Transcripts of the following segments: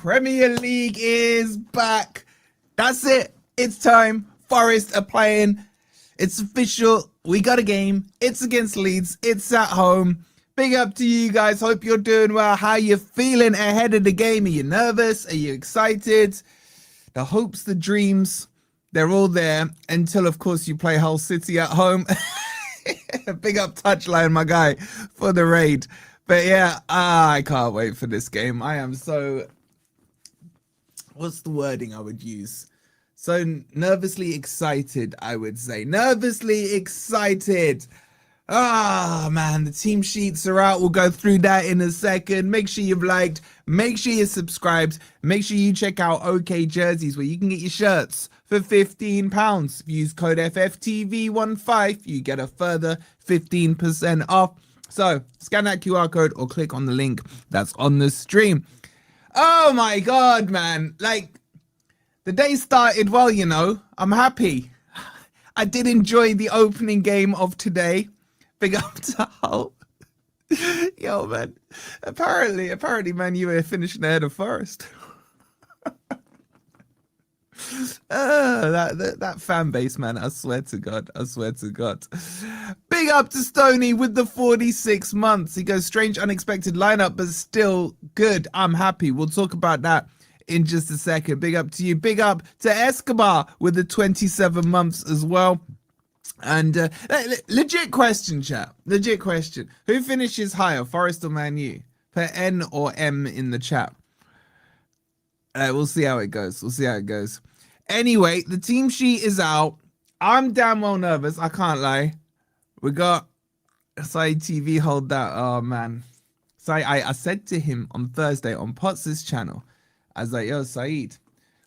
Premier League is back. That's it. It's time. Forest are playing. It's official. We got a game. It's against Leeds. It's at home. Big up to you guys. Hope you're doing well. How you feeling ahead of the game? Are you nervous? Are you excited? The hopes, the dreams, they're all there until, of course, you play Hull City at home. Big up Touchline, my guy, for the raid. But yeah, I can't wait for this game. I am so... What's the wording I would use? So nervously excited, I would say. Nervously excited. Man, the team sheets are out. We'll go through that in a second. Make sure you've liked. Make sure you're subscribed. Make sure you check out OK Jerseys, where you can get your shirts for £15. If you use code FFTV15, you get a further 15% off. So scan that QR code or click on the link that's on the stream. Oh my God, man. Like, the day started well, you know. I'm happy. I did enjoy the opening game of today. Big up to Hull. Yo, man. Apparently, man, you were finishing ahead of Forest. That fan base, man. I swear to God. Big up to Stoney with the 46 months. He goes, strange, unexpected lineup, but still good. I'm happy. We'll talk about that in just a second. Big up to you. Big up to Escobar with the 27 months as well. And legit question, chat. Legit question. Who finishes higher, Forest or Man U? Put N or M in the chat. We'll see how it goes. Anyway, the team sheet is out. I'm damn well nervous. I can't lie. We got Saeed TV. Hold that. Oh, man. So I said to him on Thursday on Potts' channel, I was like, yo, Saeed,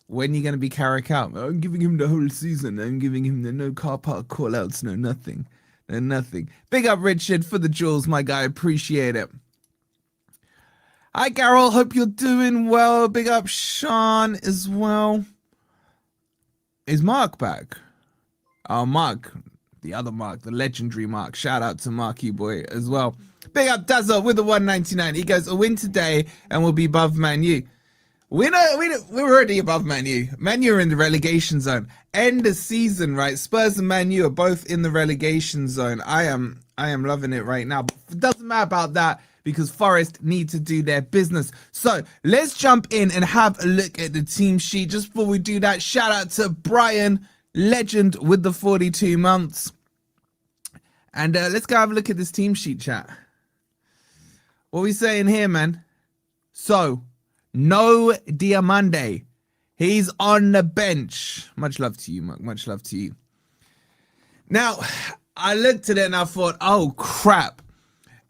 when are you going to be Carrick out? I'm giving him the whole season. I'm giving him the no car park call-outs, no nothing. No nothing. Big up, Richard, for the jewels, my guy. Appreciate it. Hi, Carol. Hope you're doing well. Big up, Sean, as well. Is Mark back? Oh, Mark. The other Mark. The legendary Mark. Shout out to Marky Boy as well. Big up, Dazzle with the 199. He goes, a win today and we'll be above Man U. We're already above Man U. Man U are in the relegation zone. End of season, right? Spurs and Man U are both in the relegation zone. I am loving it right now. But it doesn't matter about that because Forest need to do their business. So let's jump in and have a look at the team sheet. Just before we do that, shout out to Brian, legend with the 42 months. And let's go have a look at this team sheet, chat. What are we saying here, man? So, no Diamande. He's on the bench. Much love to you, Mark. Much love to you. Now, I looked at it and I thought, oh, crap.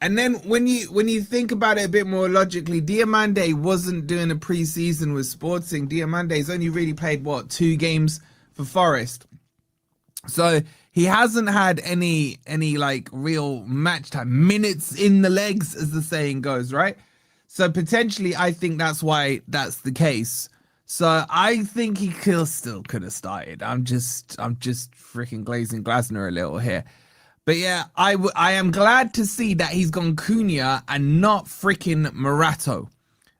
And then when you think about it a bit more logically, Diamande wasn't doing a pre-season with Sporting. Diamande's only really played, 2 games for Forest. So he hasn't had any like real match time, minutes in the legs, as the saying goes, right? So potentially, I think that's why that's the case. So I think he still could have started. I'm just freaking glazing Glasner a little here. But yeah, I am glad to see that he's gone Cunha and not freaking Morato.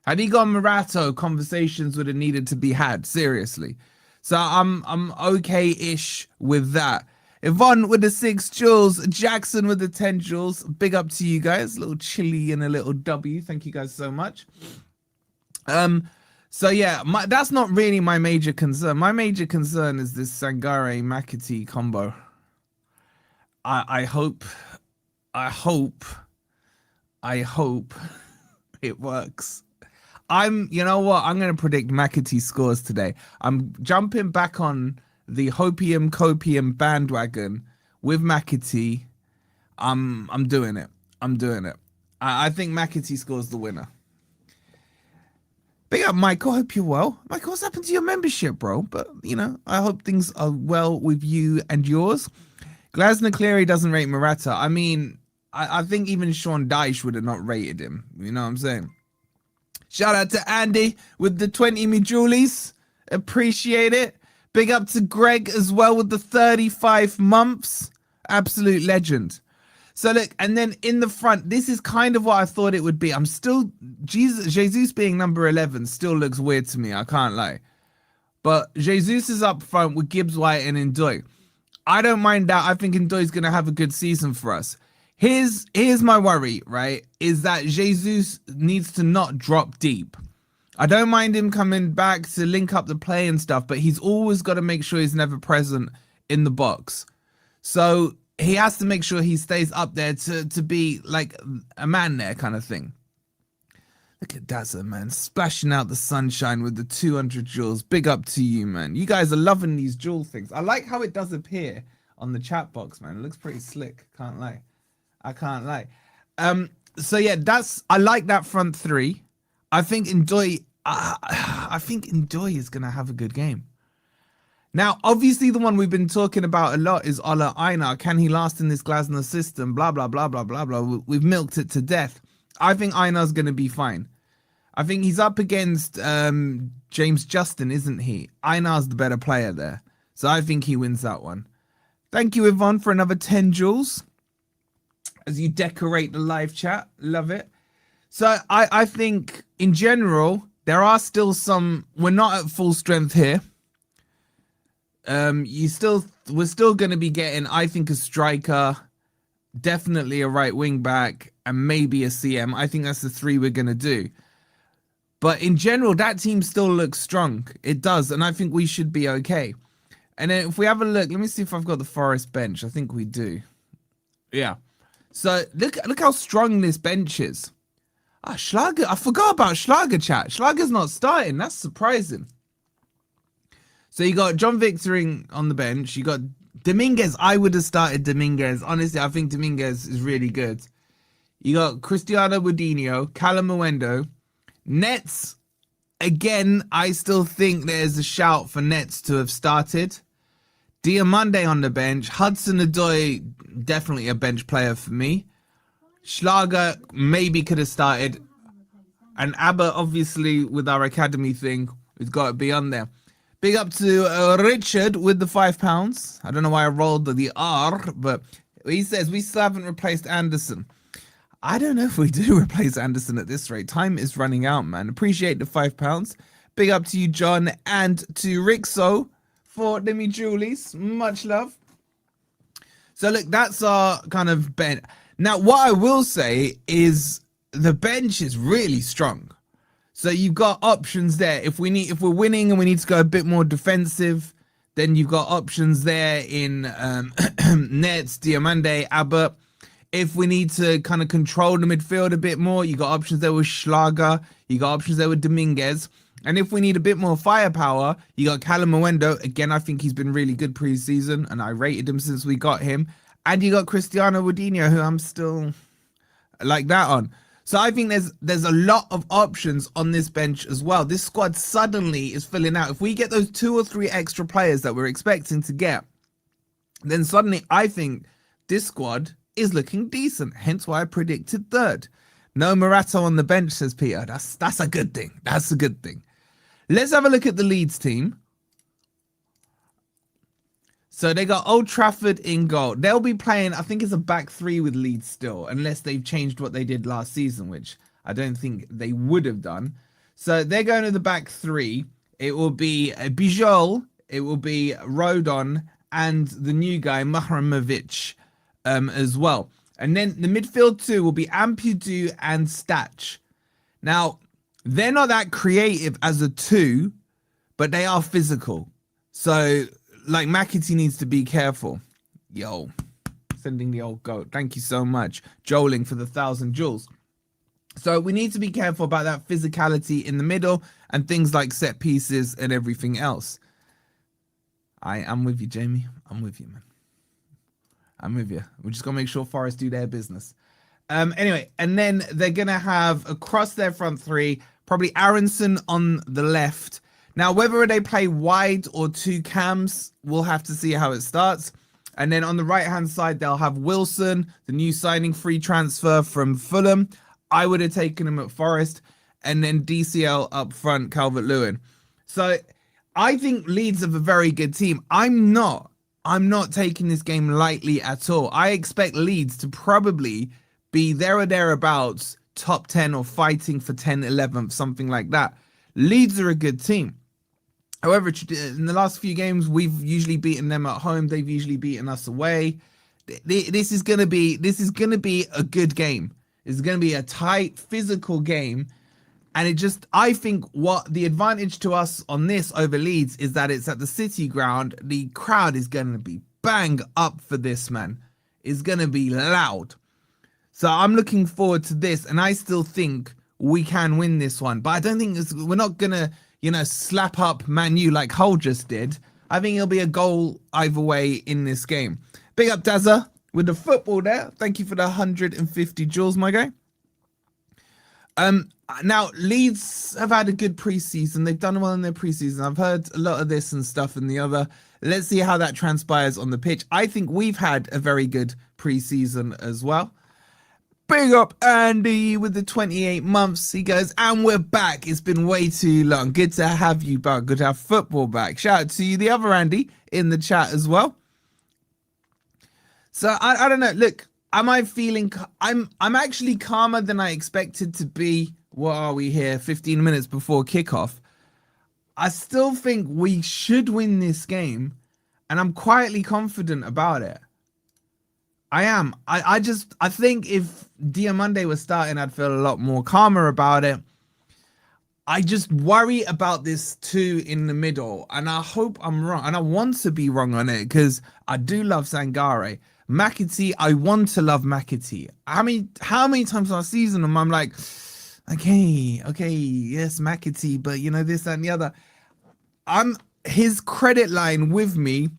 Had he gone Morato, conversations would have needed to be had, seriously. So I'm okay-ish with that. Yvonne with the 6 jewels, Jackson with the 10 jewels. Big up to you guys. A little chili and a little W. Thank you guys so much. So yeah, that's not really my major concern. My major concern is this Sangare-McAtee combo. I hope it works. You know what? I'm going to predict McAtee scores today. I'm jumping back on the Hopium Copium bandwagon with McAtee. I'm doing it. I think McAtee scores the winner. Big up, Michael. Hope you're well. Michael, what's happened to your membership, bro? But, you know, I hope things are well with you and yours. Glasner Cleary doesn't rate Morata. I mean, I think even Sean Dyche would have not rated him. You know what I'm saying? Shout out to Andy with the 20 me Julies. Appreciate it. Big up to Greg as well with the 35 months. Absolute legend. So look, and then in the front, this is kind of what I thought it would be. I'm still Jesus being number 11 still looks weird to me. I can't lie. But Jesus is up front with Gibbs White and Ndoye. I don't mind that. I think Ndoye's going to have a good season for us. Here's my worry, right? Is that Jesus needs to not drop deep. I don't mind him coming back to link up the play and stuff, but he's always got to make sure he's never present in the box. So he has to make sure he stays up there to be like a man there kind of thing. Look at Dazza, man, splashing out the sunshine with the 200 jewels. Big up to you, man. You guys are loving these jewel things. I like how it does appear on the chat box, man. It looks pretty slick. Can't lie. I can't lie. So yeah, I like that front three. I think Ndoye is gonna have a good game. Now, obviously, the one we've been talking about a lot is Ola Einar. Can he last in this Glasner system? Blah, blah, blah, blah, blah, blah. We've milked it to death. I think Einar's going to be fine. I think he's up against James Justin, isn't he? Einar's the better player there. So I think he wins that one. Thank you, Yvonne, for another 10 jewels as you decorate the live chat. Love it. So I think, in general, there are still some... We're not at full strength here. We're still going to be getting, I think, a striker, definitely a right wing back, and maybe a CM. I think that's the three we're going to do. But in general, that team still looks strong. It does, and I think we should be okay. And then if we have a look, let me see if I've got the Forest bench. I think we do. Yeah. So look how strong this bench is. Ah, Schlager. I forgot about Schlager, chat. Schlager's not starting. That's surprising. So you got John Victoring on the bench. You got Dominguez. I would have started Dominguez. Honestly, I think Dominguez is really good. You got Cristiano Woodinho, Callum Mwendo. Nets, again, I still think there's a shout for Nets to have started. Diamande on the bench. Hudson-Odoi, definitely a bench player for me. Schlager maybe could have started. And Abba, obviously, with our academy thing, we've got to be on there. Big up to Richard with the £5. I don't know why I rolled the R, but he says we still haven't replaced Anderson. I don't know if we do replace Anderson at this rate. Time is running out, man. Appreciate the £5. Big up to you, John, and to Rixo for Demi Julies. Much love. So look, that's our kind of bench. Now, what I will say is the bench is really strong. So you've got options there. If we're winning and we need to go a bit more defensive, then you've got options there in Nets, Diamande, Abbott. If we need to kind of control the midfield a bit more, you got options there with Schlager. You got options there with Dominguez. And if we need a bit more firepower, you got Callum Mwendo. Again, I think he's been really good pre-season, and I rated him since we got him. And you got Cristiano Woodinho, who I'm still like that on. So I think there's a lot of options on this bench as well. This squad suddenly is filling out. If we get those 2 or 3 extra players that we're expecting to get, then suddenly I think this squad is looking decent. Hence why I predicted third. No Morato on the bench, says Peter. That's a good thing. That's a good thing. Let's have a look at the Leeds team. So they got Old Trafford in goal. They'll be playing, I think it's a back three with Leeds still, unless they've changed what they did last season, which I don't think they would have done. So they're going to the back three. It will be Bijol, it will be Rodon, and the new guy, Mahramovic, as well. And then the midfield two will be Ampudu and Stach. Now, they're not that creative as a two, but they are physical. So, like, McAtee needs to be careful. Yo, sending the old goat. Thank you so much. Joeling for the 1,000 jewels. So we need to be careful about that physicality in the middle and things like set pieces and everything else. I'm with you, Jamie. I'm with you, man. I'm with you. We're just going to make sure Forest do their business. Anyway, and then they're going to have across their front three, probably Aronson on the left. Now, whether they play wide or two cams, we'll have to see how it starts. And then on the right-hand side, they'll have Wilson, the new signing, free transfer from Fulham. I would have taken him at Forest. And then DCL up front, Calvert-Lewin. So I think Leeds have a very good team. I'm not I'm not taking this game lightly at all. I expect Leeds to probably be there or thereabouts, top 10 or fighting for 10, 11th, something like that. Leeds are a good team. However, in the last few games, we've usually beaten them at home. They've usually beaten us away. This is gonna be a good game. It's gonna be a tight, physical game. And I think what the advantage to us on this over Leeds is that it's at the City ground. The crowd is going to be bang up for this, man. It's going to be loud. So I'm looking forward to this. And I still think we can win this one. But I don't think we're not going to, slap up Man U like Hull just did. I think it'll be a goal either way in this game. Big up Dazza with the football there. Thank you for the 150 joules, my guy. Now Leeds have had a good preseason. They've done well in their preseason. I've heard a lot of this and stuff and the other. Let's see how that transpires on the pitch. I think we've had a very good preseason as well. Big up Andy with the 28 months. He goes, and we're back. It's been way too long. Good to have you back. Good to have football back. Shout out to you, the other Andy, in the chat as well. So I don't know. Look, am I feeling? I'm actually calmer than I expected to be. What are we here? 15 minutes before kickoff. I still think we should win this game, and I'm quietly confident about it. I am. I think if Diamande was starting, I'd feel a lot more calmer about it. I just worry about this two in the middle, and I hope I'm wrong, and I want to be wrong on it because I do love Sangare. McAtee, I want to love McAtee. How many times last season I'm like, okay, yes, McAtee, but this, that, and the other. His credit line with me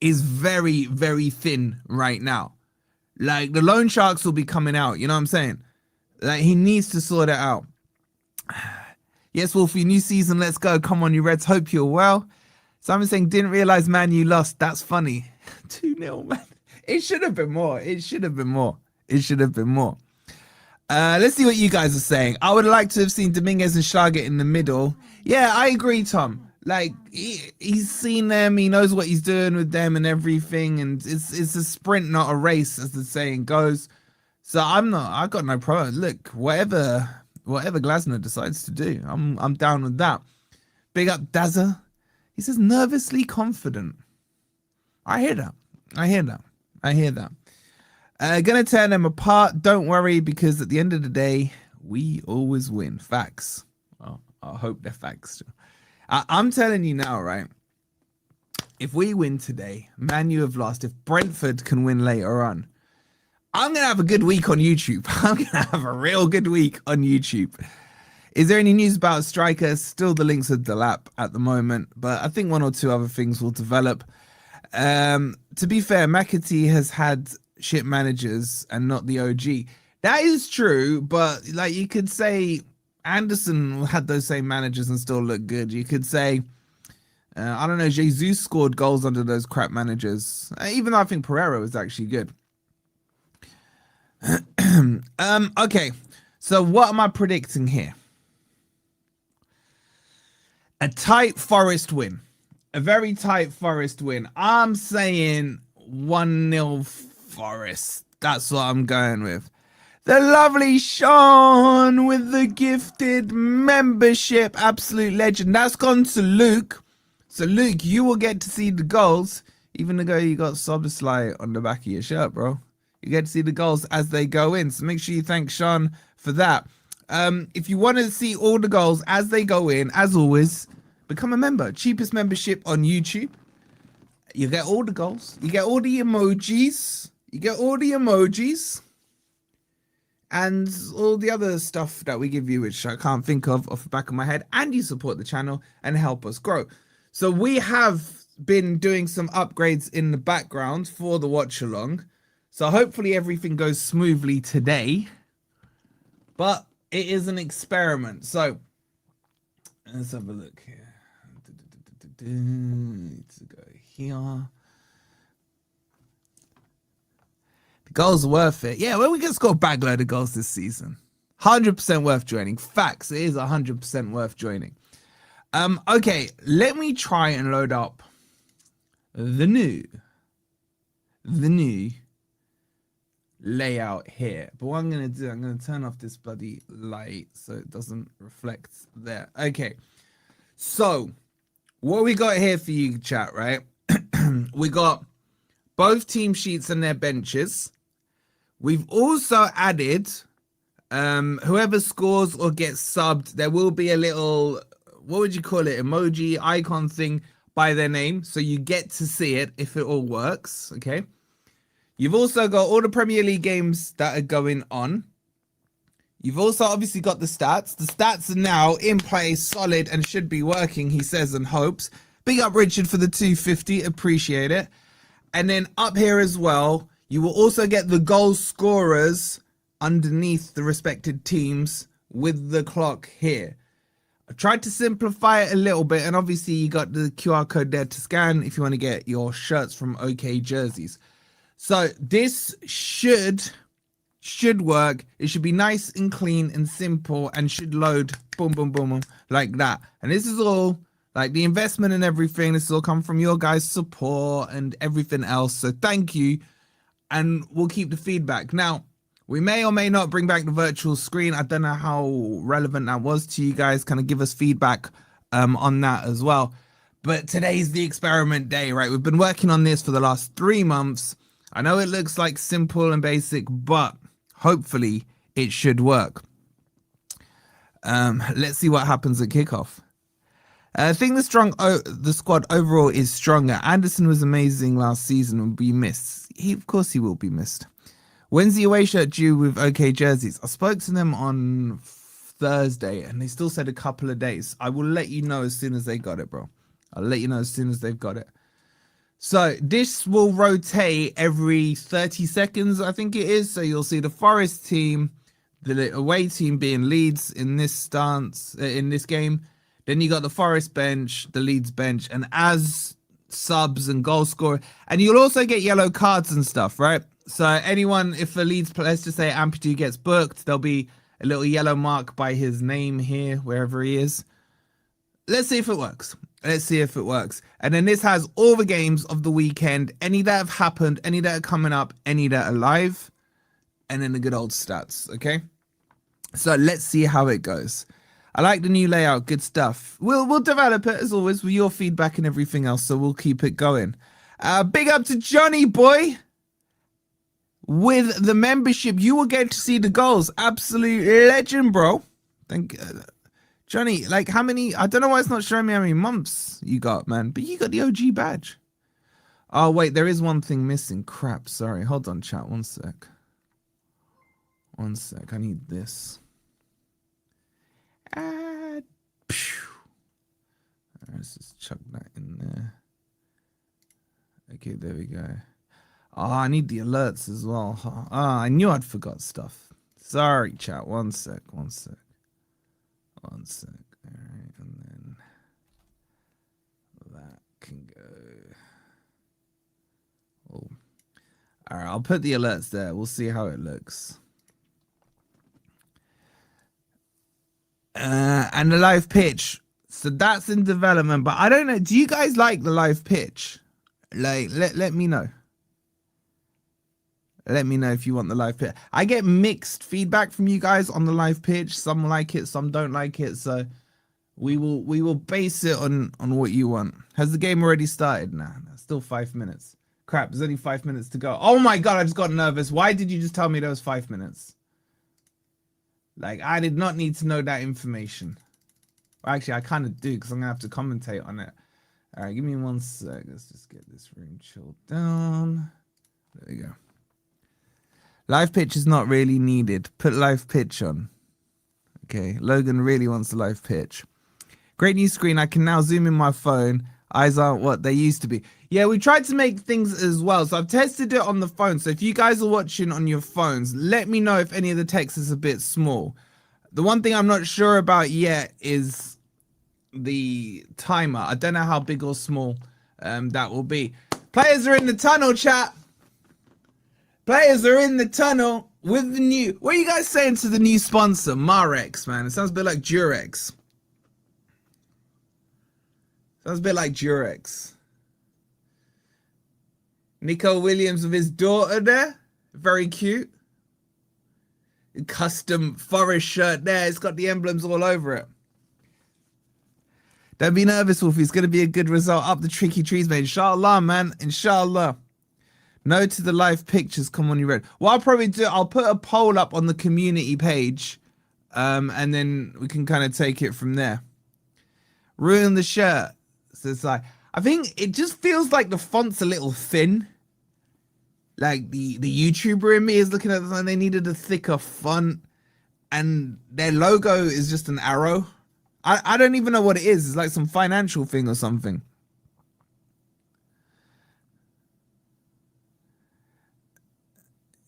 is very, very thin right now. Like, the loan sharks will be coming out, you know what I'm saying? Like, he needs to sort it out. Yes, Wolfie, new season, let's go. Come on, you Reds, hope you're well. Simon saying, didn't realize Man U lost. That's funny. 2-0, man. It should have been more. Let's see what you guys are saying. I would like to have seen Dominguez and Schlager in the middle. Yeah, I agree, Tom. Like, he's seen them. He knows what he's doing with them and everything. And it's a sprint, not a race, as the saying goes. So I've got no problem. Look, whatever Glasner decides to do, I'm down with that. Big up Dazza. He says nervously confident. I hear that. Gonna tear them apart. Don't worry, because at the end of the day, we always win. Facts. Well, I hope they're facts. I'm telling you now, right? If we win today, Man U have lost. If Brentford can win later on, I'm gonna have a good week on YouTube. I'm gonna have a real good week on YouTube. Is there any news about strikers? Still the links are delap at the moment, but I think one or two other things will develop. To be fair, McAtee has had shit managers and not the OG. That is true, but like, you could say Anderson had those same managers and still look good. You could say, I don't know, Jesus scored goals under those crap managers, even though I think Pereira was actually good. Okay, so what am I predicting here? A tight Forest win. A very tight Forest win. I'm saying 1-0 Forest. That's what I'm going with. The lovely Sean with the gifted membership. Absolute legend. That's gone to Luke. So, Luke, you will get to see the goals. Even though you got Soboslai on the back of your shirt, bro. You get to see the goals as they go in. So make sure you thank Sean for that. If you want to see all the goals as they go in, as always, become a member. Cheapest membership on YouTube. You get all the goals. You get all the emojis. And all the other stuff that we give you, which I can't think of off the back of my head. And you support the channel and help us grow. So we have been doing some upgrades in the background for the watch along. So hopefully everything goes smoothly today. But it is an experiment. So let's have a look here. Need to go here. The goals are worth it. Yeah, well, we can score a bag load of goals this season. 100% worth joining. Facts, it is 100% worth joining. Okay, let me try and load up the new layout here. But what I'm gonna do, I'm gonna turn off this bloody light so it doesn't reflect there. Okay, so what we got here for you, chat, right? We got both team sheets and their benches. We've also added whoever scores or gets subbed, there will be a little, what would you call it, emoji icon thing by their name, so you get to see it if it all works. Okay, you've also got all the Premier League games that are going on. You've also obviously got the stats. The stats are now in place, solid, and should be working, he says and hopes. Big up Richard for the 250, appreciate it. And then up here as well, you will also get the goal scorers underneath the respected teams with the clock here. I tried to simplify it a little bit, and obviously you got the QR code there to scan if you want to get your shirts from OK Jerseys. So this should work. It should be nice and clean and simple and should load boom, boom, boom, boom, like that. And this is all like the investment and everything. This will come from your guys' support and everything else. So thank you. And we'll keep the feedback. Now, we may or may not bring back the virtual screen. I don't know how relevant that was to you guys. Kind of give us feedback on that as well. But today's the experiment day, right? We've been working on this for the last 3 months. I know it looks like simple and basic, but hopefully it should work. Let's see what happens at kickoff. I think the squad overall is stronger. Anderson was amazing last season and will be missed. Of course he will be missed. When's the away shirt due with OK Jerseys? I spoke to them on Thursday and they still said a couple of days. I will let you know as soon as they got it, bro. I'll let you know as soon as they've got it. So this will rotate every 30 seconds, I think it is. So you'll see the Forest team, the away team being Leeds in this stance, in this game. Then you got the Forest bench, the Leeds bench, and as subs and goal scorer. And you'll also get yellow cards and stuff, right? So anyone, if a Leeds player, let's just say amputee gets booked, there'll be a little yellow mark by his name here, wherever he is. Let's see if it works. Let's see if it works. And then this has all the games of the weekend, any that have happened, any that are coming up, any that are live, and then the good old stats, okay? So let's see how it goes. I like the new layout, good stuff. We'll develop it as always with your feedback and everything else, so we'll keep it going. Big up to Johnny boy. With the membership, you will get to see the goals. Absolute legend, bro. Thank Johnny, like how many, I don't know why it's not showing me how many months you got, man, but you got the OG badge. Oh, wait, there is one thing missing. Crap, sorry. Hold on, chat, one sec. One sec, I need this. Let's just chuck that in there. Okay, there we go. Oh, I need the alerts as well. Oh, I knew I'd forgot stuff. Sorry, chat. One sec. All right, and then that can go. Oh. All right, I'll put the alerts there. We'll see how it looks. And the live pitch. So that's in development, but I don't know. Do you guys like the live pitch? Like, let me know. Let me know if you want the live pitch. I get mixed feedback from you guys on the live pitch. Some like it, some don't like it. So we will base it on what you want. Has the game already started? Nah, still 5 minutes. Crap, there's only 5 minutes to go. Oh my god, I just got nervous. Why did you just tell me there was 5 minutes? Like, I did not need to know that information. Well, actually, I kind of do because I'm going to have to commentate on it. All right, give me 1 sec. Let's just get this room chilled down. There we go. Live pitch is not really needed. Put live pitch on. Okay, Logan really wants the live pitch. Great new screen. I can now zoom in my phone. Eyes aren't what they used to be. Yeah, we tried to make things as well. So I've tested it on the phone. So if you guys are watching on your phones, let me know if any of the text is a bit small. The one thing I'm not sure about yet is the timer. I don't know how big or small that will be. Players are in the tunnel, chat. Players are in the tunnel with the new... What are you guys saying to the new sponsor? Marex, man. It sounds a bit like Durex. Sounds a bit like Durex. Nico Williams with his daughter there. Very cute. Custom Forest shirt there. It's got the emblems all over it. Don't be nervous, Wolfie. It's going to be a good result. Up the tricky trees, mate. Inshallah, man. Inshallah. No to the live pictures. Come on, you read. What I'll probably do, I'll put a poll up on the community page. And then we can kind of take it from there. Ruin the shirt. So it's like, I think it just feels like the font's a little thin. Like the YouTuber in me is looking at this and they needed a thicker font. And their logo is just an arrow. I don't even know what it is. It's like some financial thing or something.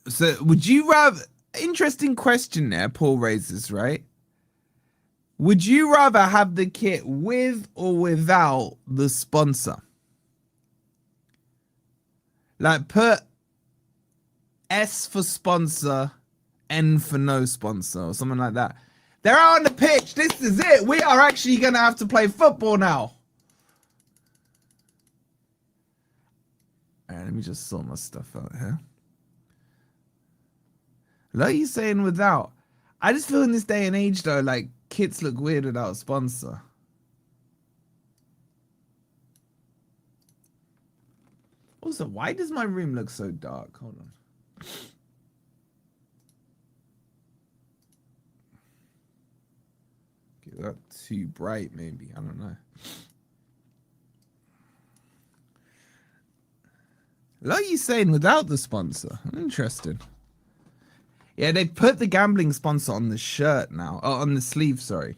So would you rather, interesting question there, Paul raises, right? Would you rather have the kit with or without the sponsor? Like put S for sponsor, N for no sponsor, or something like that. They're out on the pitch. This is it. We are actually going to have to play football now. All right, let me just sort my stuff out here. Like you saying without. I just feel in this day and age, though, like kits look weird without a sponsor. Also, why does my room look so dark? Hold on. Get that too bright, maybe. I don't know. Like you saying without the sponsor. Interesting. Yeah, they put the gambling sponsor on the shirt now. Oh, on the sleeve, sorry.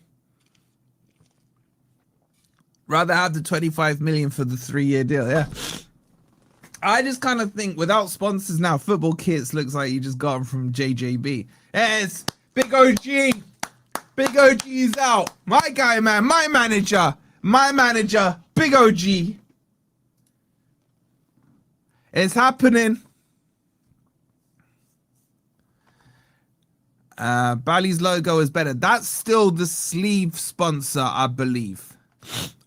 Rather have the 25 million for the 3-year deal, yeah. I just kind of think without sponsors now, football kits looks like you just got them from JJB. Yes, Big OG. Big OG is out. My guy, man. My manager. Big OG. It's happening. Bally's logo is better. That's still the sleeve sponsor, I believe.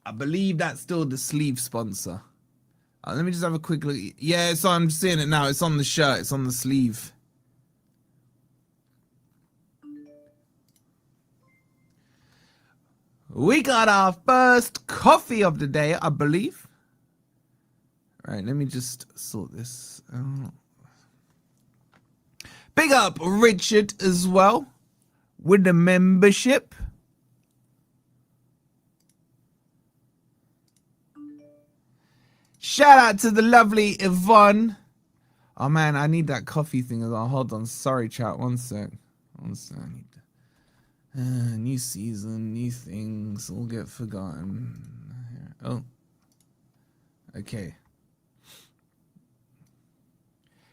I believe that's still the sleeve sponsor. Let me just have a quick look. Yeah, so I'm seeing it now. It's on the shirt. It's on the sleeve. We got our first coffee of the day, I believe. All right, let me just sort this out. Big up Richard as well with the membership. Shout out to the lovely Yvonne. Oh man, I need that coffee thing as well. Hold on, sorry chat, one sec. I need new season, new things, all get forgotten. Oh, okay.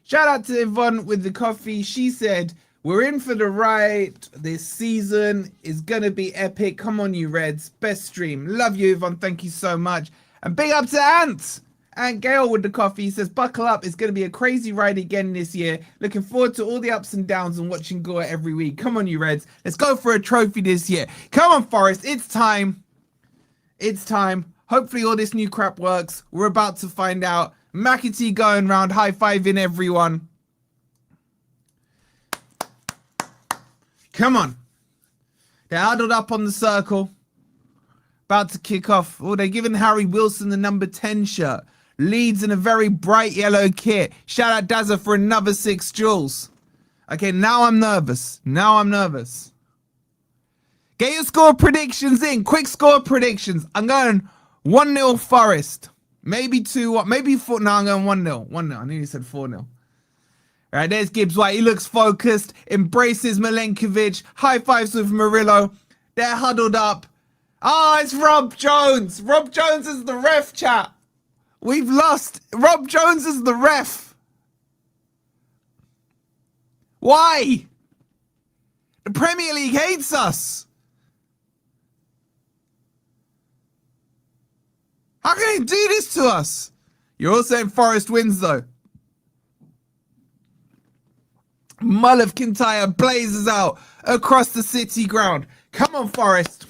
Shout out to Yvonne with the coffee. She said, we're in for the ride. This season is going to be epic. Come on, you Reds. Best stream. Love you, Yvonne. Thank you so much. And big up to Ant. Ant Gale with the coffee. He says, buckle up. It's going to be a crazy ride again this year. Looking forward to all the ups and downs and watching Gore every week. Come on, you Reds. Let's go for a trophy this year. Come on, Forest. It's time. It's time. Hopefully all this new crap works. We're about to find out. McAtee going round, high-fiving everyone. Come on. They're huddled up on the circle. About to kick off. Oh, they're giving Harry Wilson the number 10 shirt. Leeds in a very bright yellow kit. Shout out Dazza for another 6 jewels. Okay, now I'm nervous. Get your score predictions in. Quick score predictions. I'm going 1-0 Forest. Maybe 2-1. Maybe 4. No, I'm going 1-0. 1-0. I knew you said 4-0. All right, there's Gibbs White. He looks focused. Embraces Milenkovic. High fives with Murillo. They're huddled up. Oh, it's Rob Jones. Rob Jones is the ref, chat. We've lost. Rob Jones is the ref. Why? The Premier League hates us. How can he do this to us? You're all saying Forest wins, though. Mull of Kintyre blazes out across the city ground. Come on, Forest.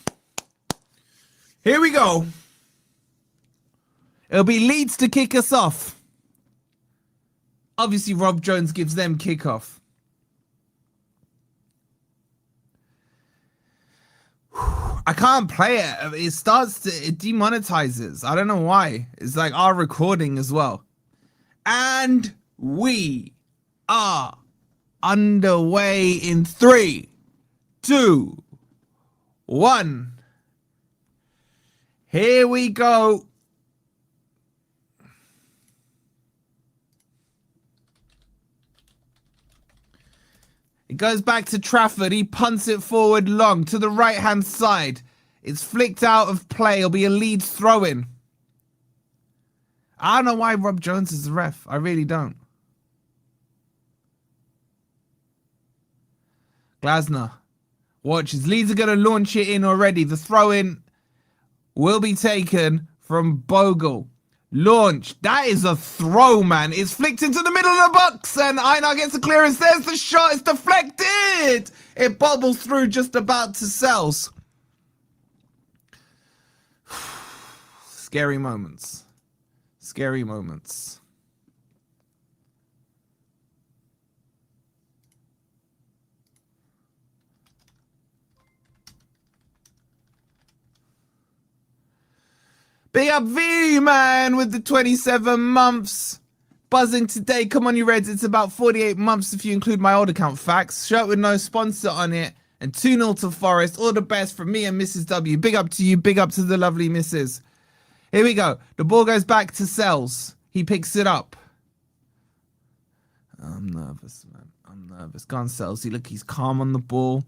Here we go. It'll be Leeds to kick us off. Obviously, Rob Jones gives them kickoff. I can't play it. It demonetizes. I don't know why. It's like our recording as well. And we are underway in 3, 2, 1. Here we go. It goes back to Trafford. He punts it forward long to the right-hand side. It's flicked out of play. It'll be a Leeds throw-in. I don't know why Rob Jones is the ref. I really don't. Glasner watches. Leeds are going to launch it in already. The throw-in will be taken from Bogle. Launch. That is a throw, man. It's flicked into the middle of the box and Einar gets a clearance. There's the shot. It's deflected. It bobbles through just about to Sells. Scary moments. Scary moments. Big up V, man, with the 27 months. Buzzing today. Come on, you Reds. It's about 48 months if you include my old account facts. Shirt with no sponsor on it. And 2-0 to Forest. All the best from me and Mrs. W. Big up to you. Big up to the lovely Mrs. Here we go. The ball goes back to Sells. He picks it up. I'm nervous, man. I'm nervous. Go on, Sells. Look, he's calm on the ball.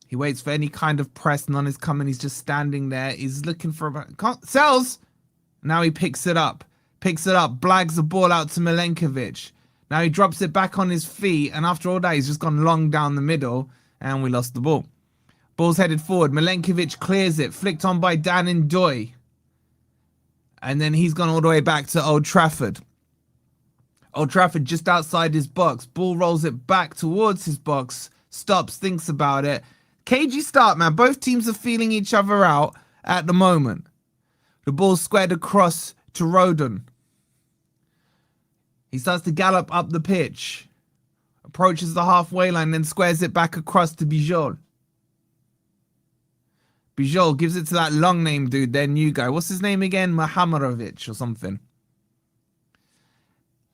He waits for any kind of press. None is coming. He's just standing there. He's looking for a... Sells! Now he picks it up. Picks it up. Blags the ball out to Milenkovic. Now he drops it back on his feet. And after all that, he's just gone long down the middle. And we lost the ball. Ball's headed forward. Milenkovic clears it. Flicked on by Dan and Doy. And then he's gone all the way back to Old Trafford. Old Trafford just outside his box. Ball rolls it back towards his box. Stops. Thinks about it. Cagey start, man. Both teams are feeling each other out at the moment. The ball's squared across to Rodon. He starts to gallop up the pitch. Approaches the halfway line, then squares it back across to Bijol. Bijol gives it to that long name dude, their new guy. What's his name again? Mahamarovic or something.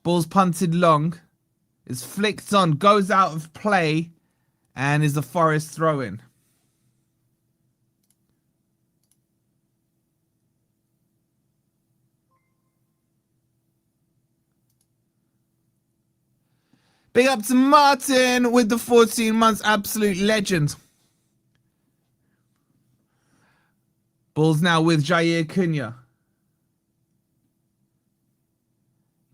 Ball's punted long. Is flicked on, goes out of play. And is the Forest throw-in. Big up to Martin with the 14 months, absolute legend. Ball's now with Jair Cunha.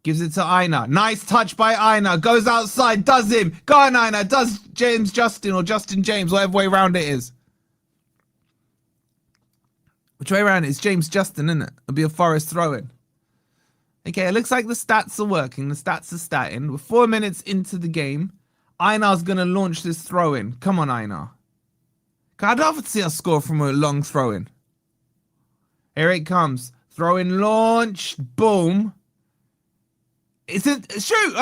Gives it to Einar. Nice touch by Einar. Goes outside. Does him. Go on, Einar. Does James Justin or Justin James. Whatever way around it is. Which way around it is? James Justin, isn't it? It'll be a Forest throw-in. Okay, it looks like the stats are working. The stats are statting. We're 4 minutes into the game. Einar's going to launch this throw-in. Come on, Einar. I'd love to see us score from a long throw-in. Here it comes. Throw-in launch. Boom. It's a shoot.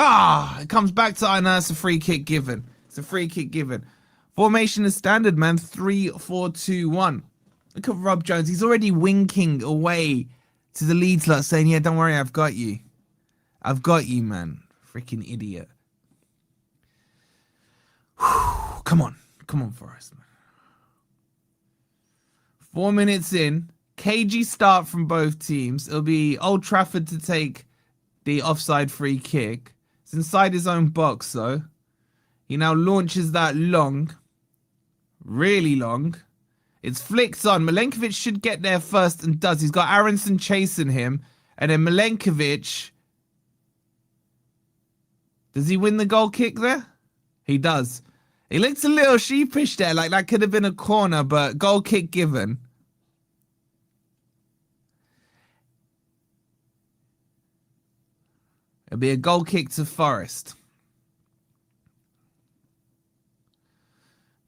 It comes back to Einar. It's a free kick given. It's a free kick given. Formation is standard, man. 3-4-2-1. Look at Rob Jones. He's already winking away to the Leeds lot, saying, yeah, don't worry, I've got you. I've got you, man. Freaking idiot. Whew. Come on. Come on, Forest, man. 4 minutes in. Cagey start from both teams. It'll be Old Trafford to take the offside free kick. It's inside his own box, though. He now launches that long. Really long. It's flicked on. Milenkovic should get there first and does. He's got Aronson chasing him. And then Milenkovic. Does he win the goal kick there? He does. He looks a little sheepish there. Like that could have been a corner, but goal kick given. It'll be a goal kick to Forest.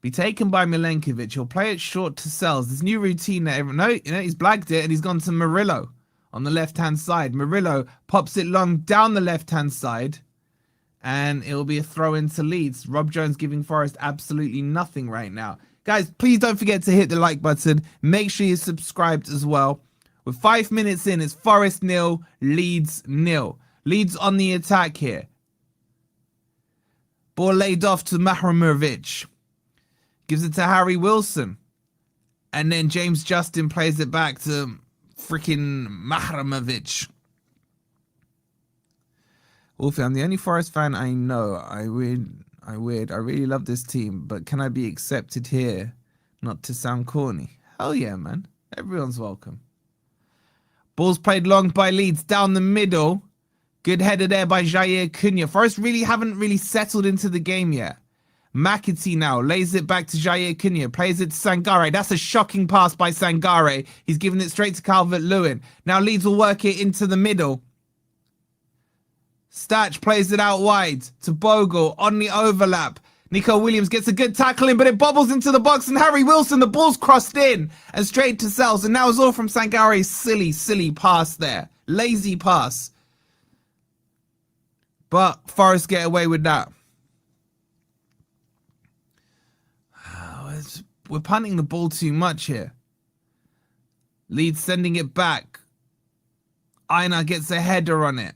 Be taken by Milenkovic. He'll play it short to Sells. This new routine that everyone... No, he's blagged it and he's gone to Murillo on the left-hand side. Murillo pops it long down the left-hand side. And it will be a throw into Leeds. Rob Jones giving Forest absolutely nothing right now. Guys, please don't forget to hit the like button. Make sure you're subscribed as well. With 5 minutes in, it's Forest 0, Leeds 0. Leeds on the attack here. Ball laid off to Mahramovic. Gives it to Harry Wilson. And then James Justin plays it back to freaking Mahramovic. Wolfie, I'm the only Forest fan I know. I really love this team, but can I be accepted here? Not to sound corny. Hell yeah, man. Everyone's welcome. Ball's played long by Leeds down the middle. Good header there by Jair Cunha. Forest haven't really settled into the game yet. McAtee now lays it back to Jair Cunha. Plays it to Sangare. That's a shocking pass by Sangare. He's giving it straight to Calvert-Lewin. Now Leeds will work it into the middle. Statch plays it out wide to Bogle on the overlap. Nico Williams gets a good tackle in, but it bobbles into the box, and Harry Wilson, the ball's crossed in and straight to Sells, and now it's all from Sangare's silly pass there. Lazy pass. But Forest get away with that. We're punting the ball too much here. Leeds sending it back. Aina gets a header on it.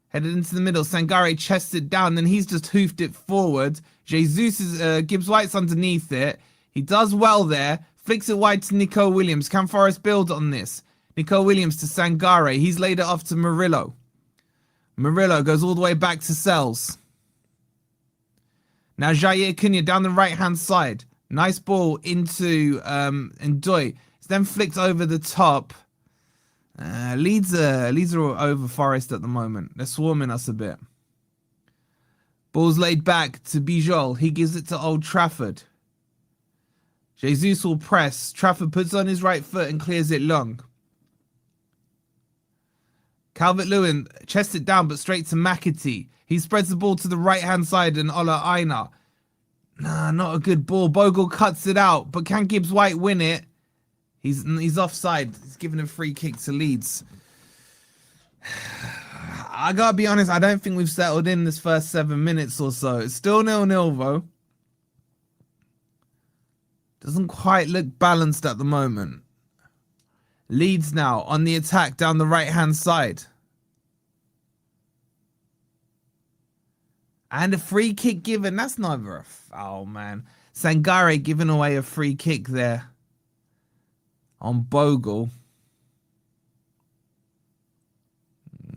Headed into the middle. Sangare chests it down. Then he's just hoofed it forward. Gibbs White's underneath it. He does well there. Flicks it wide to Nico Williams. Can Forest build on this? Nico Williams to Sangare. He's laid it off to Murillo. Murillo goes all the way back to Sells. Now Jair Cunha down the right-hand side. Nice ball into Ndoye. It's then flicked over the top. Leeds are over Forest at the moment. They're swarming us a bit. Ball's laid back to Bijol. He gives it to Old Trafford. Jesus will press. Trafford puts on his right foot and clears it long. Calvert-Lewin chests it down, but straight to McAtee. He spreads the ball to the right-hand side and Ola Aina. Nah, not a good ball. Bogle cuts it out, but can Gibbs White win it? He's offside. He's giving a free kick to Leeds. I gotta be honest, I don't think we've settled in this first 7 minutes or so. It's still 0-0 though. Doesn't quite look balanced at the moment. Leeds now on the attack down the right-hand side. And a free kick given. That's neither a foul, man. Sangare giving away a free kick there on Bogle.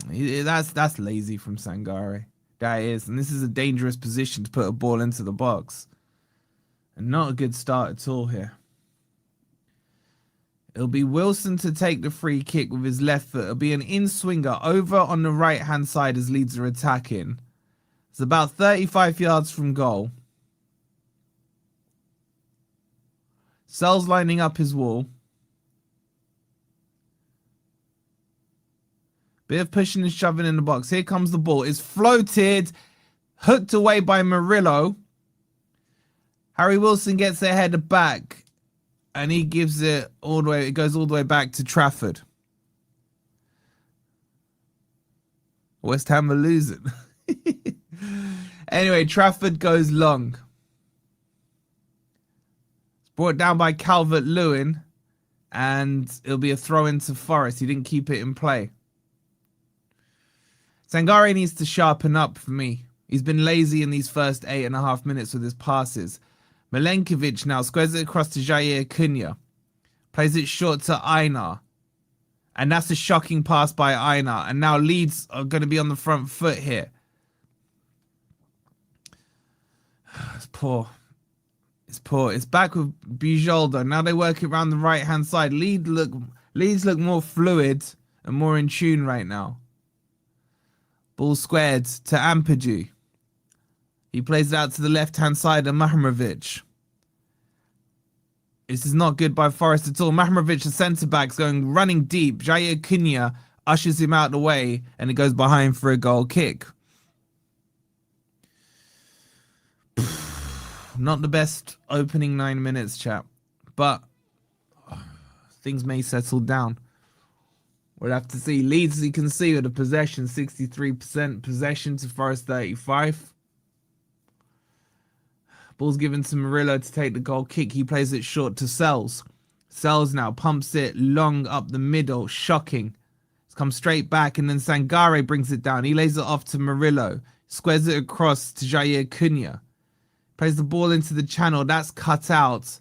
That's lazy from Sangare. That is. And this is a dangerous position to put a ball into the box. And not a good start at all here. It'll be Wilson to take the free kick with his left foot. It'll be an in-swinger over on the right-hand side as Leeds are attacking. It's about 35 yards from goal. Sells lining up his wall. Bit of pushing and shoving in the box. Here comes the ball. It's floated. Hooked away by Murillo. Harry Wilson gets their header back. And he gives it all the way. It goes all the way back to Trafford. West Ham are losing. Anyway, Trafford goes long. It's brought down by Calvert-Lewin. And it'll be a throw into Forest. He didn't keep it in play. Sangare needs to sharpen up for me. He's been lazy in these first 8.5 minutes with his passes. Milenkovic now squares it across to Jair Cunha. Plays it short to Aina. And that's a shocking pass by Aina. And now Leeds are going to be on the front foot here. It's poor. It's poor. It's back with Bijoldo. Now they work it around the right-hand side. Leeds look more fluid and more in tune right now. Ball squared to Ampadu. He plays it out to the left-hand side of Mahramovic. This is not good by Forest at all. Mahramovic, the centre-back's running deep. Jair Cunha ushers him out the way, and it goes behind for a goal kick. Not the best opening 9 minutes, chap. But things may settle down. We'll have to see. Leeds, as you can see, with a possession, 63% possession to Forest 35. Ball's given to Murillo to take the goal kick. He plays it short to Sells. Sells now pumps it long up the middle. Shocking. It's come straight back, and then Sangare brings it down. He lays it off to Murillo. Squares it across to Jair Cunha. Plays the ball into the channel. That's cut out.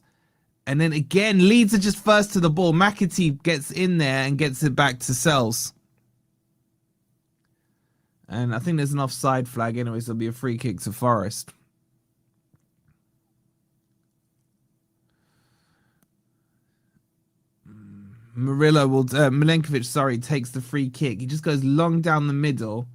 And then again, Leeds are just first to the ball. McAtee gets in there and gets it back to Sells. And I think there's an offside flag anyway, so it'll be a free kick to Forest. Milenkovic, sorry, takes the free kick. He just goes long down the middle.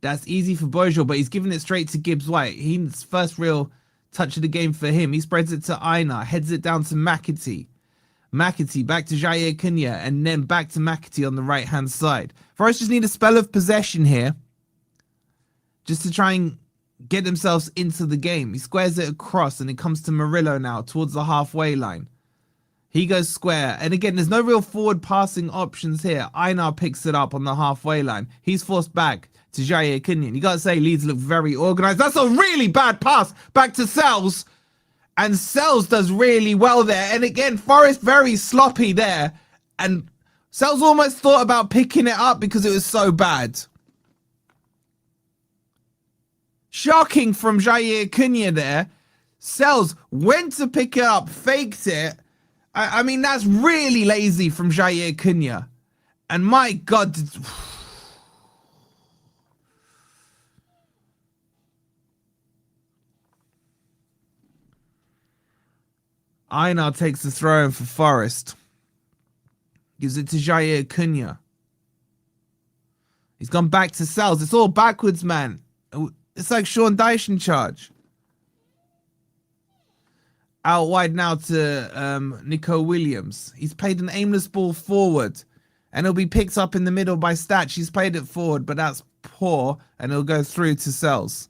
That's easy for Bojo, but he's giving it straight to Gibbs White. He's first real touch of the game for him. He spreads it to Einar, heads it down to McAtee. McAtee back to Jair Cunha, and then back to McAtee on the right-hand side. Forest just need a spell of possession here, just to try and get themselves into the game. He squares it across, and it comes to Murillo now towards the halfway line. He goes square, and again, there's no real forward passing options here. Einar picks it up on the halfway line. He's forced back to Jair Cunha. You got to say, Leeds look very organised. That's a really bad pass back to Sells. And Sells does really well there. And again, Forest very sloppy there. And Sells almost thought about picking it up because it was so bad. Shocking from Jair Cunha there. Sells went to pick it up, faked it. I mean, that's really lazy from Jair Cunha. And my God... Einar takes the throw in for Forest. Gives it to Jair Cunha. He's gone back to Sells. It's all backwards, man. It's like Sean Dyche in charge. Out wide now to Nico Williams. He's played an aimless ball forward. And it'll be picked up in the middle by Statch. He's played it forward, but that's poor. And it'll go through to Sells.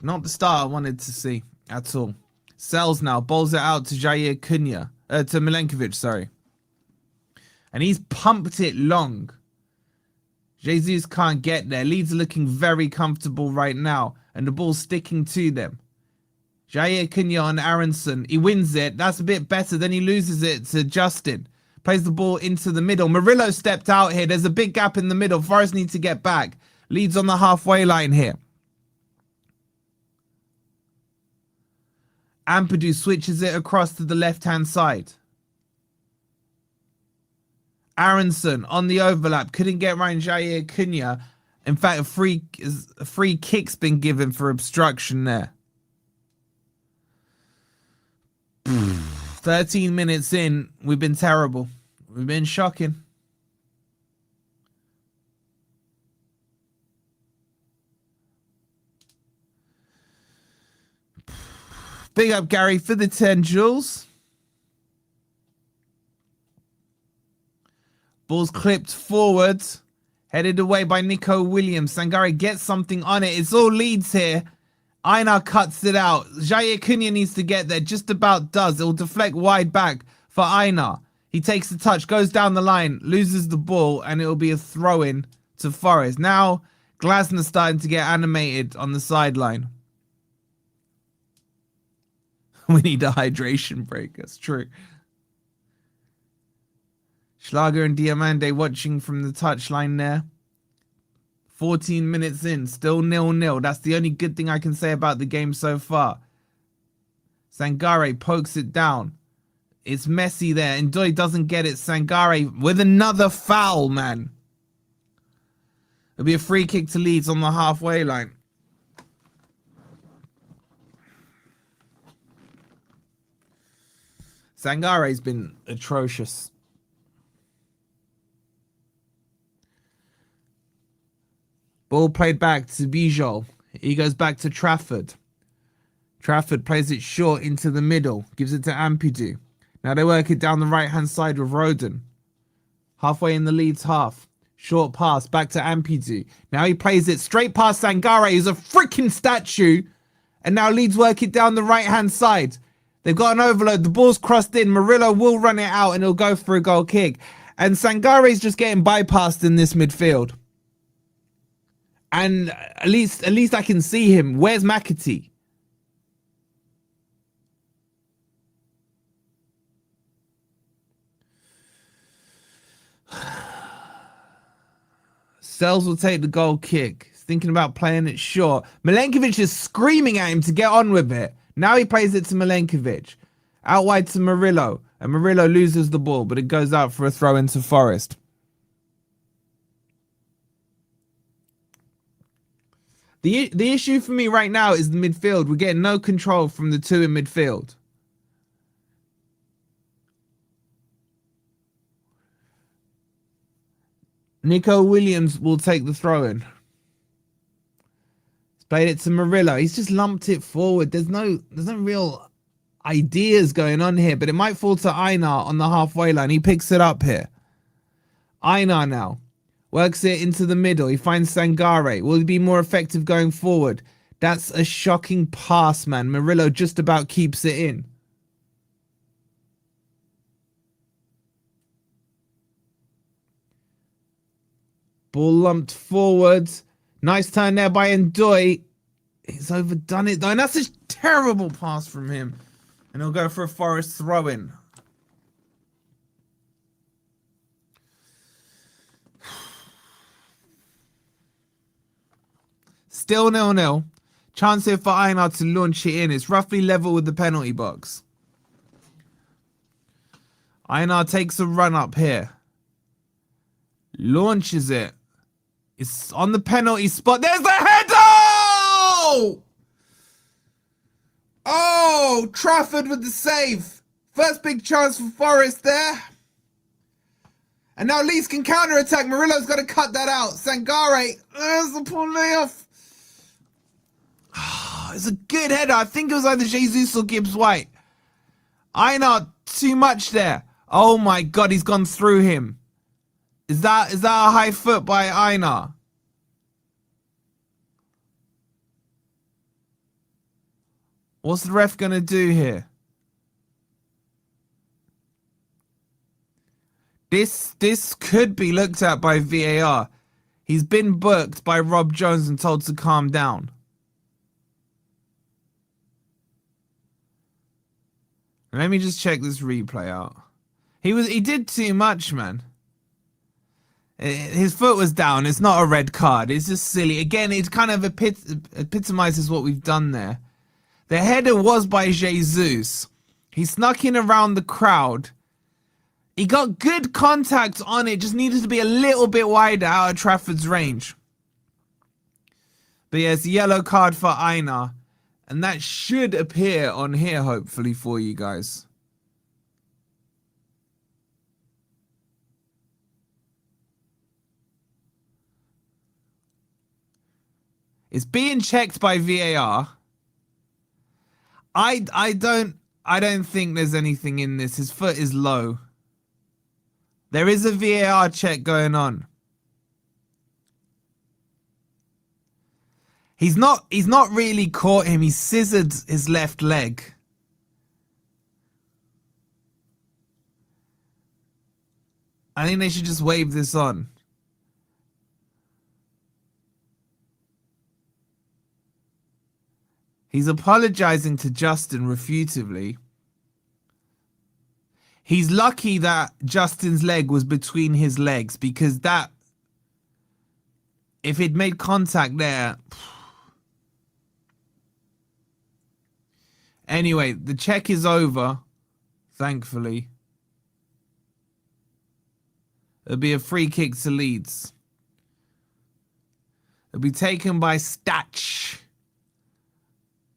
Not the start I wanted to see at all. Sells now bowls it out to Jair Cunha. To Milenkovic, sorry. And he's pumped it long. Jesus can't get there. Leeds are looking very comfortable right now. And the ball's sticking to them. Jair Cunha on Aronson. He wins it. That's a bit better. Then he loses it to Justin. Plays the ball into the middle. Murillo stepped out here. There's a big gap in the middle. Forest need to get back. Leeds on the halfway line here. Ampadu switches it across to the left-hand side. Aronson on the overlap. Couldn't get around Jair Cunha. In fact, a free kick's been given for obstruction there. 13 minutes in, we've been terrible. We've been shocking. Big up, Gary, for the 10 jewels. Ball's clipped forward. Headed away by Nico Williams. Sangare gets something on it. It's all Leeds here. Einar cuts it out. Jair Cunha needs to get there. Just about does. It'll deflect wide back for Einar. He takes the touch, goes down the line, loses the ball, and it'll be a throw-in to Forest. Now, Glasner's starting to get animated on the sideline. We need a hydration break. That's true. Schlager and Diamande watching from the touchline there. 14 minutes in, still 0-0. That's the only good thing I can say about the game so far. Sangare pokes it down. It's messy there. Ndoye doesn't get it. Sangare with another foul, man. It'll be a free kick to Leeds on the halfway line. Sangare's been atrocious. Ball played back to Bijol. He goes back to Trafford. Trafford plays it short into the middle. Gives it to Ampadu. Now they work it down the right-hand side with Roden. Halfway in the Leeds half. Short pass back to Ampadu. Now he plays it straight past Sangare. He's a freaking statue. And now Leeds work it down the right-hand side. They've got an overload. The ball's crossed in. Murillo will run it out and he'll go for a goal kick. And Sangare's just getting bypassed in this midfield. And at least I can see him. Where's McAtee? Sells will take the goal kick. He's thinking about playing it short. Milenkovic is screaming at him to get on with it. Now he plays it to Milenkovic. Out wide to Murillo. And Murillo loses the ball, but it goes out for a throw into Forest. The issue for me right now is the midfield. We're getting no control from the two in midfield. Nico Williams will take the throw in. He's played it to Murillo. He's just lumped it forward. There's no real ideas going on here, but it might fall to Einar on the halfway line. He picks it up here. Einar now works it into the middle. He finds Sangare. Will he be more effective going forward? That's a shocking pass, man. Murillo just about keeps it in. Ball lumped forward. Nice turn there by Ndoye. He's overdone it though. And that's a terrible pass from him. And he'll go for a Forest throw-in. Still 0-0. Chance here for Einar to launch it in. It's roughly level with the penalty box. Einar takes a run up here. Launches it. It's on the penalty spot. There's the header! Oh, Trafford with the save. First big chance for Forest there. And now Leeds can counter-attack. Murillo's got to cut that out. Sangare. There's the poor layoff. It's a good header. I think it was either Jesus or Gibbs White. Einar, too much there. Oh my God, he's gone through him. Is that a high foot by Einar? What's the ref going to do here? This could be looked at by VAR. He's been booked by Rob Jones and told to calm down. Let me just check this replay out. He did too much, man. His foot was down. It's not a red card. It's just silly. Again, it kind of epitomizes what we've done there. The header was by Jesus. He snuck in around the crowd. He got good contact on it. Just needed to be a little bit wider out of Trafford's range. But yeah, it's a yellow card for Einar. And that should appear on here, hopefully, for you guys. It's being checked by VAR. I don't think there's anything in this. His foot is low. There is a VAR check going on. He's not really caught him. He scissored his left leg. I think they should just wave this on. He's apologizing to Justin refutively. He's lucky that Justin's leg was between his legs, because that, if he'd made contact there. Anyway, the check is over, thankfully. It'll be a free kick to Leeds. It'll be taken by Stach.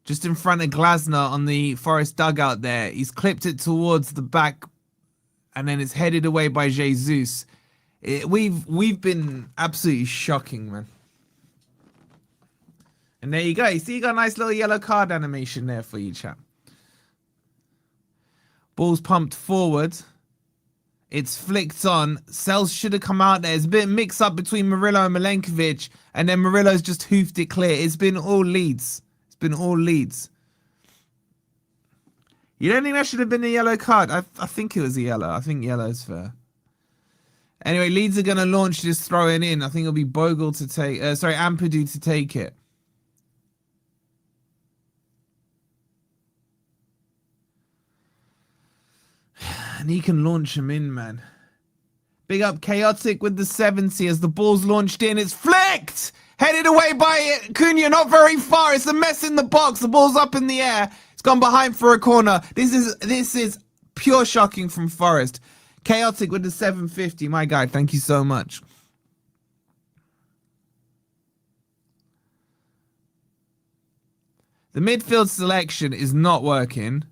Just in front of Glasner on the Forest dugout there. He's clipped it towards the back, and then it's headed away by Jesus. We've been absolutely shocking, man. And there you go. You see, you got a nice little yellow card animation there for you, chap. Ball's pumped forward. It's flicked on. Sells should have come out there. It's a bit mixed up between Murillo and Milenkovic, and then Murillo's just hoofed it clear. It's been all Leeds. been all Leeds. You don't think that should have been a yellow card? I think it was a yellow. I think yellow's fair. Anyway, Leeds are going to launch this throw-in. I think it'll be Bogle to take... Ampadu to take it. And he can launch him in, man. Big up Chaotic with the 70 as the ball's launched in. It's flicked! Headed away by Cunha, not very far. It's a mess in the box. The ball's up in the air. It's gone behind for a corner. This is pure shocking from Forest. Chaotic with the 750. My guy, thank you so much. The midfield selection is not working.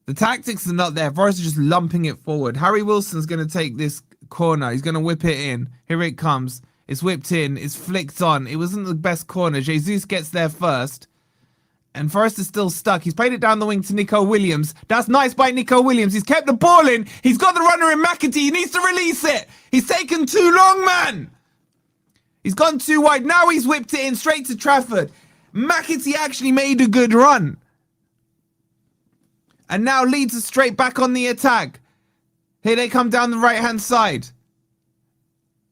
The tactics are not there. Forest are just lumping it forward. Harry Wilson's going to take this corner. He's going to whip it in. Here it comes. It's whipped in. It's flicked on. It wasn't the best corner. Jesus gets there first. And Forrest is still stuck. He's played it down the wing to Nico Williams. That's nice by Nico Williams. He's kept the ball in. He's got the runner in McAtee. He needs to release it. He's taken too long, man. He's gone too wide. Now he's whipped it in straight to Trafford. McAtee actually made a good run. And now Leeds are straight back on the attack. Here they come down the right-hand side.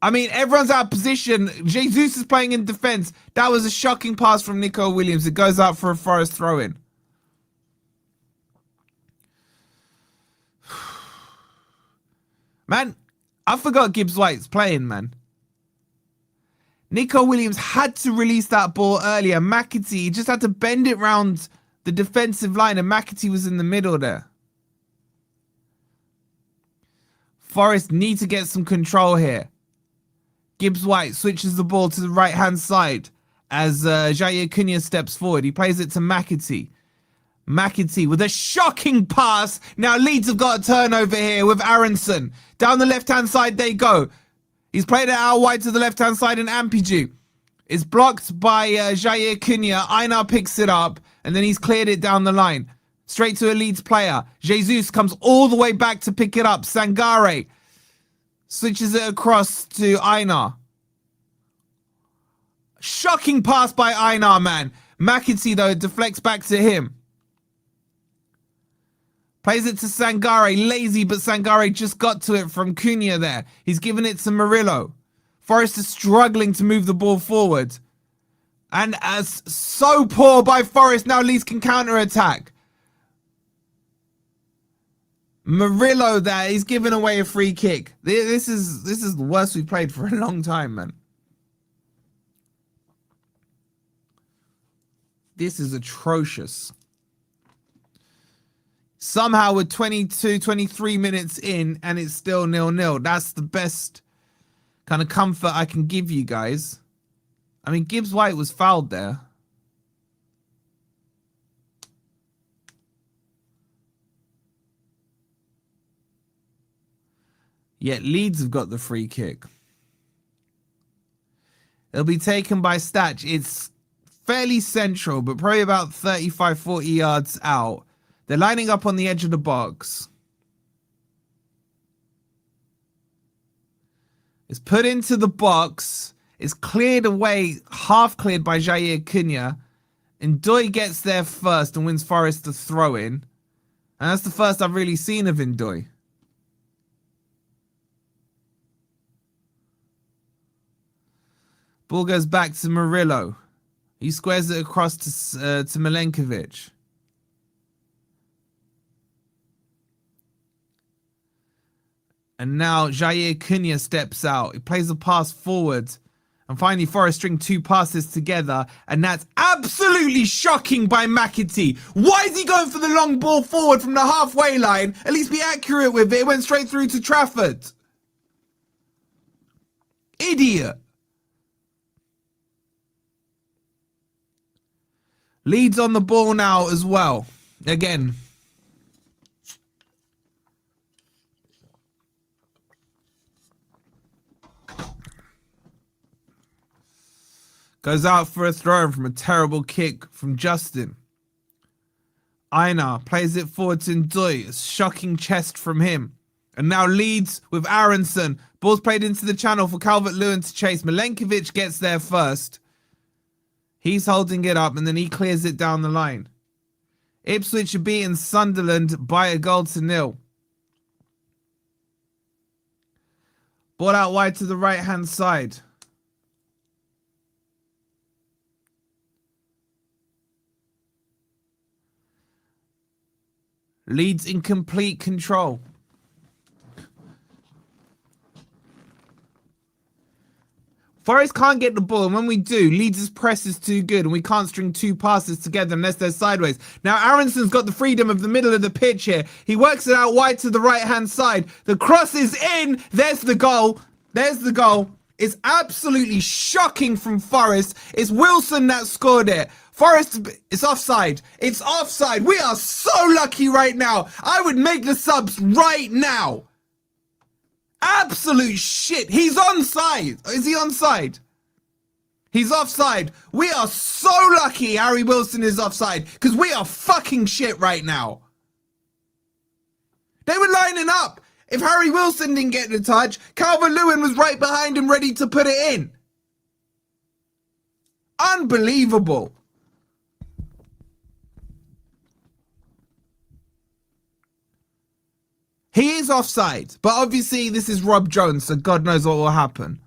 I mean, everyone's out of position. Jesus is playing in defense. That was a shocking pass from Nico Williams. It goes out for a Forest throw-in. Man, I forgot Gibbs White's playing, man. Nico Williams had to release that ball earlier. McAtee just had to bend it round the defensive line, and McAtee was in the middle there. Forest need to get some control here. Gibbs White switches the ball to the right-hand side as Jair Cunha steps forward. He plays it to McAtee. McAtee with a shocking pass. Now Leeds have got a turnover here with Aronson. Down the left-hand side they go. He's played it out wide to the left-hand side and Ampadu. It's blocked by Jair Cunha. Einar picks it up and then he's cleared it down the line. Straight to a Leeds player. Jesus comes all the way back to pick it up. Sangare switches it across to Einar. Shocking pass by Einar, man. McAtee, though, deflects back to him. Plays it to Sangare. Lazy, but Sangare just got to it from Cunha there. He's given it to Murillo. Forest is struggling to move the ball forward. And as so poor by Forest, now Leeds can counter-attack. Murillo there, he's given away a free kick. This is the worst we've played for a long time, man. This is atrocious. Somehow we're 22, 23 minutes in and it's still 0-0. That's the best kind of comfort I can give you guys. I mean, Gibbs White was fouled there. Yet Leeds have got the free kick. It'll be taken by Statch. It's fairly central, but probably about 35, 40 yards out. They're lining up on the edge of the box. It's put into the box. It's cleared away, half cleared by Jair Cunha. And Ndoye gets there first and wins Forest to throw in. And that's the first I've really seen of Ndoye. Ball goes back to Murillo. He squares it across to Milenkovic. And now Jair Cunha steps out. He plays a pass forward. And finally, Forest string two passes together. And that's absolutely shocking by McAtee. Why is he going for the long ball forward from the halfway line? At least be accurate with it. It went straight through to Trafford. Idiot. Leeds on the ball now as well. Again. Goes out for a throw from a terrible kick from Justin. Einar plays it forward to Ndoye. A shocking chest from him. And now Leeds with Aronson. Ball's played into the channel for Calvert-Lewin to chase. Milenkovic gets there first. He's holding it up and then he clears it down the line. Ipswich are beating Sunderland by a 1-0. Ball out wide to the right-hand side. Leeds in complete control. Forest can't get the ball, and when we do, Leeds' press is too good, and we can't string two passes together unless they're sideways. Now, Aronson's got the freedom of the middle of the pitch here. He works it out wide to the right-hand side. The cross is in. There's the goal. There's the goal. It's absolutely shocking from Forest. It's Wilson that scored it. Forest, it's offside. It's offside. We are so lucky right now. I would make the subs right now. Absolute shit. He's onside. Is he onside? He's offside. We are so lucky Harry Wilson is offside because we are fucking shit right now. They were lining up. If Harry Wilson didn't get the touch, Calvert-Lewin was right behind him ready to put it in. Unbelievable. He is offside, but obviously this is Rob Jones, so God knows what will happen.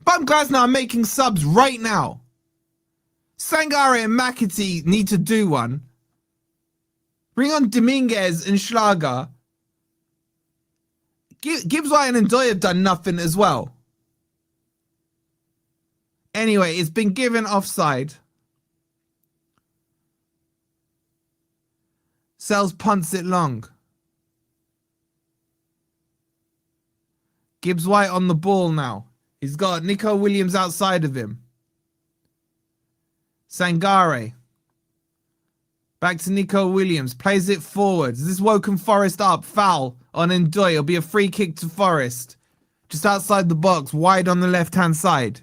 But Glasner are making subs right now. Sangare and McAtee need to do one. Bring on Dominguez and Schlager. Gibbs White and Ndoye have done nothing as well. Anyway, it's been given offside. Sells punts it long. Gibbs White on the ball now. He's got Nico Williams outside of him. Sangare. Back to Nico Williams. Plays it forwards. This has woken Forest up. Foul on Ndoye. It'll be a free kick to Forest. Just outside the box. Wide on the left-hand side.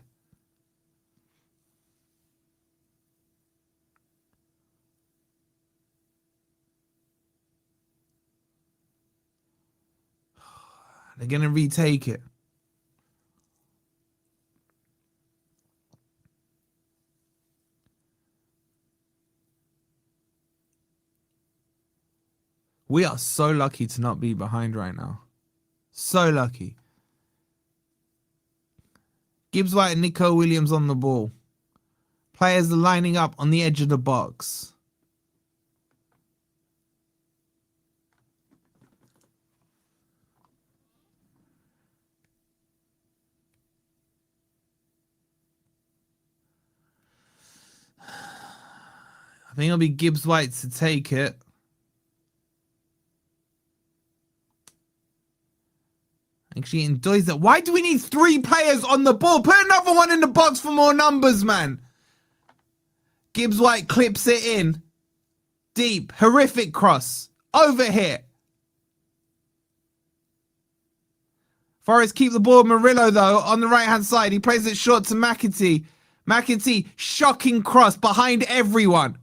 They're going to retake it. We are so lucky to not be behind right now. So lucky. Gibbs White and Nico Williams on the ball. Players are lining up on the edge of the box. I think it'll be Gibbs White to take it. Actually, enjoys that. Why do we need 3 players on the ball? Put another one in the box for more numbers, man. Gibbs White clips it in. Deep. Horrific cross. Over here. Forest keep the ball. Murillo, though, on the right-hand side. He plays it short to McAtee. McAtee, shocking cross behind everyone.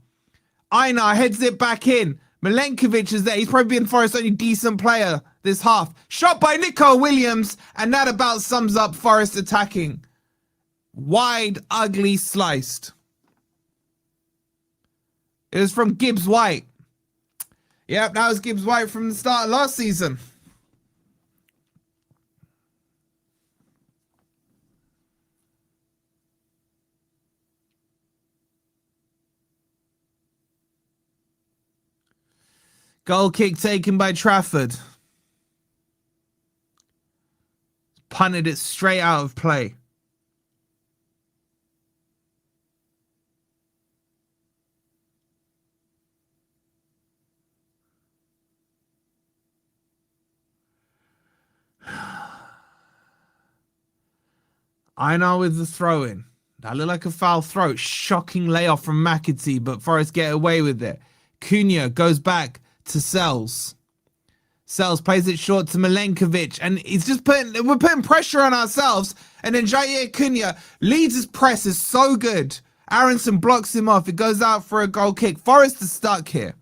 Einar heads it back in. Milenkovic is there. He's probably been Forest's only decent player this half. Shot by Nico Williams, and that about sums up Forest attacking. Wide, ugly, sliced. It was from Gibbs White. Yep, that was Gibbs White from the start of last season. Goal kick taken by Trafford. Punted it straight out of play. Einar with the throw-in. That looked like a foul throw. Shocking layoff from McAtee, but Forest get away with it. Cunha goes back to Sells. Sells plays it short to Milenkovic, and he's just we're putting pressure on ourselves. And then Jair Cunha, Leeds' press is so good, Aronson blocks him off. It goes out for a goal kick. Forest is stuck here.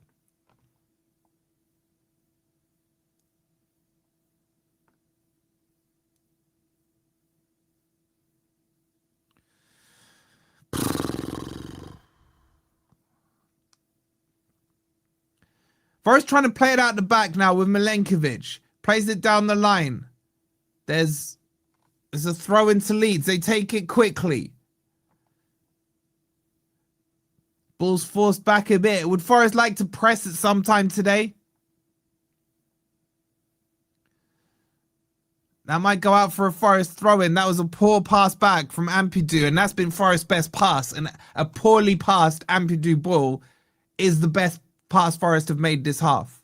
Forest trying to play it out the back now with Milenkovic. Plays it down the line. There's a throw into Leeds. They take it quickly. Ball's forced back a bit. Would Forest like to press it sometime today? That might go out for a Forest throw-in. That was a poor pass back from Ampadu, and that's been Forest's best pass. And a poorly passed Ampadu ball is the best pass Forest have made this half.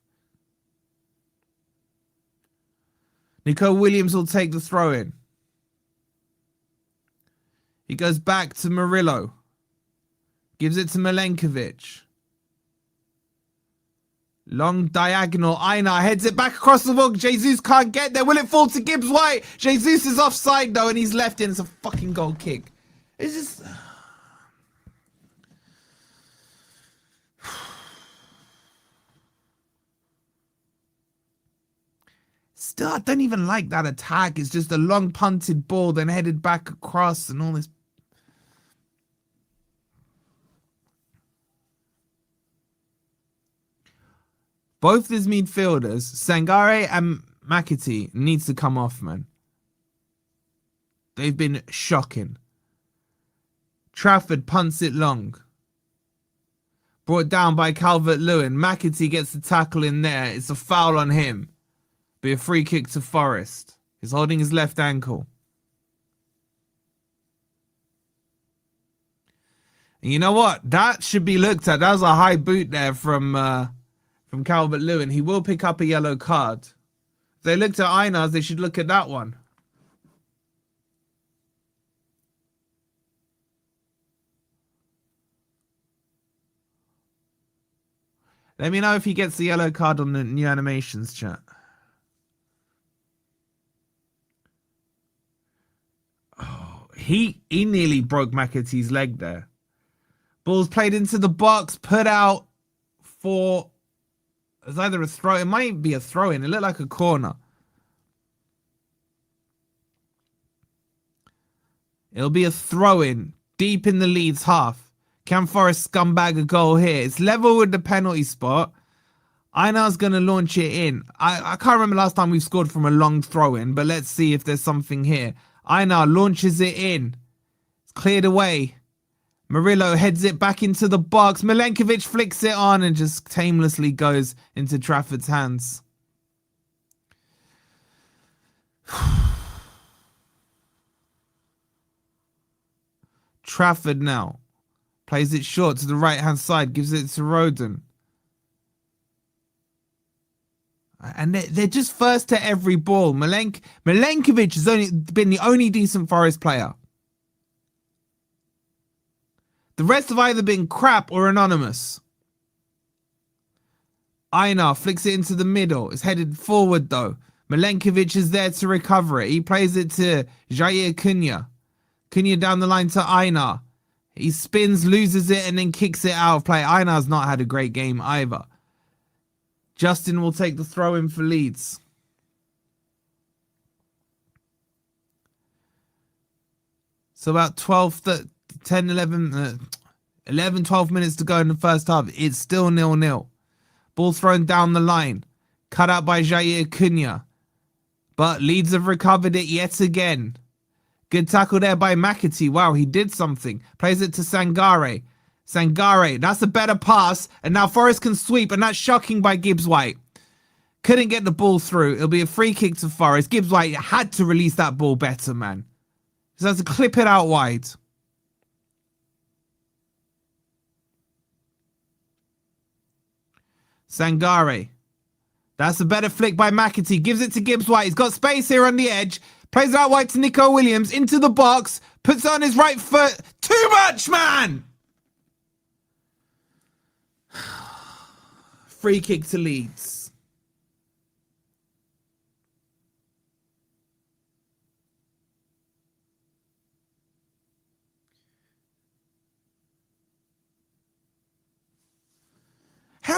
Nico Williams will take the throw-in. He goes back to Murillo. Gives it to Milenkovic. Long diagonal. Einar heads it back across the ball. Jesus can't get there. Will it fall to Gibbs White? Jesus is offside though, and he's left in. It's a fucking goal kick. It's just... Still, I don't even like that attack. It's just a long punted ball, then headed back across and all this. Both these midfielders, Sangare and McAtee, needs to come off, man. They've been shocking. Trafford punts it long. Brought down by Calvert-Lewin. McAtee gets the tackle in there. It's a foul on him. Be a free kick to Forest. He's holding his left ankle. And you know what? That should be looked at. That was a high boot there from Calvert-Lewin. He will pick up a yellow card. If they looked at Einars, they should look at that one. Let me know if he gets the yellow card on the new animations, chat. Oh, he nearly broke McAtee's leg there. Ball's played into the box, put out for... It's either a throw. It might be a throw-in. It looked like a corner. It'll be a throw-in deep in the Leeds half. Can Forest scumbag a goal here? It's level with the penalty spot. Einar's going to launch it in. I can't remember last time we've scored from a long throw-in, but let's see if there's something here. Einar launches it in. It's cleared away. Murillo heads it back into the box. Milenkovic flicks it on and just tamelessly goes into Trafford's hands. Trafford now plays it short to the right-hand side, gives it to Roden. And they're just first to every ball. Milenkovic has only been the only decent Forest player. The rest have either been crap or anonymous. Einar flicks it into the middle. It's headed forward though. Milenkovic is there to recover it. He plays it to Jair Cunha. Cunha down the line to Einar. He spins, loses it, and then kicks it out of play. Einar's not had a great game either. Justin will take the throw in for Leeds. So about 10, 11, 12 minutes to go in the first half. It's still 0-0. Ball thrown down the line. Cut out by Jair Cunha. But Leeds have recovered it yet again. Good tackle there by McAtee. Wow, he did something. Plays it to Sangare. Sangare, that's a better pass. And now Forest can sweep, and that's shocking by Gibbs White. Couldn't get the ball through. It'll be a free kick to Forest. Gibbs White had to release that ball better, man. He has to clip it out wide. Sangare. That's a better flick by McAtee. Gives it to Gibbs White. He's got space here on the edge. Plays it out wide to Nico Williams. Into the box. Puts it on his right foot. Too much, man! Free kick to Leeds.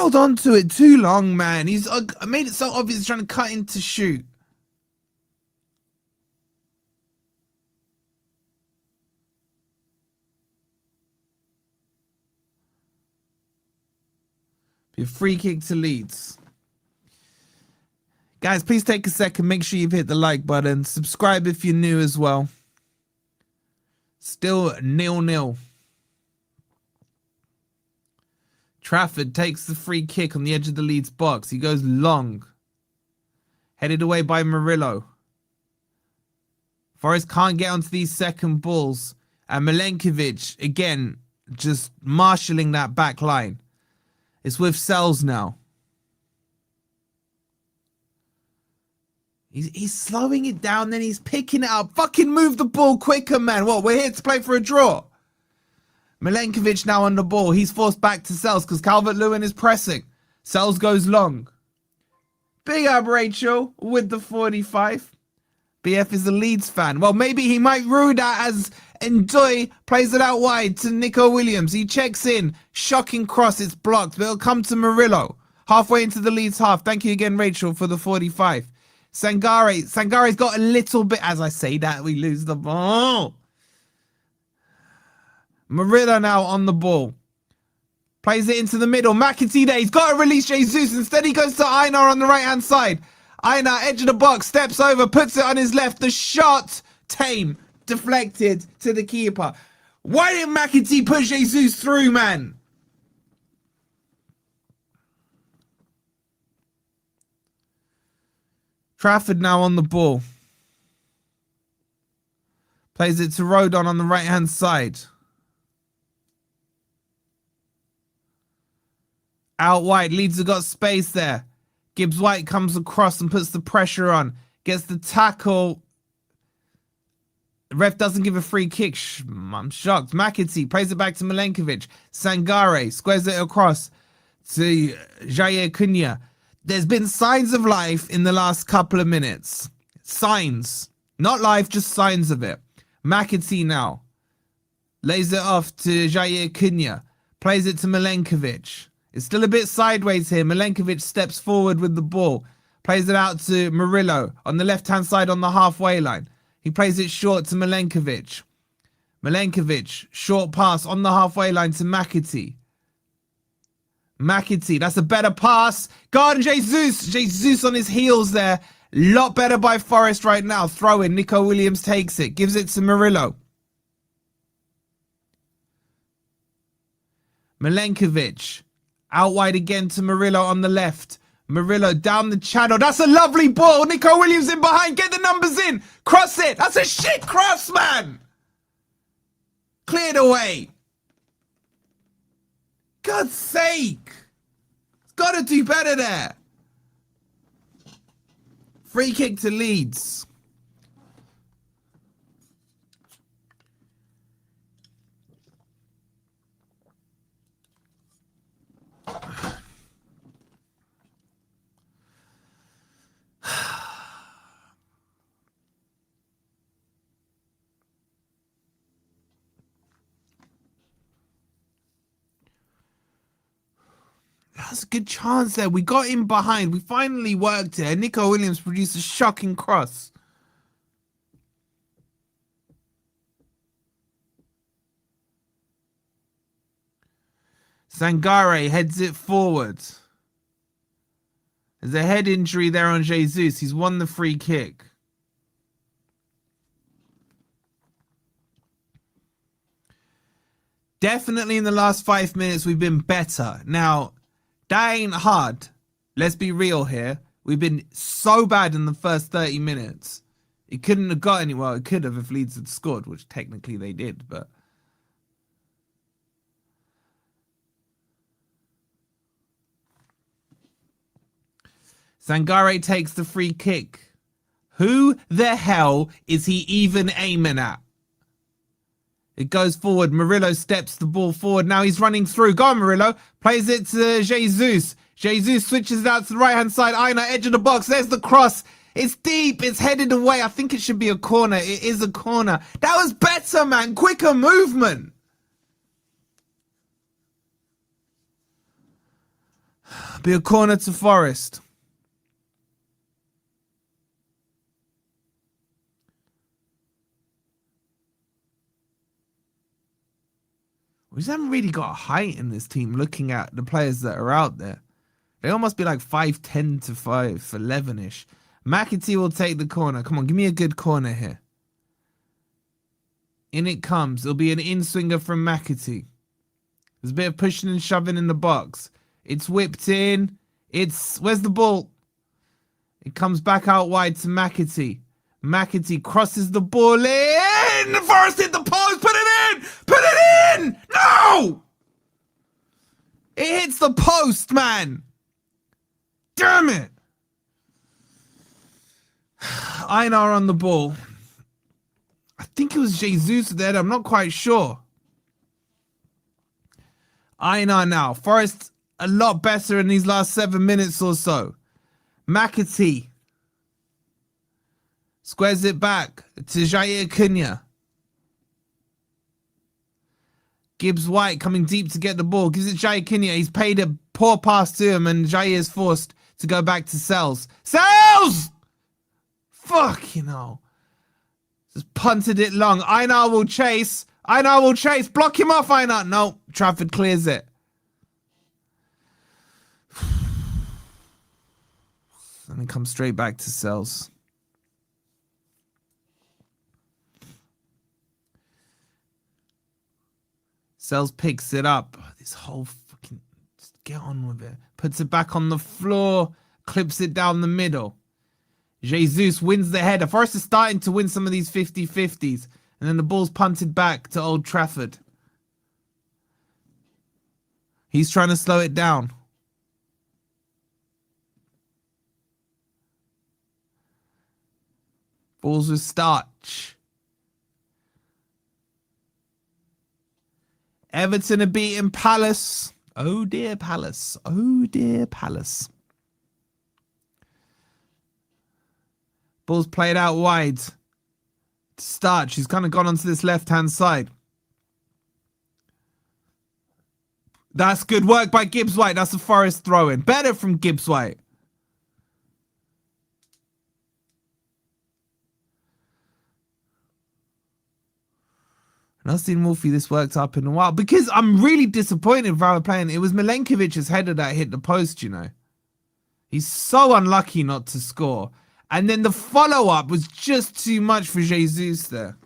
held on to it too long, man. He's made it so obvious he's trying to cut in to shoot. Be a free kick to Leeds. Guys, please take a second. Make sure you've hit the like button. Subscribe if you're new as well. Still 0-0. Trafford takes the free kick on the edge of the Leeds box. He goes long. Headed away by Murillo. Forest can't get onto these second balls. And Milenkovic, again, just marshalling that back line. It's with Sells now. He's slowing it down, then he's picking it up. Fucking move the ball quicker, man. What, we're here to play for a draw? Milenkovic now on the ball. He's forced back to Sells because Calvert-Lewin is pressing. Sells goes long. Big up, Rachel, with the 45. BF is a Leeds fan. Well, maybe he might rule that as Enjoy plays it out wide to Nico Williams. He checks in. Shocking cross. It's blocked, but it'll come to Murillo. Halfway into the Leeds half. Thank you again, Rachel, for the 45. Sangare's got a little bit. As I say that, we lose the ball. Murillo now on the ball. Plays it into the middle. McAtee there. He's got to release Jesus. Instead, he goes to Einar on the right-hand side. Einar, edge of the box, steps over, puts it on his left. The shot, tame, deflected to the keeper. Why didn't McAtee push Jesus through, man? Trafford now on the ball. Plays it to Rodon on the right-hand side. Out wide. Leeds have got space there. Gibbs White comes across and puts the pressure on. Gets the tackle. The ref doesn't give a free kick. I'm shocked. McAtee plays it back to Milenkovic. Sangare squares it across to Jair Cunha. There's been signs of life in the last couple of minutes. Signs. Not life, just signs of it. McAtee now. Lays it off to Jair Cunha. Plays it to Milenkovic. It's still a bit sideways here. Milenkovic steps forward with the ball. Plays it out to Murillo on the left-hand side on the halfway line. He plays it short to Milenkovic. Milenkovic, short pass on the halfway line to McAtee. McAtee, that's a better pass. Guard Jesus. Jesus on his heels there. Lot better by Forest right now. Throw in. Nico Williams takes it. Gives it to Murillo. Milenkovic. Out wide again to Murillo on the left. Murillo down the channel. That's a lovely ball. Nico Williams in behind. Get the numbers in. Cross it. That's a shit cross, man. Cleared away. God's sake. It's got to do better there. Free kick to Leeds. That's a good chance there. We got in behind. We finally worked it. Nico Williams produced a shocking cross. Sangare heads it forward. There's a head injury there on Jesus. He's won the free kick. Definitely in the last 5 minutes, we've been better. Now, that ain't hard. Let's be real here. We've been so bad in the first 30 minutes. It couldn't have got any. Well, it could have if Leeds had scored, which technically they did, but... Sangare takes the free kick. Who the hell is he even aiming at? It goes forward. Murillo steps the ball forward. Now he's running through. Go on, Murillo. Plays it to Jesus. Jesus switches it out to the right-hand side. Einar, edge of the box. There's the cross. It's deep. It's headed away. I think it should be a corner. It is a corner. That was better, man. Quicker movement. Be a corner to Forest. We just haven't really got height in this team looking at the players that are out there. They all must be like 5'10 to 5'11-ish. McAtee will take the corner. Come on, give me a good corner here. In it comes. It'll be an in-swinger from McAtee. There's a bit of pushing and shoving in the box. It's whipped in. Where's the ball? It comes back out wide to McAtee. McAtee crosses the ball in. Forrest hit the post. Put it in. Put it in. No! It hits the post, man. Damn it. Einar on the ball. I think it was Jesus there. I'm not quite sure. Einar now. Forrest a lot better in these last 7 minutes or so. McAtee squares it back to Jair Cunha. Gibbs White coming deep to get the ball. Gives it Jair Cunha. He's paid a poor pass to him and Jair is forced to go back to Sells. Sells! Fuck, you know. Just punted it long. Einar will chase. Einar will chase. Block him off, Einar. No, Trafford clears it. And then comes straight back to Sells. Sells picks it up. This whole fucking... Just get on with it. Puts it back on the floor. Clips it down the middle. Jesus wins the header. Forrest is starting to win some of these 50-50s. And then the ball's punted back to Old Trafford. He's trying to slow it down. Balls with starch. Everton are beating Palace. Oh dear, Palace. Oh dear, Palace. Ball's played out wide. Starch. He's kind of gone onto this left-hand side. That's good work by Gibbs White. That's a Forest throw-in. Better from Gibbs White. I've not seen Wolfie this worked up in a while because I'm really disappointed with how we're playing. It was Milenkovic's header that hit the post, you know. He's so unlucky not to score. And then the follow-up was just too much for Jesus there.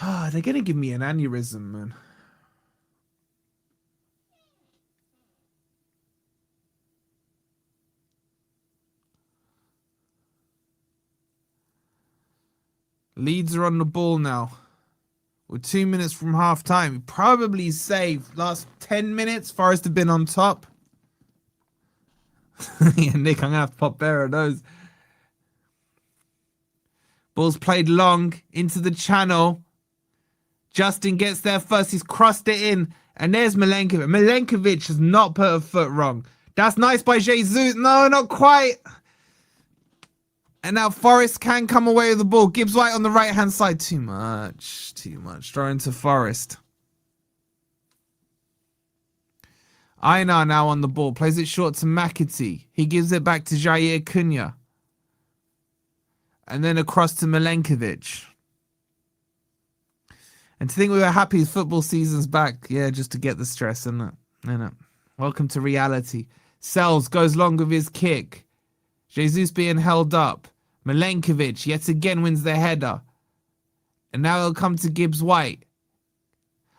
They're going to give me an aneurysm, man. Leeds are on the ball now. We're 2 minutes from half time. Probably saved last 10 minutes. Forest have been on top. Yeah, Nick, I'm going to have to pop bear of those. Ball's played long into the channel. Justin gets there first. He's crossed it in. And there's Milenkovic. Milenkovic has not put a foot wrong. That's nice by Jesus. No, not quite. And now Forest can come away with the ball. Gibbs White on the right-hand side. Too much. Too much. Throwing to Forest. Einar now on the ball. Plays it short to McAtee. He gives it back to Jair Cunha. And then across to Milenkovic. And to think we were happy his football season's back. Yeah, just to get the stress, isn't it? Isn't it? Welcome to reality. Sells goes long with his kick. Jesus being held up. Milenkovic yet again wins the header. And now it'll come to Gibbs White.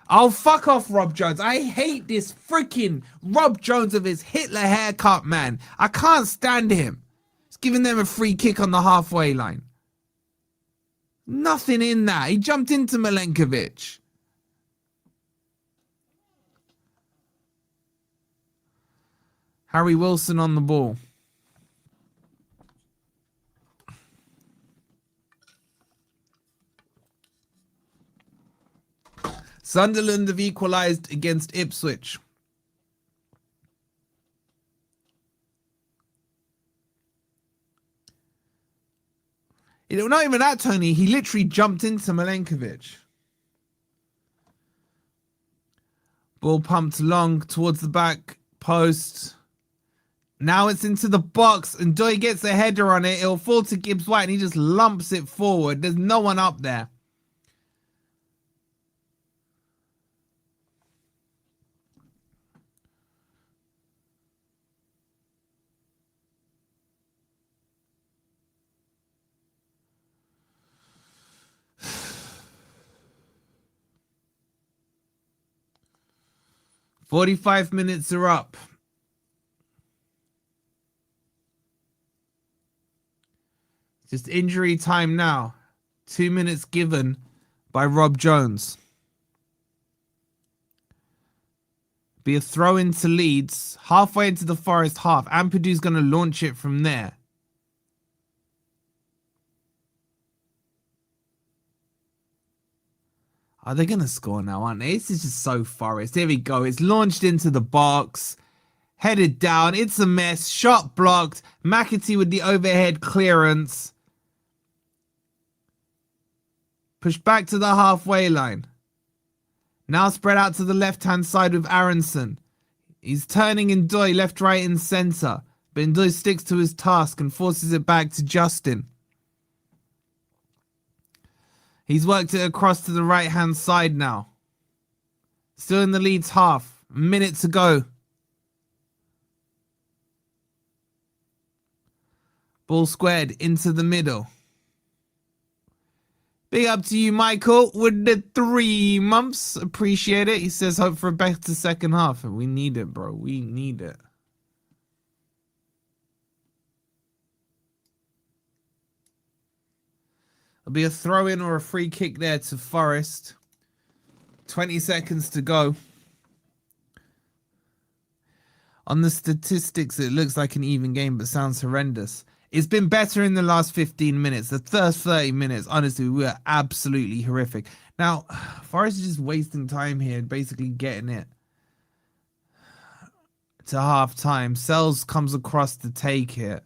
Oh, fuck off, Rob Jones. I hate this freaking Rob Jones with his Hitler haircut, man. I can't stand him. He's giving them a free kick on the halfway line. Nothing in that. He jumped into Milenkovic. Harry Wilson on the ball. Sunderland have equalised against Ipswich. You know, not even that, Tony. He literally jumped into Milenkovic. Ball pumped long towards the back post. Now it's into the box, and Doy gets a header on it. It'll fall to Gibbs White, and he just lumps it forward. There's no one up there. "45 minutes are up. Just injury time now. 2 minutes given by Rob Jones. Be a throw into Leeds. Halfway into the Forest half. Ampadu's going to launch it from there. Are they going to score now, aren't they? This is just so Forest. Here we go. It's launched into the box. Headed down. It's a mess. Shot blocked. McAtee with the overhead clearance. Pushed back to the halfway line. Now spread out to the left-hand side with Aronson. He's turning Ndoye left, right, and centre. But Ndoye sticks to his task and forces it back to Justin. He's worked it across to the right-hand side now. Still in the Leeds half. A minute to go. Ball squared into the middle. Big up to you, Michael, with the 3 months. Appreciate it. He says, hope for a better second half. And we need it, bro. We need it. There'll be a throw-in or a free kick there to Forest. 20 seconds to go. On the statistics, it looks like an even game, but sounds horrendous. It's been better in the last 15 minutes. The first 30 minutes, honestly, we were absolutely horrific. Now, Forest is just wasting time here, basically getting it to half-time. Sells comes across to take it.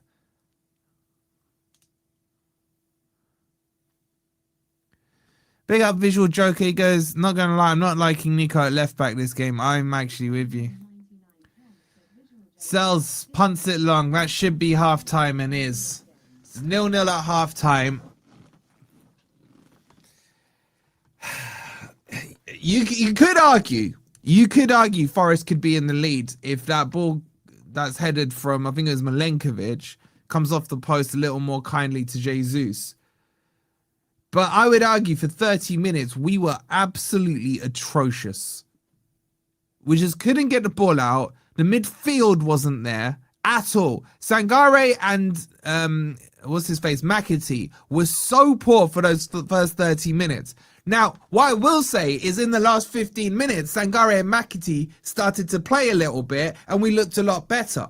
Big up Visual Joker. He goes, not going to lie, I'm not liking Nico at left-back this game. I'm actually with you. Sells punts it long. That should be half-time and is. It's 0-0 at half-time. You could argue Forest could be in the lead if that ball that's headed from, I think it was Milenkovic, comes off the post a little more kindly to Jesus. But I would argue for 30 minutes, we were absolutely atrocious. We just couldn't get the ball out. The midfield wasn't there at all. Sangare and what's his face, McAtee, was so poor for those first 30 minutes. Now, what I will say is in the last 15 minutes, Sangare and McAtee started to play a little bit and we looked a lot better.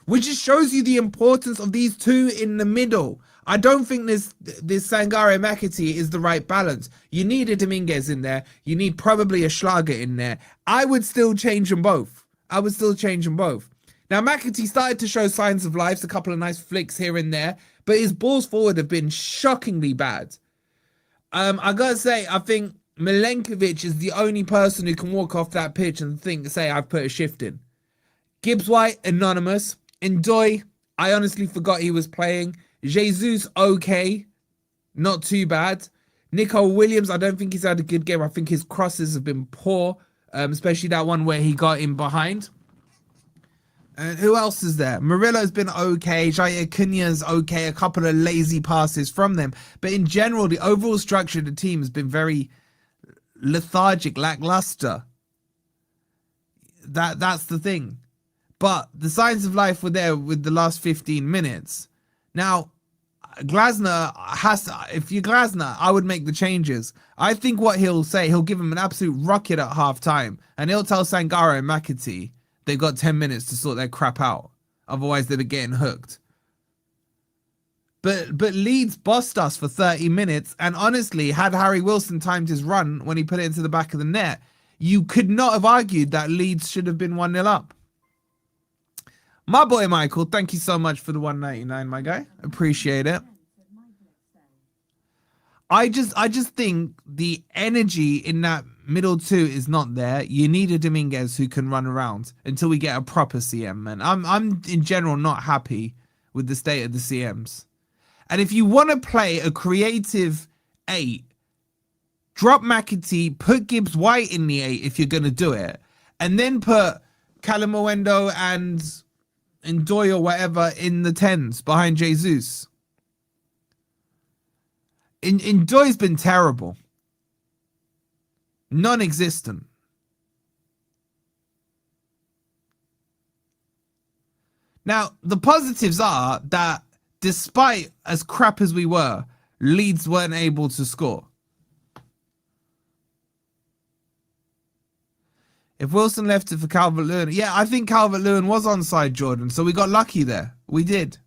Which just shows you the importance of these two in the middle. I don't think this Sangare McAtee is the right balance. You need a Dominguez in there. You need probably a Schlager in there. I would still change them both. Now, McAtee started to show signs of life, a couple of nice flicks here and there, but his balls forward have been shockingly bad. I gotta say, I think Milenkovic is the only person who can walk off that pitch and say, I've put a shift in. Gibbs White, anonymous. Ndoye, I honestly forgot he was playing. Jesus, okay. Not too bad. Nico Williams, I don't think he's had a good game. I think his crosses have been poor. Especially that one where he got in behind. Who else is there? Murillo's been okay. Jair Cunha's okay. A couple of lazy passes from them. But in general, the overall structure of the team has been very lethargic, lackluster. That's the thing. But the signs of life were there with the last 15 minutes. Now, Glasner if you're Glasner, I would make the changes. I think what he'll say, he'll give him an absolute rocket at half-time, and he'll tell Sangare and McAtee they've got 10 minutes to sort their crap out. Otherwise, they'll be getting hooked. But Leeds bossed us for 30 minutes, and honestly, had Harry Wilson timed his run when he put it into the back of the net, you could not have argued that Leeds should have been 1-0 up. My boy Michael, thank you so much for the 199, my guy. Appreciate it. I just think the energy in that middle two is not there. You need a Dominguez who can run around until we get a proper CM, man. I'm in general not happy with the state of the CMs. And if you want to play a creative 8, drop McAtee, put Gibbs White in the 8 if you're going to do it, and then put Calamuendo and Ndoye or whatever in the 10s behind Jesus. Ndoye's been terrible. Non-existent. Now, the positives are that despite as crap as we were, Leeds weren't able to score. If Wilson left it for Calvert-Lewin, yeah, I think Calvert-Lewin was onside Jordan, so we got lucky there. We did.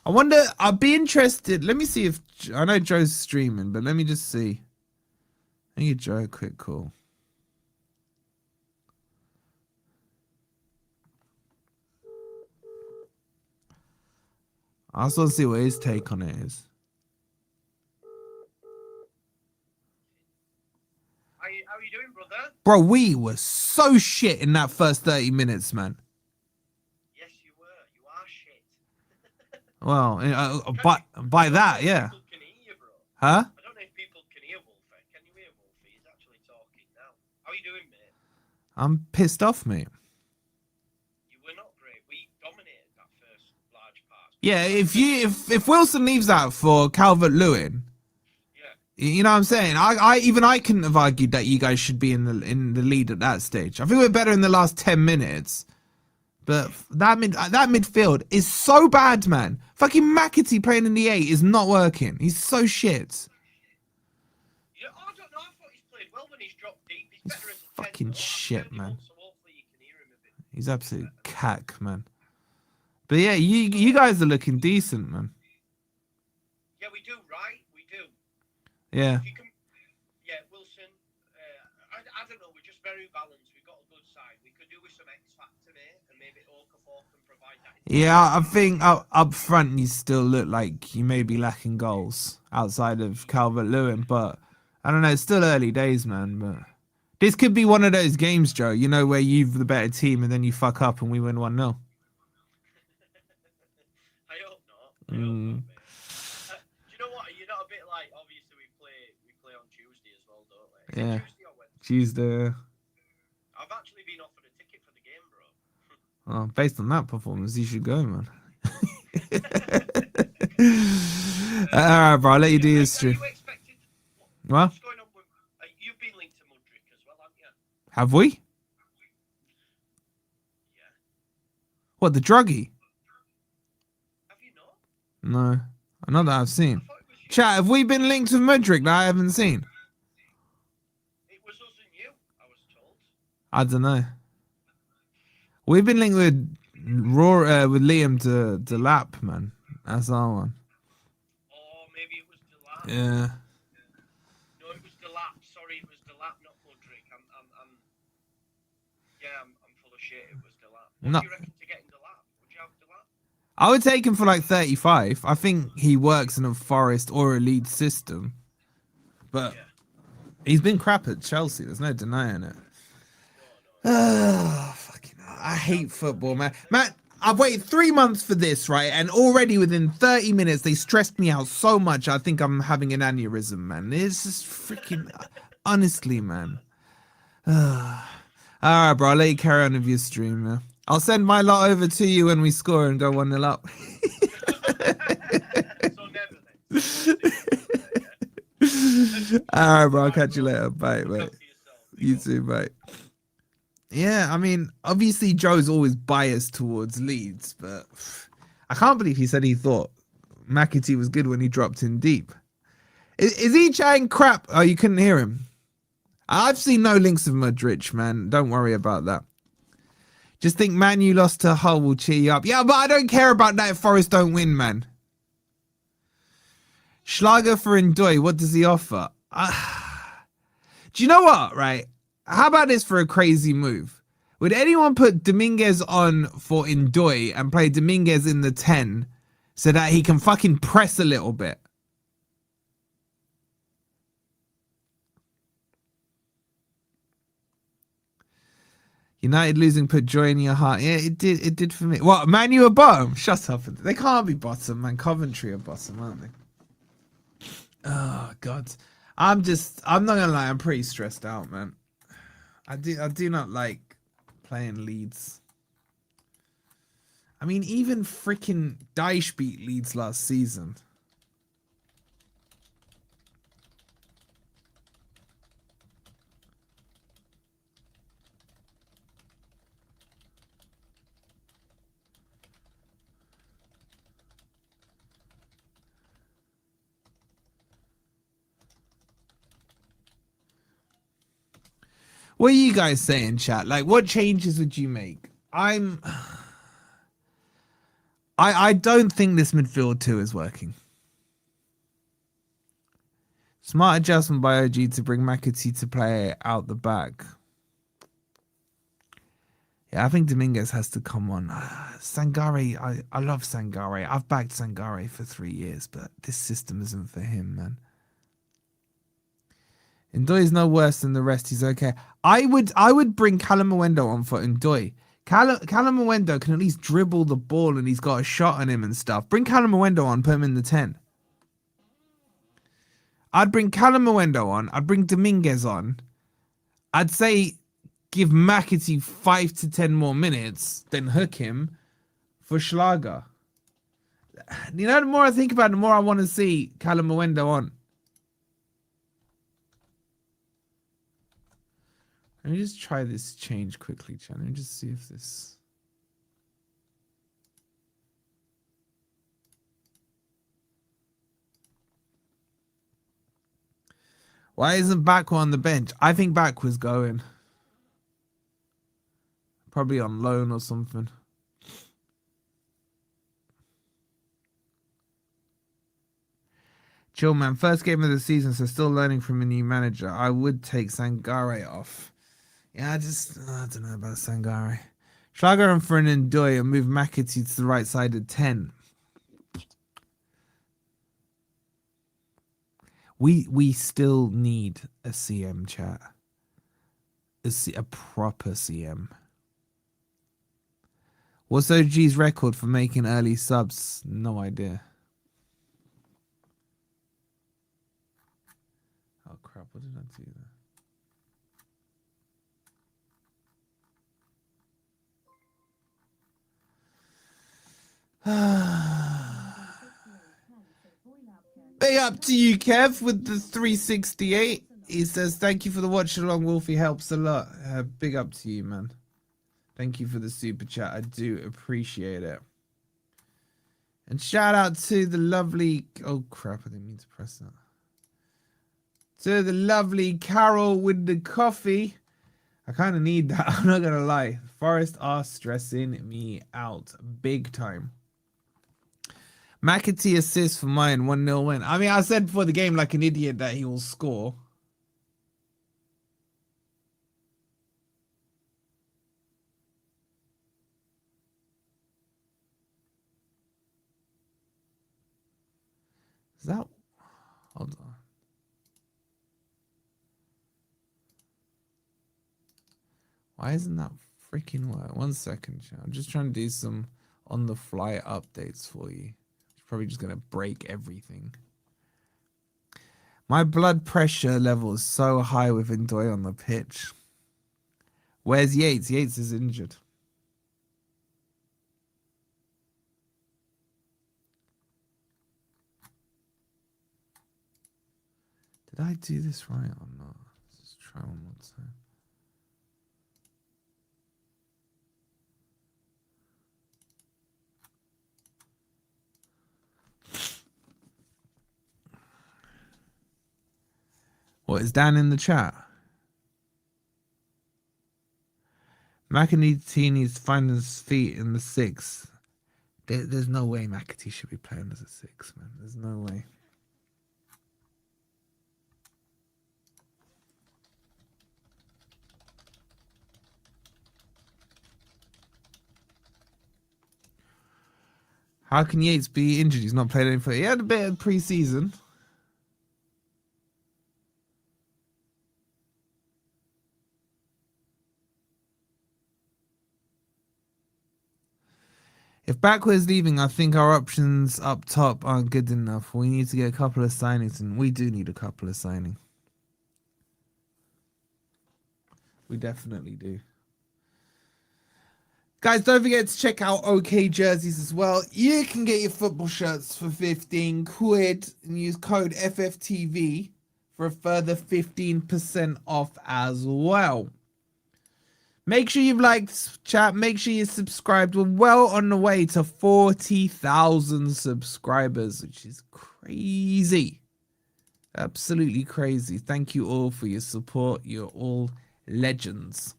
I wonder, I'd be interested. Let me see if, I know Joe's streaming, but let me just see. I give Joe a quick call. I also want to see what his take on it is. How are you doing, brother? Bro, we were so shit in that first 30 minutes, man. Yes, you were. You are shit. Well, by that, yeah. People can hear you, bro. Huh? I don't know if people can hear Wolfie. Can you hear Wolfie? He's actually talking now. How are you doing, mate? I'm pissed off, mate. You were not great. We dominated that first large part. Yeah, if Wilson leaves out for Calvert-Lewin, you know what I'm saying? I couldn't have argued that you guys should be in the lead at that stage. I think we're better in the last 10 minutes. But that midfield is so bad, man. Fucking McAtee playing in the 8 is not working. He's so shit. Yeah, I don't know. I thought he's played well when he's dropped deep. He's better as a fucking 10, shit, man. so hopefully you can hear him a bit. He's absolute cack, man. But yeah, you guys are looking decent, man. Yeah, we do, right? We do. Yeah. If you can, yeah, Wilson. I don't know. We're just very balanced. We've got a good side. We could do with some X factor, mate, and maybe Okafor can provide that. Yeah, I think up front you still look like you may be lacking goals outside of Calvert-Lewin, but I don't know. It's still early days, man. But this could be one of those games, Joe. You know, where you've the better team and then you fuck up and we win 1-0. I hope not. I hope not, mate. Do you know what? You're not a bit like, obviously we play on Tuesday as well, don't we? Yeah. Tuesday or Wednesday? Tuesday. I've actually been offered a ticket for the game, bro. Well, based on that performance, you should go, man. All right, bro. I'll let you do your stream. What? What's going on with? You've been linked to Mudryk as well, haven't you? Have we? Yeah. What, the druggie? Have you not? No. Not that I've seen. I thought it was you. Chat, have we been linked to Mudryk that I haven't seen? It was us and you, I was told. I don't know. We've been linked with Liam to Lap, man. That's our one. Or maybe it was Delap. Yeah. No, it was Delap. Sorry, it was Delap, not Mudryk. I'm full of shit. It was Delap. What do you reckon to getting Delap? Would you have Delap? I would take him for like 35. I think he works in a Forest or a Leeds system. But he's been crap at Chelsea. There's no denying it. Fucking hell. I hate football, man. Man, I've waited 3 months for this, right? And already within 30 minutes, they stressed me out so much. I think I'm having an aneurysm, man. It's just freaking, honestly, man. All right, bro. I'll let you carry on with your stream, man. I'll send my lot over to you when we score and go 1-0 up. So never then. All right, bro. I'll catch you later. Bye, mate. You too, mate. Yeah, I mean, obviously Joe's always biased towards Leeds, but I can't believe he said he thought McAtee was good when he dropped in deep. Is he chatting crap? Oh, you couldn't hear him. I've seen no links of Mudryk, man. Don't worry about that. Just think Man U lost to Hull will cheer you up. Yeah, but I don't care about that if Forest don't win, man. Schlager for Ndoye, what does he offer? Do you know what, right? How about this for a crazy move? Would anyone put Dominguez on for Ndoye and play Dominguez in the 10 so that he can fucking press a little bit. United losing put joy in your heart. Yeah, it did. It did for me. What, Man U are bottom? Shut up. They can't be bottom, man. Coventry are bottom, aren't they? Oh God. I'm not gonna lie, I'm pretty stressed out, man. I do not like playing Leeds. I mean, even freaking Dyche beat Leeds last season. What are you guys saying, chat? Like, what changes would you make? I don't think this midfield 2 is working. Smart adjustment by OG to bring McAtee to play out the back. Yeah, I think Dominguez has to come on. Sangare, I love Sangare. I've backed Sangare for 3 years, but this system isn't for him, man. Ndoye is no worse than the rest. He's okay. I would bring Callum Mwendo on for Ndoye. Callum Mwendo can at least dribble the ball and he's got a shot on him and stuff. Bring Callum Mwendo on, put him in the 10. I'd bring Callum Mwendo on. I'd bring Dominguez on. I'd say give McAtee 5 to 10 more minutes, then hook him for Schlager. You know, the more I think about it, the more I want to see Callum Mwendo on. Let me just try this change quickly, chat. Let me just see if this... Why isn't Bakwa on the bench? I think Bakwa's going. Probably on loan or something. Chill, man. First game of the season, so still learning from a new manager. I would take Sangare off. Yeah, I don't know about Sangare. Schlager and for an Ndoye and move McAtee to the right side at 10. We still need a CM, chat. A proper CM. What's OG's record for making early subs? No idea. Oh crap, what did I do there? Big up to you, Kev, with the 368. He says, thank you for the watch along, Wolfie. Helps a lot. Big up to you, man. Thank you for the super chat. I do appreciate it. And shout out to the lovely... Oh, crap. I didn't mean to press that. To the lovely Carol with the coffee. I kind of need that. I'm not going to lie. Forest are stressing me out big time. McAtee assists for mine, 1-0 win. I mean, I said before the game like an idiot that he will score. Is that... Hold on. Why isn't that freaking work? 1 second, chat. I'm just trying to do some on-the-fly updates for you. Probably just gonna break everything. My blood pressure level is so high with Ndoye on the pitch. Where's Yates? Yates is injured. Did I do this right or not? Let's try one more time. What, is Dan in the chat? McAtee needs to find his feet in the 6. There's no way McAtee should be playing as a 6, man. There's no way. How can Yates be injured? He's not played any foot. He had a bit of pre-season. If Backwards leaving, I think our options up top aren't good enough. We need to get a couple of signings, and we do need a couple of signings. We definitely do. Guys, don't forget to check out OK Jerseys as well. You can get your football shirts for 15 quid and use code FFTV for a further 15% off as well. Make sure you've liked, chat. Make sure you're subscribed. We're well on the way to 40,000 subscribers, which is crazy. Absolutely crazy. Thank you all for your support. You're all legends.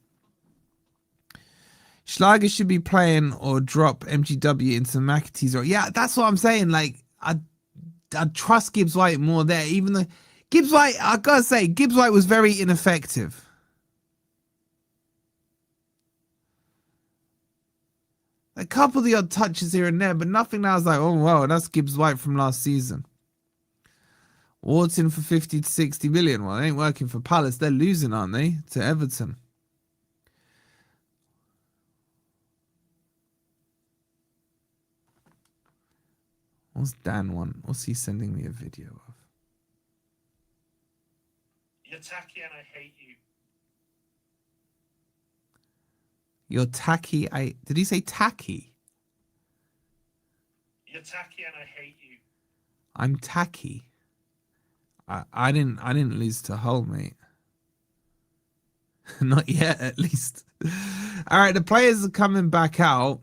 Schlager should be playing or drop MGW into McAtee's. Or yeah, that's what I'm saying. Like, I trust Gibbs White more there, even though Gibbs White, I gotta say, Gibbs White was very ineffective. A couple of the odd touches here and there, but nothing now is like, oh, wow, that's Gibbs White from last season. Wharton for 50 to 60 million. Well, it ain't working for Palace. They're losing, aren't they, to Everton? What's Dan want? What's he sending me a video of? You're tacky and I hate you. You're tacky. Did he say tacky? You're tacky and I hate you. I'm tacky. I didn't lose to Hull, mate. Not yet, at least. All right, the players are coming back out.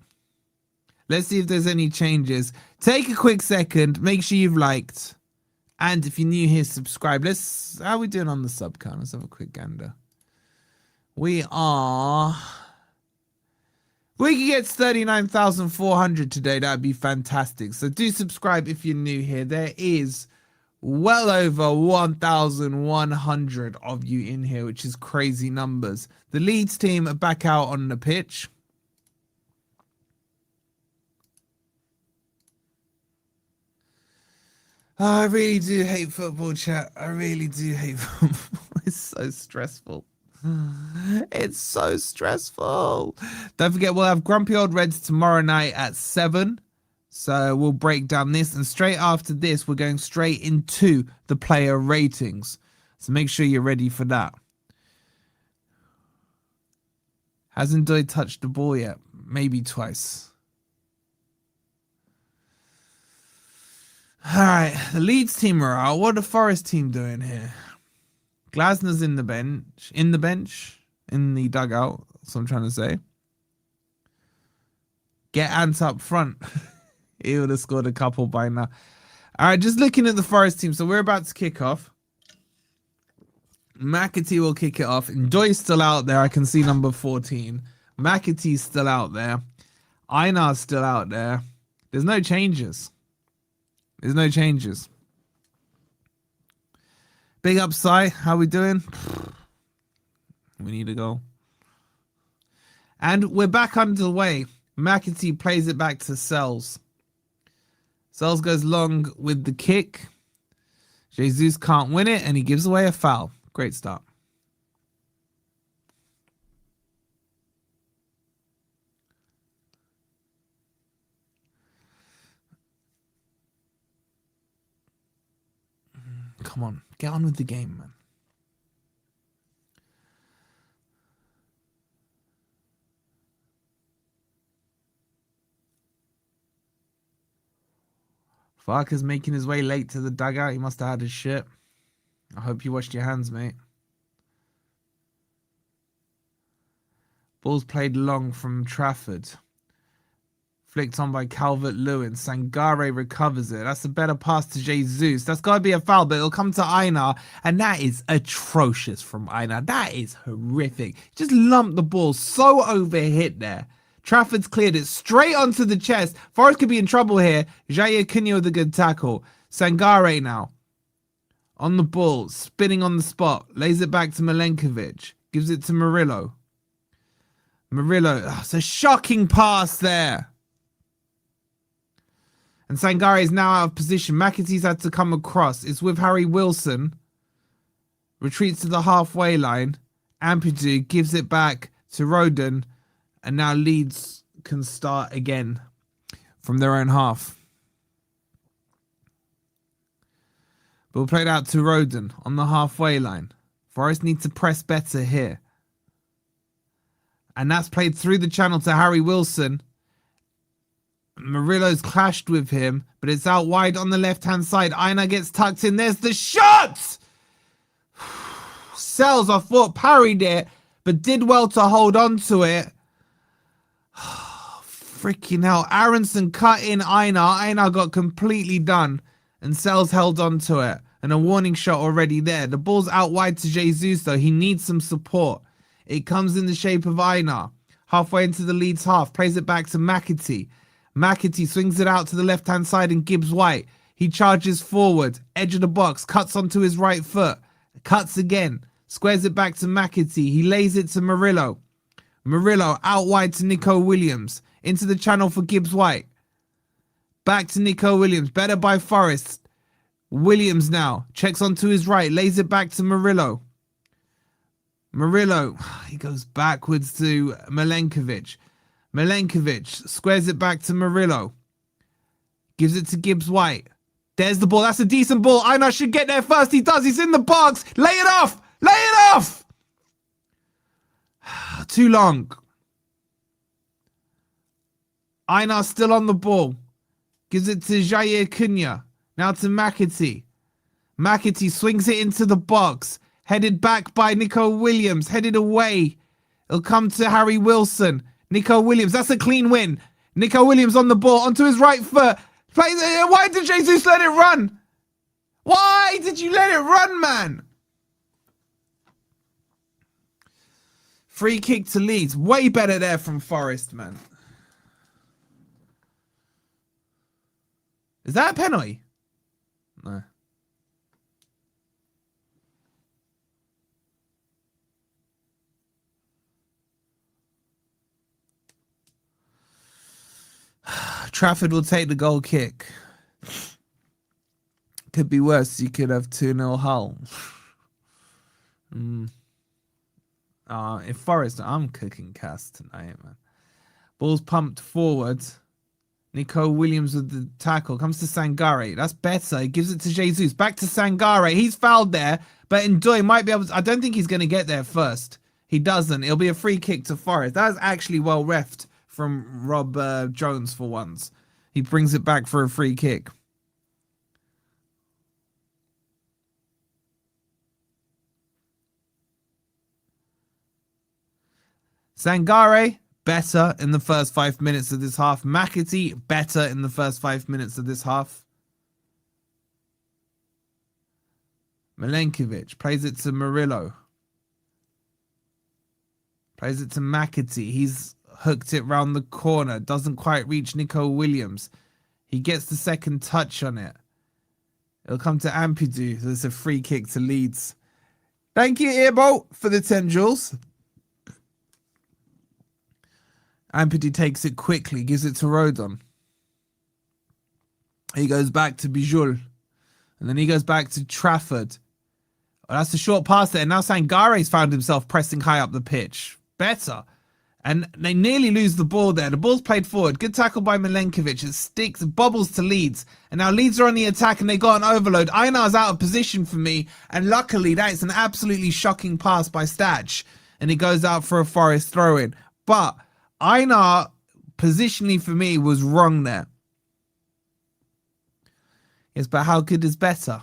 Let's see if there's any changes. Take a quick second. Make sure you've liked. And if you're new here, subscribe. How are we doing on the sub count? Let's have a quick gander. We can get 39,400 today. That'd be fantastic. So do subscribe if you're new here. There is well over 1,100 of you in here, which is crazy numbers. The Leeds team are back out on the pitch. Oh, I really do hate football, chat. I really do hate football. It's so stressful. It's so stressful. Don't forget, we'll have Grumpy Old Reds tomorrow night at 7. So we'll break down this. And straight after this, we're going straight into the player ratings. So make sure you're ready for that. Hasn't Doy touched the ball yet? Maybe twice. All right, the Leeds team are out. What are the Forest team doing here? Glasner's in the dugout. That's what I'm trying to say. Get Ant up front. He would have scored a couple by now. All right, just looking at the Forest team. So we're about to kick off. McAtee will kick it off. And Doy's still out there. I can see number 14. McAtee's still out there. Einar's still out there. There's no changes. There's no changes. Big up, Sai. How we doing? We need a goal. And we're back underway. McAtee plays it back to Sells. Sells goes long with the kick. Jesus can't win it, and he gives away a foul. Great start. Come on, get on with the game, man. Farker's making his way late to the dugout. He must have had his shit. I hope you washed your hands, mate. Ball's played long from Trafford. Flicked on by Calvert-Lewin. Sangare recovers it. That's a better pass to Jesus. That's got to be a foul, but it'll come to Einar. And that is atrocious from Einar. That is horrific. Just lumped the ball so overhit there. Trafford's cleared it straight onto the chest. Forest could be in trouble here. Jair Cunha with a good tackle. Sangare now. On the ball. Spinning on the spot. Lays it back to Milenkovic. Gives it to Murillo. Murillo. Oh, it's a shocking pass there. And Sangare is now out of position. McAtee's had to come across. It's with Harry Wilson. Retreats to the halfway line. Ampadu gives it back to Roden. And now Leeds can start again from their own half. But we'll play it out to Roden on the halfway line. Forest need to press better here. And that's played through the channel to Harry Wilson. Murillo's clashed with him, but it's out wide on the left-hand side. Aina gets tucked in. There's the shot! Sells, I thought, parried it, but did well to hold on to it. Freaking hell. Aronson cut in Aina. Aina got completely done, and Sells held on to it. And a warning shot already there. The ball's out wide to Jesus, though. He needs some support. It comes in the shape of Aina. Halfway into the Leeds half. Plays it back to McAtee. McAtee swings it out to the left-hand side and Gibbs White. He charges forward. Edge of the box. Cuts onto his right foot. Cuts again. Squares it back to McAtee. He lays it to Murillo. Murillo out wide to Nico Williams. Into the channel for Gibbs White. Back to Nico Williams. Better by Forest. Williams now. Checks onto his right. Lays it back to Murillo. Murillo. He goes backwards to Milenkovic. Milenkovic squares it back to Murillo. Gives it to Gibbs White. There's the ball. That's a decent ball. Aina should get there first. He does. He's in the box. Lay it off. Lay it off. Too long. Aina still on the ball. Gives it to Jair Cunha. Now to McAtee. McAtee swings it into the box. Headed back by Nico Williams. Headed away. It'll come to Harry Wilson. Nico Williams, that's a clean win. Nico Williams on the ball, onto his right foot. Why did Jesus let it run? Why did you let it run, man? Free kick to Leeds. Way better there from Forest, man. Is that a penalty? No. Trafford will take the goal kick. Could be worse. You could have 2-0 Hull. If Forest, I'm cooking cast tonight, man. Ball's pumped forward. Nico Williams with the tackle. Comes to Sangare. That's better. He gives it to Jesus. Back to Sangare. He's fouled there, but Ndoye might be able to. I don't think he's going to get there first. He doesn't. It'll be a free kick to Forest. That was actually well refed from Rob Jones for once. He brings it back for a free kick. Sangare, better in the first 5 minutes of this half. McAtee, better in the first 5 minutes of this half. Milenkovic plays it to Murillo. Plays it to McAtee. He's hooked it round the corner. Doesn't quite reach Nico Williams. He gets the second touch on it. It'll come to Ampadu. There's a free kick to Leeds. Thank you, Earbolt, for the 10 joules. Ampadu takes it quickly. Gives it to Rodon. He goes back to Bijul. And then he goes back to Trafford. Oh, that's a short pass there. Now Sangare's found himself pressing high up the pitch. Better. And they nearly lose the ball there. The ball's played forward. Good tackle by Milenkovic. It sticks, bobbles to Leeds. And now Leeds are on the attack and they got an overload. Einar's out of position for me. And luckily, that is an absolutely shocking pass by Stach. And it goes out for a Forest throw-in. But Einar, positionally for me, was wrong there. Yes, but how good is better?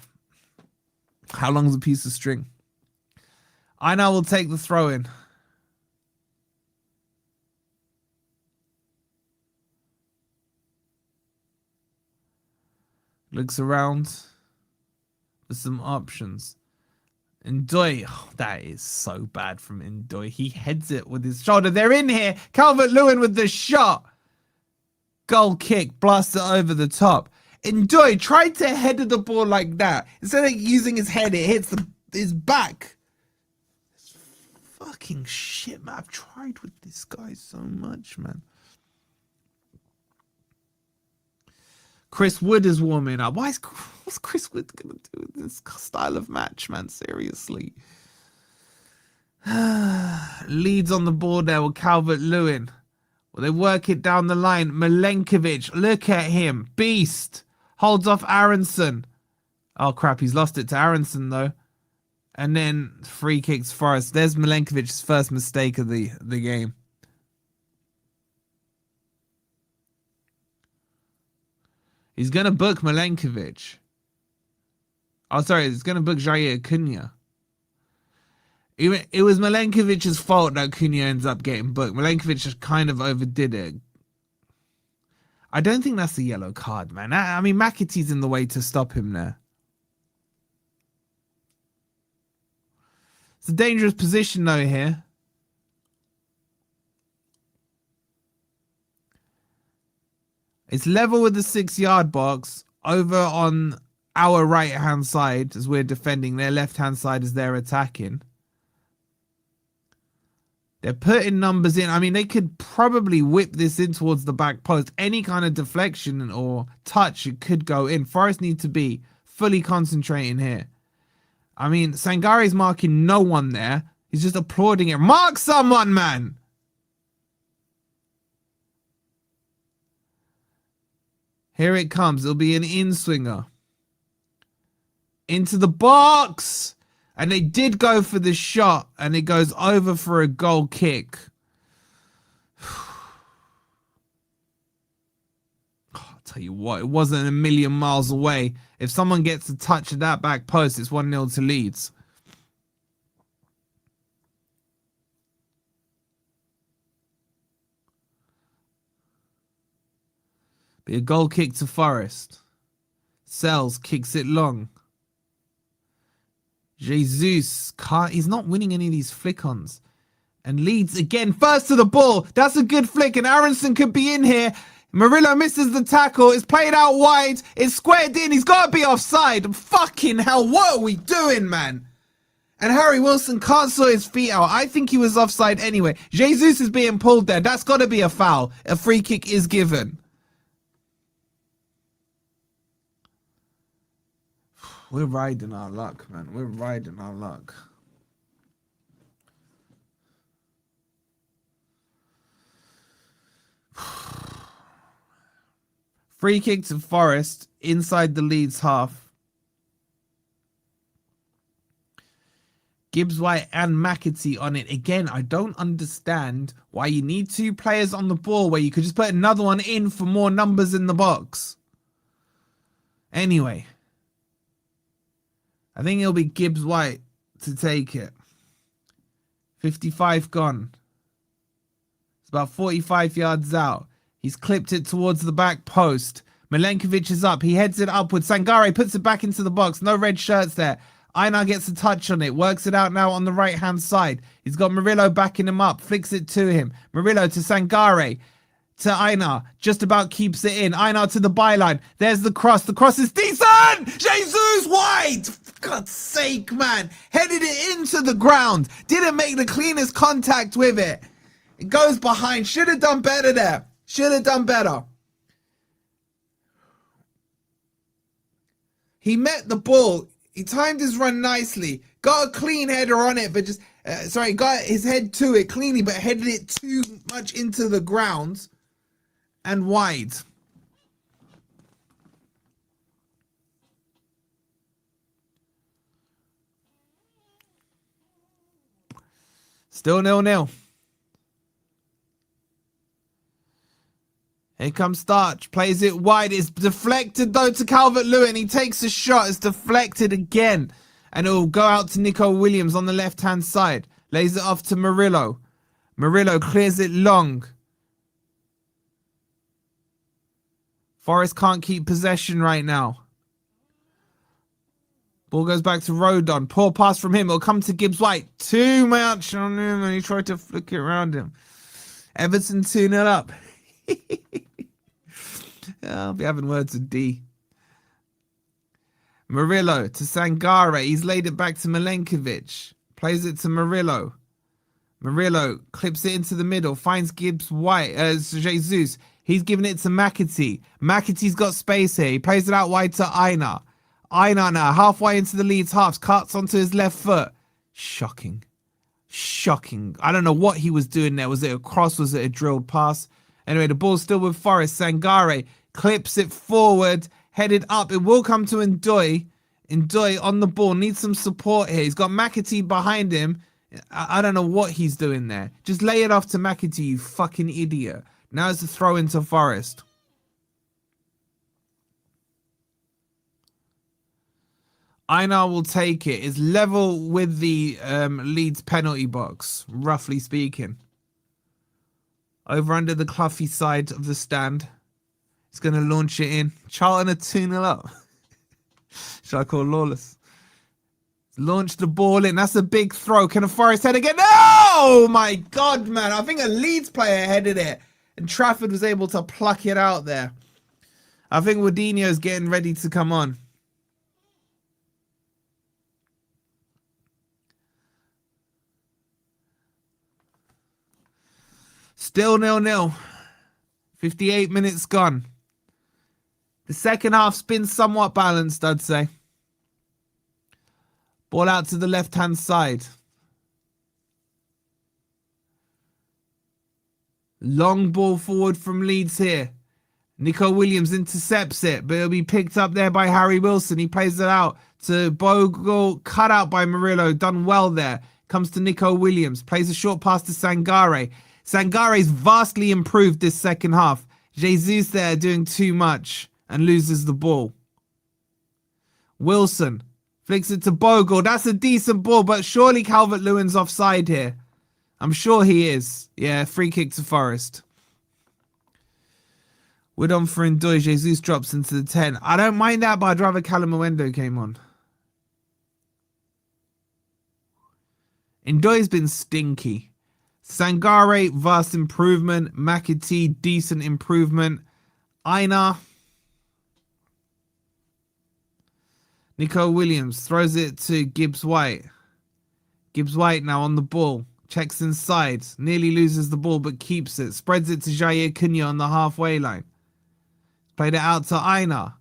How long's a piece of string? Einar will take the throw-in. Looks around for some options. Ndoye, oh, that is so bad from Ndoye. He heads it with his shoulder. They're in here. Calvert-Lewin with the shot. Goal kick, blast it over the top. Ndoye tried to header the ball like that. Instead of using his head, it hits his back. It's fucking shit, man. I've tried with this guy so much, man. Chris Wood is warming up. What's Chris Wood gonna do with this style of match, man? Seriously. Leeds on the board there with Calvert-Lewin. Well, they work it down the line. Milenkovic, look at him. Beast. Holds off Aronson. Oh, crap. He's lost it to Aronson, though. And then free kicks Forest. There's Milenkovic's first mistake of the game. He's going to book Milenkovic. Oh, sorry. He's going to book Jair Cunha. It was Milenkovic's fault that Cunha ends up getting booked. Milenkovic just kind of overdid it. I don't think that's a yellow card, man. I mean, McAtee's in the way to stop him there. It's a dangerous position, though, here. It's level with the 6-yard box over on our right-hand side as we're defending. Their left-hand side as they're attacking. They're putting numbers in. I mean, they could probably whip this in towards the back post. Any kind of deflection or touch, it could go in. Forest need to be fully concentrating here. I mean, Sangare's marking no one there. He's just applauding it. Mark someone, man! Here it comes. It'll be an in-swinger. Into the box! And they did go for the shot, and it goes over for a goal kick. I'll tell you what, it wasn't a million miles away. If someone gets a touch of that back post, it's 1-0 to Leeds. Be a goal kick to Forest. Sells, kicks it long. Jesus, he's not winning any of these flick-ons. And Leeds again, first to the ball. That's a good flick, and Aronson could be in here. Murillo misses the tackle. It's played out wide. It's squared in. He's got to be offside. Fucking hell, what are we doing, man? And Harry Wilson can't sort his feet out. I think he was offside anyway. Jesus is being pulled there. That's got to be a foul. A free kick is given. We're riding our luck, man. We're riding our luck. Free kick to Forest inside the Leeds half. Gibbs White and McAtee on it. Again, I don't understand why you need 2 players on the ball where you could just put another one in for more numbers in the box. Anyway. I think it'll be Gibbs White to take it. 55 gone. It's about 45 yards out. He's clipped it towards the back post. Milenkovic is up. He heads it upwards. Sangare puts it back into the box. No red shirts there. Einar gets a touch on it. Works it out now on the right-hand side. He's got Murillo backing him up. Flicks it to him. Murillo to Sangare. To Einar, just about keeps it in. Einar to the byline. There's the cross. The cross is decent! Jesus wide! For God's sake, man. Headed it into the ground. Didn't make the cleanest contact with it. It goes behind. Should have done better there. Should have done better. He met the ball. He timed his run nicely. Got a clean header on it, but just... got his head to it cleanly, but headed it too much into the ground. And wide. Still 0-0. Here comes Starch. Plays it wide. It's deflected though to Calvert-Lewin. He takes a shot. It's deflected again. And it will go out to Nico Williams on the left-hand side. Lays it off to Murillo. Murillo clears it long. Forest can't keep possession right now. Ball goes back to Rodon. Poor pass from him. It'll come to Gibbs White. Too much on him, and he tried to flick it around him. Everton 2-0 up. I'll be having words with D. Murillo to Sangare. He's laid it back to Milenkovic. Plays it to Murillo. Murillo clips it into the middle. Finds Gibbs White. Jesus. He's giving it to McAtee. McAtee's got space here. He plays it out wide to Einar. Einar now, halfway into the Leeds halves, cuts onto his left foot. Shocking. Shocking. I don't know what he was doing there. Was it a cross? Was it a drilled pass? Anyway, the ball's still with Forest. Sangare clips it forward, headed up. It will come to Ndoye. Ndoye on the ball. Needs some support here. He's got McAtee behind him. I don't know what he's doing there. Just lay it off to McAtee, you fucking idiot. Now it's a throw into Forest. Einar will take it. It's level with the Leeds penalty box, roughly speaking. Over under the Cloughie side of the stand. He's going to launch it in. Charlton are 2-0 up. Shall I call Lawless? Launch the ball in. That's a big throw. Can a Forest head again? Oh my God, man. I think a Leeds player headed it. And Trafford was able to pluck it out there. I think Wadinho's getting ready to come on. Still 0-0. 58 minutes gone. The second half's been somewhat balanced, I'd say. Ball out to the left-hand side. Long ball forward from Leeds here. Nico Williams intercepts it, but it'll be picked up there by Harry Wilson. He plays it out to Bogle, cut out by Murillo. Done well there. Comes to Nico Williams. Plays a short pass to Sangare. Sangare's vastly improved this second half. Jesus there doing too much and loses the ball. Wilson flicks it to Bogle. That's a decent ball, but surely Calvert-Lewin's offside here. I'm sure he is. Yeah, free kick to Forest. Wood on for Ndoye. Jesus drops into the 10. I don't mind that, but I'd rather Callum Owendo came on. Ndoye's been stinky. Sangare, vast improvement. McAtee, decent improvement. Einar. Nico Williams throws it to Gibbs White. Gibbs White now on the ball. Checks inside. Nearly loses the ball but keeps it. Spreads it to Jair Cunha on the halfway line. Played it out to Einar.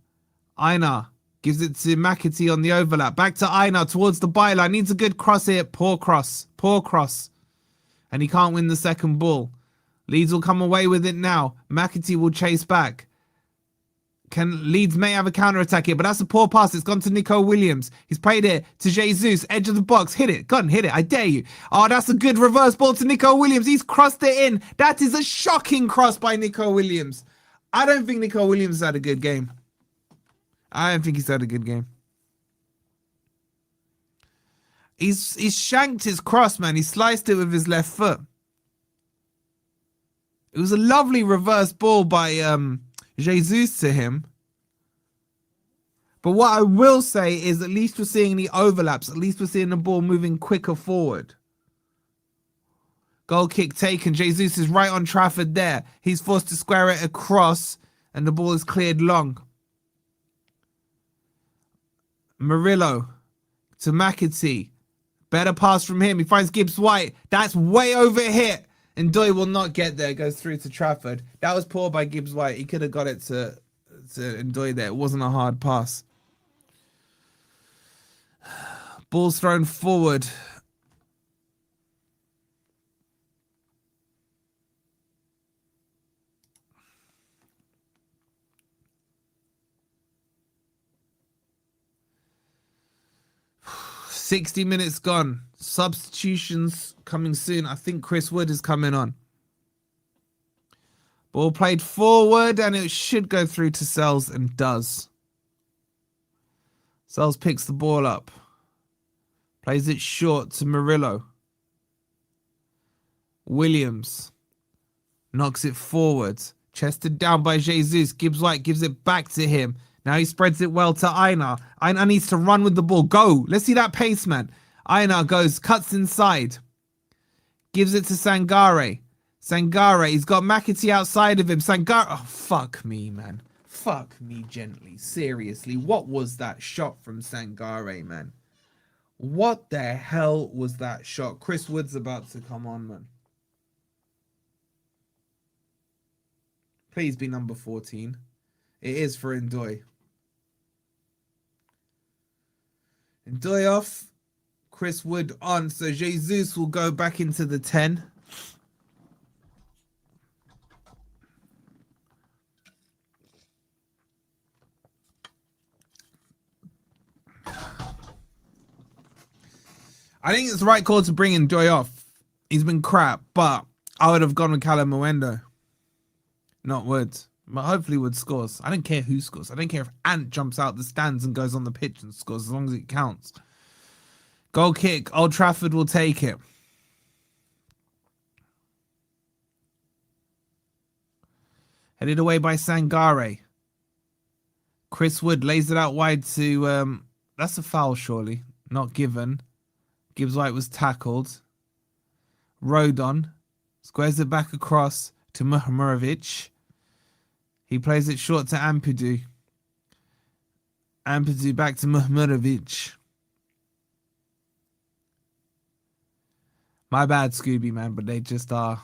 Einar gives it to McAtee on the overlap. Back to Einar towards the byline. Needs a good cross here. Poor cross. Poor cross. And he can't win the second ball. Leeds will come away with it now. McAtee will chase back. Leeds may have a counter-attack here, but that's a poor pass. It's gone to Nico Williams. He's played it to Jesus. Edge of the box. Hit it. Go on, hit it. I dare you. Oh, that's a good reverse ball to Nico Williams. He's crossed it in. That is a shocking cross by Nico Williams. I don't think Nico Williams had a good game. I don't think he's had a good game. He's shanked his cross, man. He sliced it with his left foot. It was a lovely reverse ball by Jesus to him. But what I will say is at least we're seeing the overlaps. At least we're seeing the ball moving quicker forward. Goal kick taken. Jesus is right on Trafford there. He's forced to square it across and the ball is cleared long. Murillo to McAtee. Better pass from him. He finds Gibbs White. That's way over hit. And Ndoye will not get there. Goes through to Trafford. That was poor by Gibbs White. He could have got it to Ndoye there. It wasn't a hard pass. Ball's thrown forward. $60 minutes gone. Substitutions coming soon. I think Chris Wood is coming on. Ball played forward and it should go through to Sells and does. Sells picks the ball up. Plays it short to Murillo. Williams knocks it forward. Chested down by Jesus. Gibbs White gives it back to him. Now he spreads it well to Einar. Einar needs to run with the ball. Go. Let's see that pace, man. Einar goes, cuts inside. Gives it to Sangare. Sangare, he's got McAtee outside of him. Sangare, oh, fuck me, man. Fuck me gently. Seriously, what was that shot from Sangare, man? What the hell was that shot? Chris Wood's about to come on, man. Please be number 14. It is for Ndoye. Ndoye off. Chris Wood on. So Jesus will go back into the 10. I think it's the right call to bring Ndoye off. He's been crap, but I would have gone with Callum Mwendo. Not Wood. But hopefully Wood scores. I don't care who scores. I don't care if Ant jumps out the stands and goes on the pitch and scores, as long as it counts. Goal kick. Old Trafford will take it. Headed away by Sangare. Chris Wood lays it out wide to... that's a foul, surely. Not given. Gibbs White was tackled. Rodon squares it back across to Muhamurovic. He plays it short to Ampadu. Ampadu back to Muhamurovic. My bad, Scooby, man, but they just are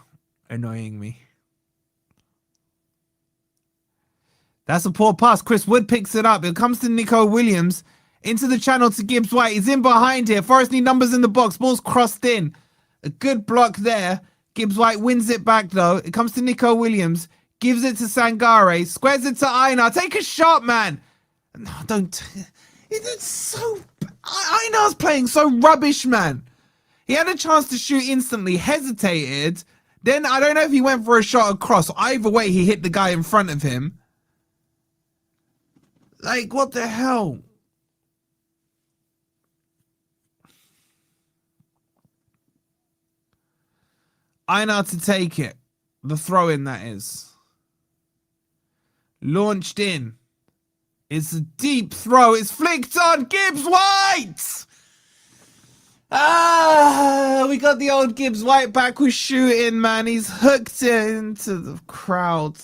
annoying me. That's a poor pass. Chris Wood picks it up. It comes to Nico Williams. Into the channel to Gibbs White. He's in behind here. Forest need numbers in the box. Ball's crossed in. A good block there. Gibbs White wins it back though. It comes to Nico Williams. Gives it to Sangare. Squares it to Einar. Take a shot, man. No, don't. It's so... Einar's playing so rubbish, man. He had a chance to shoot instantly. Hesitated. Then I don't know if he went for a shot across. Either way, he hit the guy in front of him. Like, what the hell? Einar to take it. The throw in, that is. Launched in. It's a deep throw. It's flicked on. Gibbs White! Ah, we got the old Gibbs White back with shooting, man. He's hooked it into the crowd.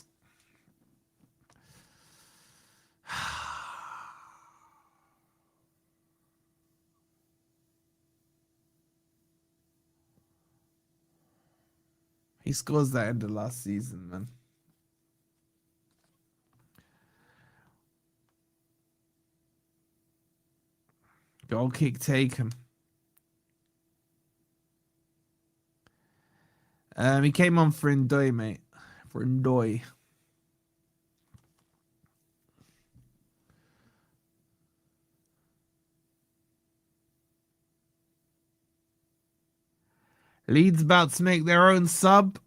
He scores that end of last season, man. Goal kick taken. He came on for Ndoye, mate. For Ndoye. Leeds about to make their own sub.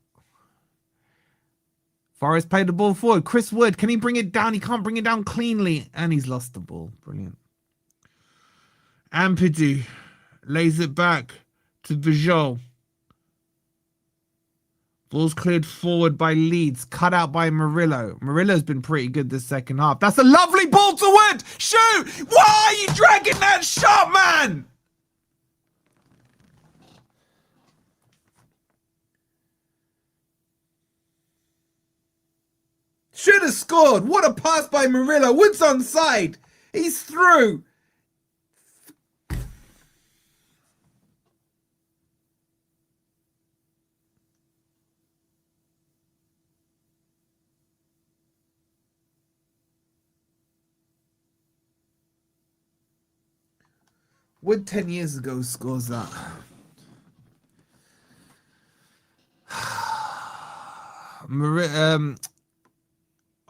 Forest played the ball forward. Chris Wood, can he bring it down? He can't bring it down cleanly. And he's lost the ball. Brilliant. Ampadu lays it back to Vijol. Ball's cleared forward by Leeds. Cut out by Murillo. Murillo's been pretty good this second half. That's a lovely ball to Wood. Shoot! Why are you dragging that shot, man? Should have scored. What a pass by Murillo. Wood's onside. He's through. Wood 10 years ago scores that.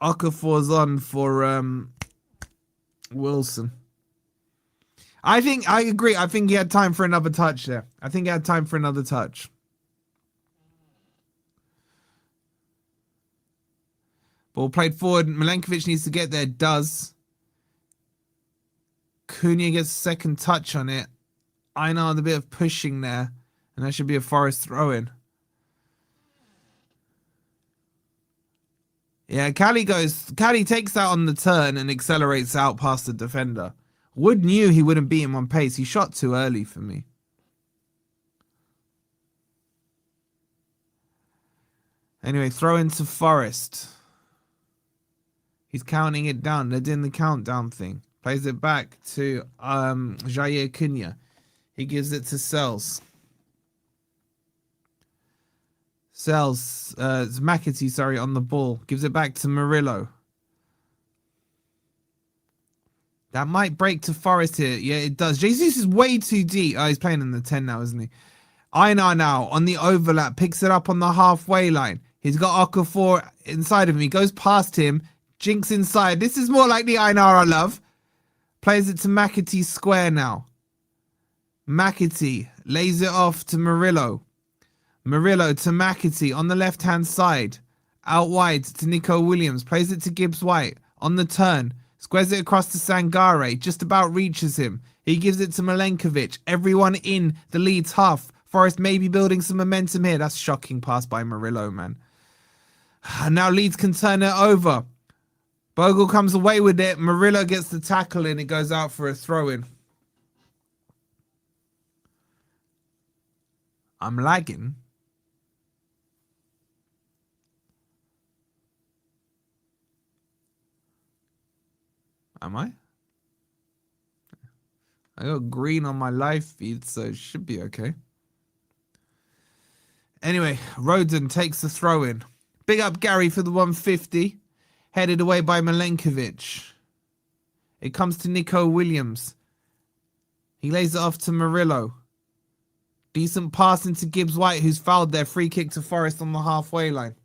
Okafor's on for Wilson. I agree. I think he had time for another touch there. I think he had time for another touch. Ball played forward. Milenkovic needs to get there. Does. Cunha gets a second touch on it. Einar a bit of pushing there. And that should be a Forest throw-in. Yeah, Cali takes that on the turn and accelerates out past the defender. Wood knew he wouldn't beat him on pace. He shot too early for me. Anyway, throw into Forest. He's counting it down. They're doing the countdown thing. Plays it back to Jair Cunha. He gives it to Sells. Sells, McAtee, sorry, on the ball. Gives it back to Murillo. That might break to Forest here. Yeah, it does. Jesus is way too deep. Oh, he's playing in the 10 now, isn't he? Einar now on the overlap. Picks it up on the halfway line. He's got Okafor inside of him. He goes past him. Jinx inside. This is more like the Einar I love. Plays it to McAtee square now. McAtee lays it off to Murillo. Murillo to McAtee on the left-hand side. Out wide to Nico Williams. Plays it to Gibbs White. On the turn. Squares it across to Sangare. Just about reaches him. He gives it to Milenkovic. Everyone in the Leeds half. Forest may be building some momentum here. That's shocking pass by Murillo, man. And now Leeds can turn it over. Bogle comes away with it. Murillo gets the tackle in. It goes out for a throw-in. I'm lagging. Am I? I got green on my live feed, so it should be okay. Anyway, Roden takes the throw in. Big up Gary for the 150. Headed away by Milenkovic. It comes to Nico Williams. He lays it off to Murillo. Decent pass into Gibbs White, who's fouled there. Free kick to Forest on the halfway line.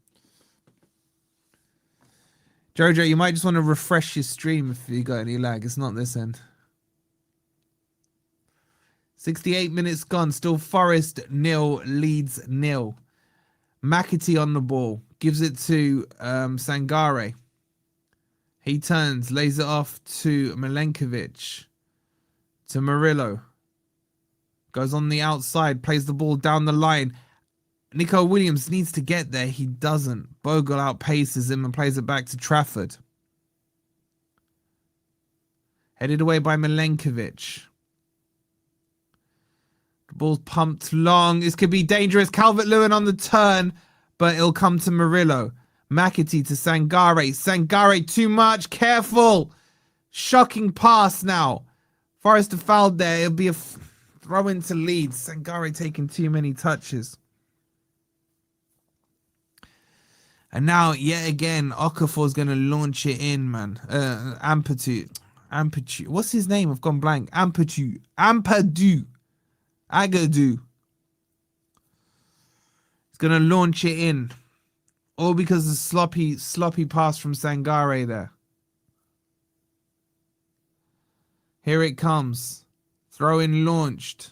Jojo, you might just want to refresh your stream if you got any lag. It's not this end. 68 minutes gone. Still Forest 0, Leeds 0. McAtee on the ball. Gives it to Sangare. He turns. Lays it off to Milenkovic. To Murillo. Goes on the outside. Plays the ball down the line. Nico Williams needs to get there. He doesn't. Bogle outpaces him and plays it back to Trafford. Headed away by Milenkovic. The ball's pumped long. This could be dangerous. Calvert-Lewin on the turn, but it'll come to Murillo. McAtee to Sangare. Sangare too much. Careful. Shocking pass now. Forrest fouled there. It'll be a throw into Leeds. Sangare taking too many touches. And now, yet again, Okafor's going to launch it in, man. Ampadu. What's his name? I've gone blank. Ampadu. Agadou. He's going to launch it in. All because of the sloppy pass from Sangare there. Here it comes. Throw in launched.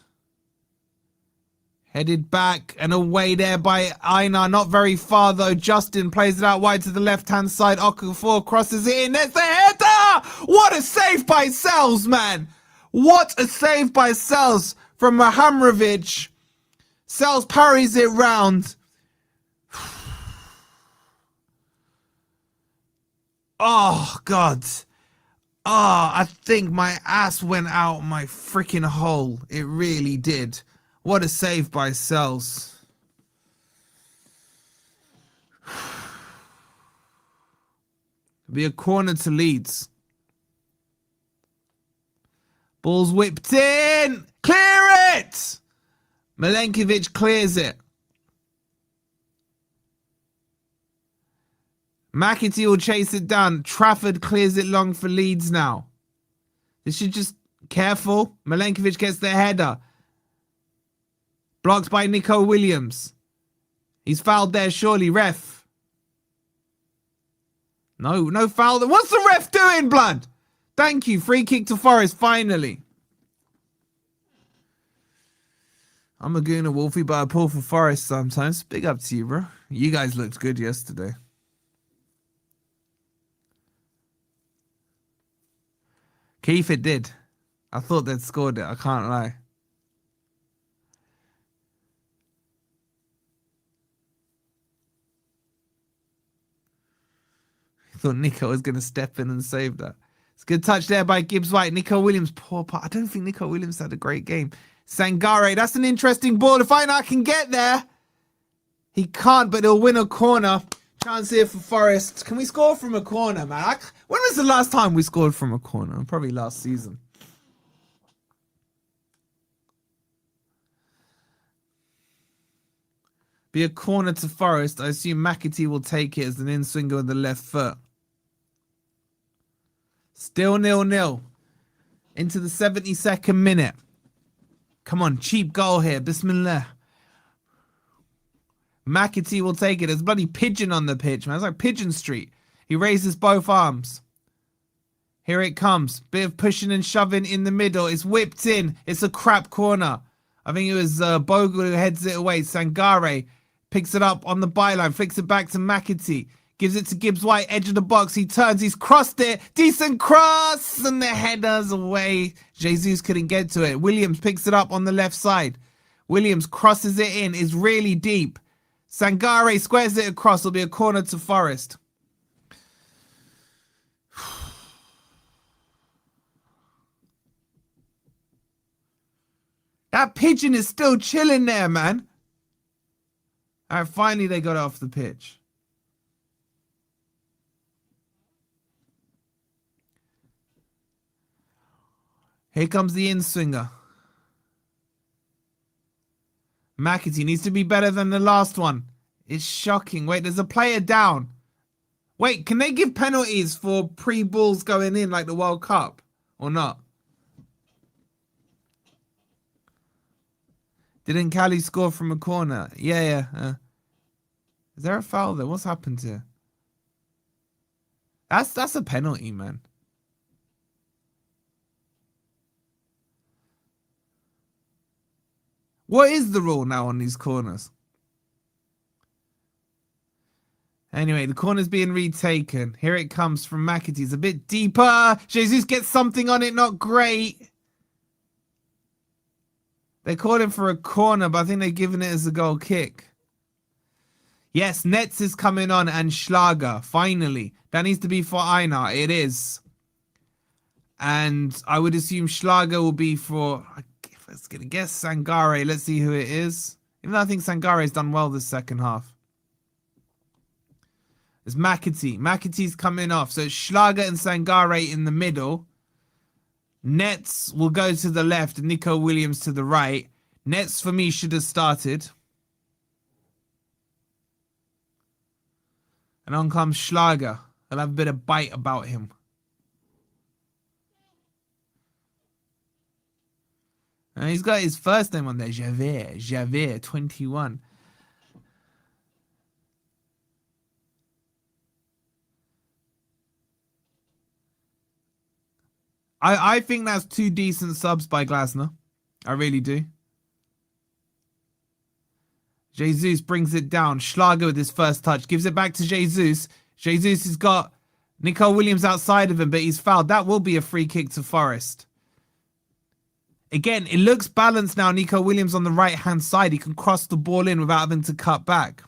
Headed back and away there by Einar. Not very far though. Justin plays it out wide to the left-hand side. Okafor crosses it in. There's the header! What a save by Sells, man! What a save by Sells from Mahamrovic. Sells parries it round. Oh, God. Oh, I think my ass went out my freaking hole. It really did. What a save by Sells. It'll be a corner to Leeds. Ball's whipped in. Clear it! Milenkovic clears it. McAtee will chase it down. Trafford clears it long for Leeds now. This should just... Careful. Milenkovic gets the header. Blocked by Nico Williams. He's fouled there, surely, ref. No foul. What's the ref doing, blood? Thank you. Free kick to Forest, finally. I'm a gooner, Wolfie, but I pull for Forest sometimes. Big up to you, bro. You guys looked good yesterday. Keith, it did. I thought they'd scored it. I can't lie. I thought Nico was going to step in and save that. It's a good touch there by Gibbs White. Nico Williams, poor part. I don't think Nico Williams had a great game. Sangare, that's an interesting ball. If I can get there. He can't, but he'll win a corner. Chance here for Forest. Can we score from a corner, man? When was the last time we scored from a corner? Probably last season. Be a corner to Forest. I assume McAtee will take it as an in-swinger with the left foot. Still 0-0. Into the 72nd minute. Come on, cheap goal here. Bismillah. McAtee will take it. There's a bloody pigeon on the pitch, man. It's like Pigeon Street. He raises both arms. Here it comes. Bit of pushing and shoving in the middle. It's whipped in. It's a crap corner. I think it was Bogle who heads it away. Sangare picks it up on the byline. Flicks it back to McAtee. Gives it to Gibbs White. Edge of the box. He turns. He's crossed it. Decent cross. And the header's away. Jesus couldn't get to it. Williams picks it up on the left side. Williams crosses it in. It's really deep. Sangare squares it across. It'll be a corner to Forest. That pigeon is still chilling there, man. All right, finally they got it off the pitch. Here comes the in-swinger. McAtee needs to be better than the last one. It's shocking. Wait, there's a player down. Wait, can they give penalties for pre-balls going in like the World Cup or not? Didn't Cali score from a corner? Yeah. Is there a foul there? What's happened here? That's a penalty, man. What is the rule now on these corners? Anyway, the corner's being retaken. Here it comes from McAtee. It's a bit deeper. Jesus gets something on it. Not great. They called him for a corner, but I think they're giving it as a goal kick. Yes, Nets is coming on and Schlager, finally. That needs to be for Einar. It is. And I would assume Schlager will be for, I was going to guess Sangare. Let's see who it is. Even though I think Sangare's done well this second half. It's McAtee. McAtee's coming off. So it's Schlager and Sangare in the middle. Nets will go to the left and Nico Williams to the right. Nets for me should have started. And on comes Schlager. I'll have a bit of bite about him. And he's got his first name on there. Javert, 21. I think that's two decent subs by Glasner. I really do. Jesus brings it down. Schlager with his first touch. Gives it back to Jesus. Jesus has got Nico Williams outside of him, but he's fouled. That will be a free kick to Forest. Again, it looks balanced now. Nico Williams on the right-hand side. He can cross the ball in without having to cut back.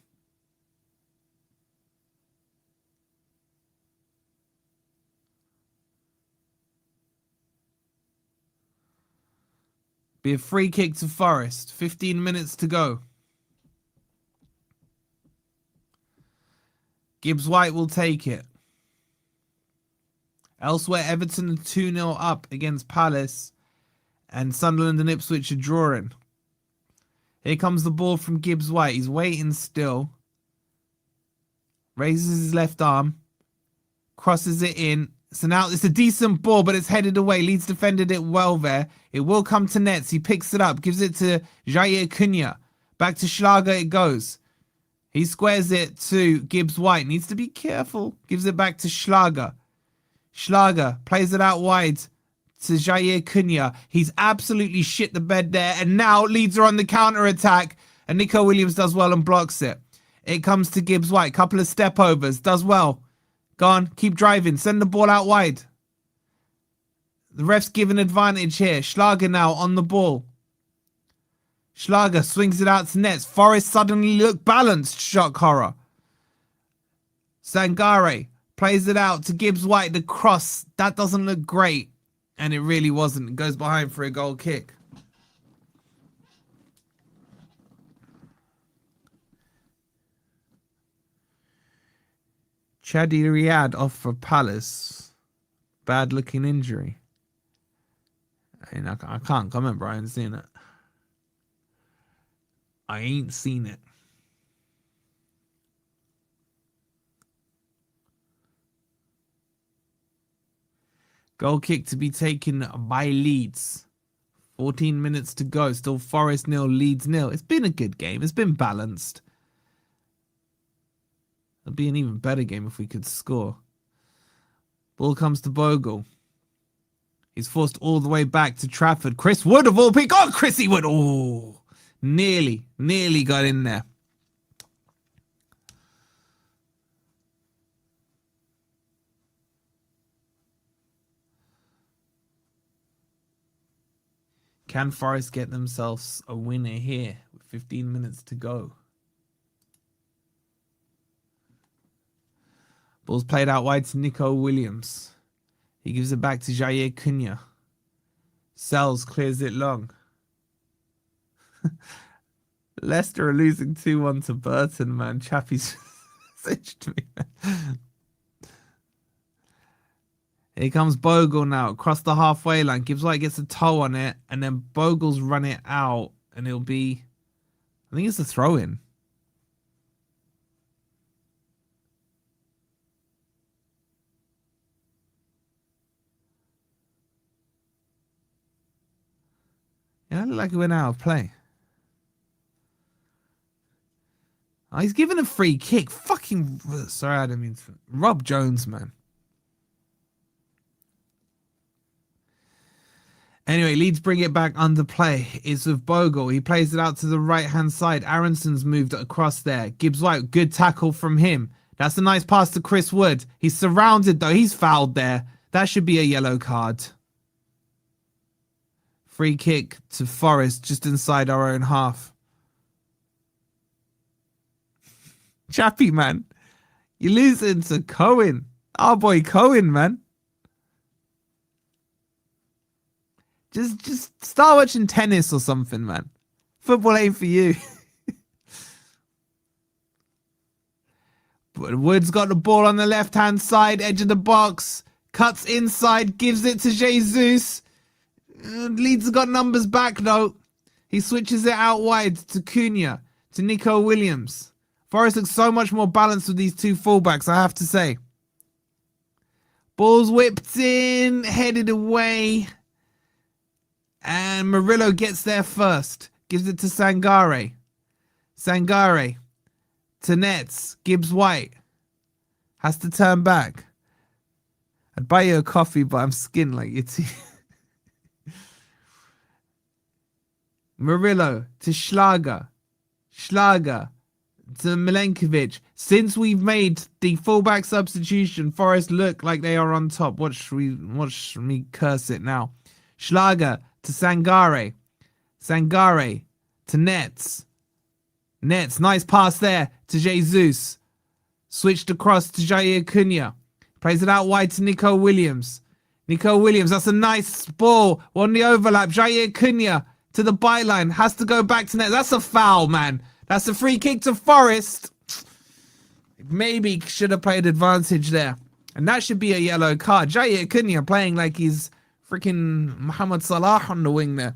Be a free kick to Forest. 15 minutes to go. Gibbs White will take it. Elsewhere, Everton are 2-0 up against Palace. And Sunderland and Ipswich are drawing. Here comes the ball from Gibbs White. He's waiting still. Raises his left arm. Crosses it in. So now it's a decent ball, but it's headed away. Leeds defended it well there. It will come to Nets. He picks it up. Gives it to Jair Cunha. Back to Schlager it goes. He squares it to Gibbs White. Needs to be careful. Gives it back to Schlager. Schlager plays it out wide to Jair Cunha. He's absolutely shit the bed there. And now Leeds are on the counter-attack. And Nico Williams does well and blocks it. It comes to Gibbs White. Couple of step overs. Does well. Go on. Keep driving. Send the ball out wide. The ref's given advantage here. Schlager now on the ball. Schlager swings it out to Nets. Forest suddenly look balanced. Shock horror. Sangare plays it out to Gibbs White. The cross. That doesn't look great. And it really wasn't. It goes behind for a goal kick. Chadi Riyad off for Palace. Bad looking injury. I mean, I can't comment, bro. I ain't seen it. I ain't seen it. Goal kick to be taken by Leeds. 14 minutes to go. Still Forest 0, Leeds 0. It's been a good game. It's been balanced. It'd be an even better game if we could score. Ball comes to Bogle. He's forced all the way back to Trafford. Chris Wood of all people. Oh, Chrissy Wood. Oh, nearly got in there. Can Forest get themselves a winner here with 15 minutes to go? Ball's played out wide to Nico Williams. He gives it back to Jair Cunha. Sells, clears it long. Leicester are losing 2-1 to Burton, man. Chappie's messaged me. Here comes Bogle now, across the halfway line. Gibbs White gets a toe on it, and then Bogle's run it out, and it'll be... I think it's a throw-in. Yeah, it looked like it went out of play. Oh, he's given a free kick. Fucking... Sorry, I didn't mean to... Rob Jones, man. Anyway, Leeds bring it back under play. It's with Bogle. He plays it out to the right-hand side. Aronson's moved across there. Gibbs White, good tackle from him. That's a nice pass to Chris Wood. He's surrounded, though. He's fouled there. That should be a yellow card. Free kick to Forest just inside our own half. Chappie, man. You're losing to Cohen. Our boy Cohen, man. Just start watching tennis or something, man. Football ain't for you. But Wood's got the ball on the left-hand side, edge of the box. Cuts inside, gives it to Jesus. Leeds have got numbers back, though. He switches it out wide to Cunha, to Nico Williams. Forest looks so much more balanced with these two fullbacks, I have to say. Ball's whipped in, headed away. And Murillo gets there first. Gives it to Sangare. Sangare. To Nets. Gibbs White. Has to turn back. I'd buy you a coffee, but I'm skinned like you too. Murillo to Schlager. Schlager to Milenkovic. Since we've made the fullback substitution, Forest look like they are on top. Watch me curse it now. Schlager to Sangare. Sangare to Nets. Nets, nice pass there to Jesus. Switched across to Jair Cunha. Plays it out wide to Nico Williams. Nico Williams, that's a nice ball on the overlap. Jair Cunha to the byline. Has to go back to Nets. That's a foul, man. That's a free kick to Forest. Maybe should have played advantage there. And that should be a yellow card. Jair Cunha playing like he's freaking Mohamed Salah on the wing there.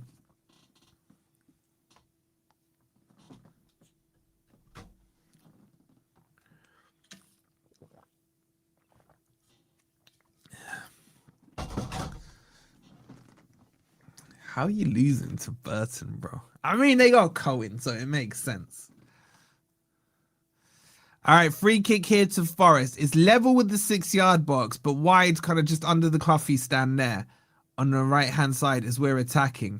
How are you losing to Burton, bro? I mean, they got Cohen, so it makes sense. All right, free kick here to Forest. It's level with the 6-yard box, but wide, kind of just under the coffee stand there. On the right-hand side as we're attacking.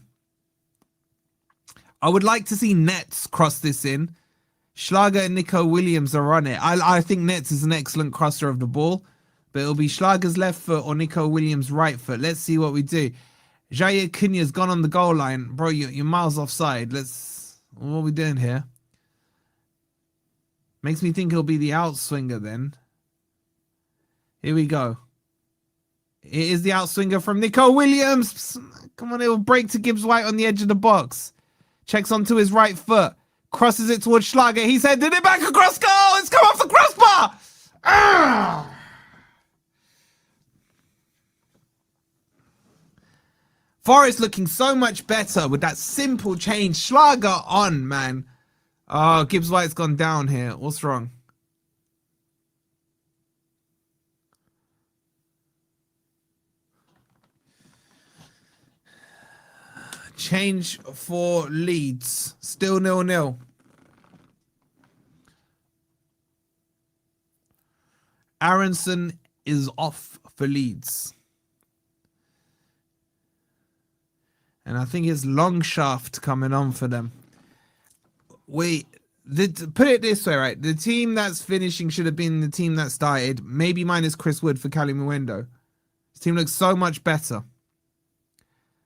I would like to see Nets cross this in. Schlager and Nico Williams are on it. I think Nets is an excellent crosser of the ball. But it'll be Schlager's left foot or Nico Williams' right foot. Let's see what we do. Jair Cunha's gone on the goal line. Bro, you're miles offside. What are we doing here? Makes me think it'll be the outswinger then. Here we go. It is the outswinger from Nico Williams. Come on, it will break to Gibbs White on the edge of the box. Checks onto his right foot. Crosses it towards Schlager. He's headed it back across goal. It's come off the crossbar. Ah! Forest looking so much better with that simple change. Schlager on, man. Oh, Gibbs White's gone down here. What's wrong? Change for Leeds. Still 0-0. Aronson is off for Leeds. And I think it's Longshaft coming on for them. Put it this way, right? The team that's finishing should have been the team that started. Maybe minus Chris Wood for Cali Mwendo. This team looks so much better.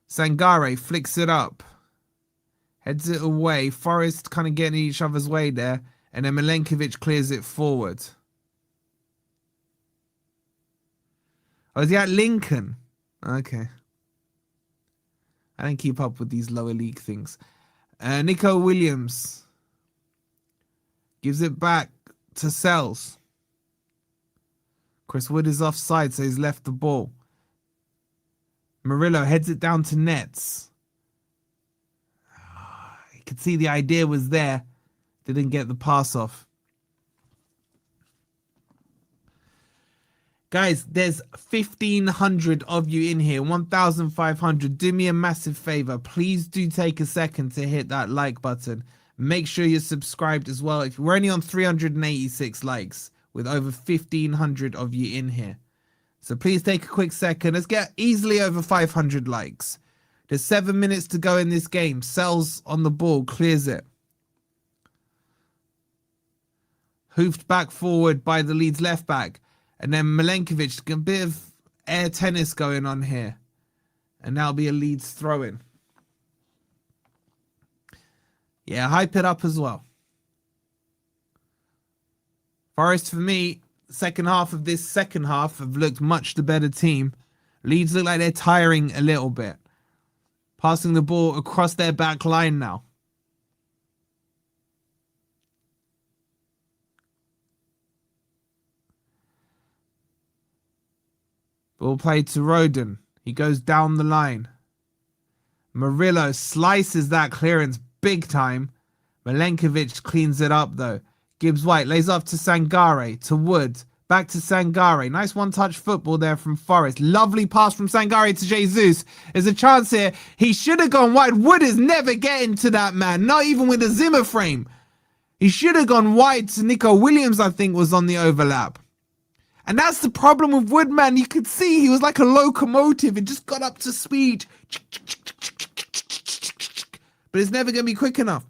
Sangare flicks it up. Heads it away. Forest kind of getting each other's way there. And then Milenkovic clears it forward. Oh, is he at Lincoln? Okay. I don't keep up with these lower league things. Nico Williams gives it back to Sells. Chris Wood is offside, so he's left the ball. Murillo heads it down to Nets. You could see the idea was there. Didn't get the pass off. Guys, there's 1,500 of you in here, 1,500. Do me a massive favor. Please do take a second to hit that like button. Make sure you're subscribed as well. We're only on 386 likes with over 1,500 of you in here. So please take a quick second. Let's get easily over 500 likes. There's 7 minutes to go in this game. Sells on the ball, clears it. Hoofed back forward by the Leeds left back. And then Milenkovic, a bit of air tennis going on here. And that'll be a Leeds throw-in. Yeah, hype it up as well. Forest, for me, second half of this second half have looked much the better team. Leeds look like they're tiring a little bit. Passing the ball across their back line now. Ball played to Rodon. He goes down the line. Murillo slices that clearance big time. Milenkovic cleans it up though. Gibbs White lays off to Sangare, to Wood. Back to Sangare. Nice one-touch football there from Forest. Lovely pass from Sangare to Jesus. There's a chance here. He should have gone wide. Wood is never getting to that man. Not even with a Zimmer frame. He should have gone wide to Nico Williams, I think, was on the overlap. And that's the problem with Wood, man. You could see he was like a locomotive. It just got up to speed. But it's never going to be quick enough.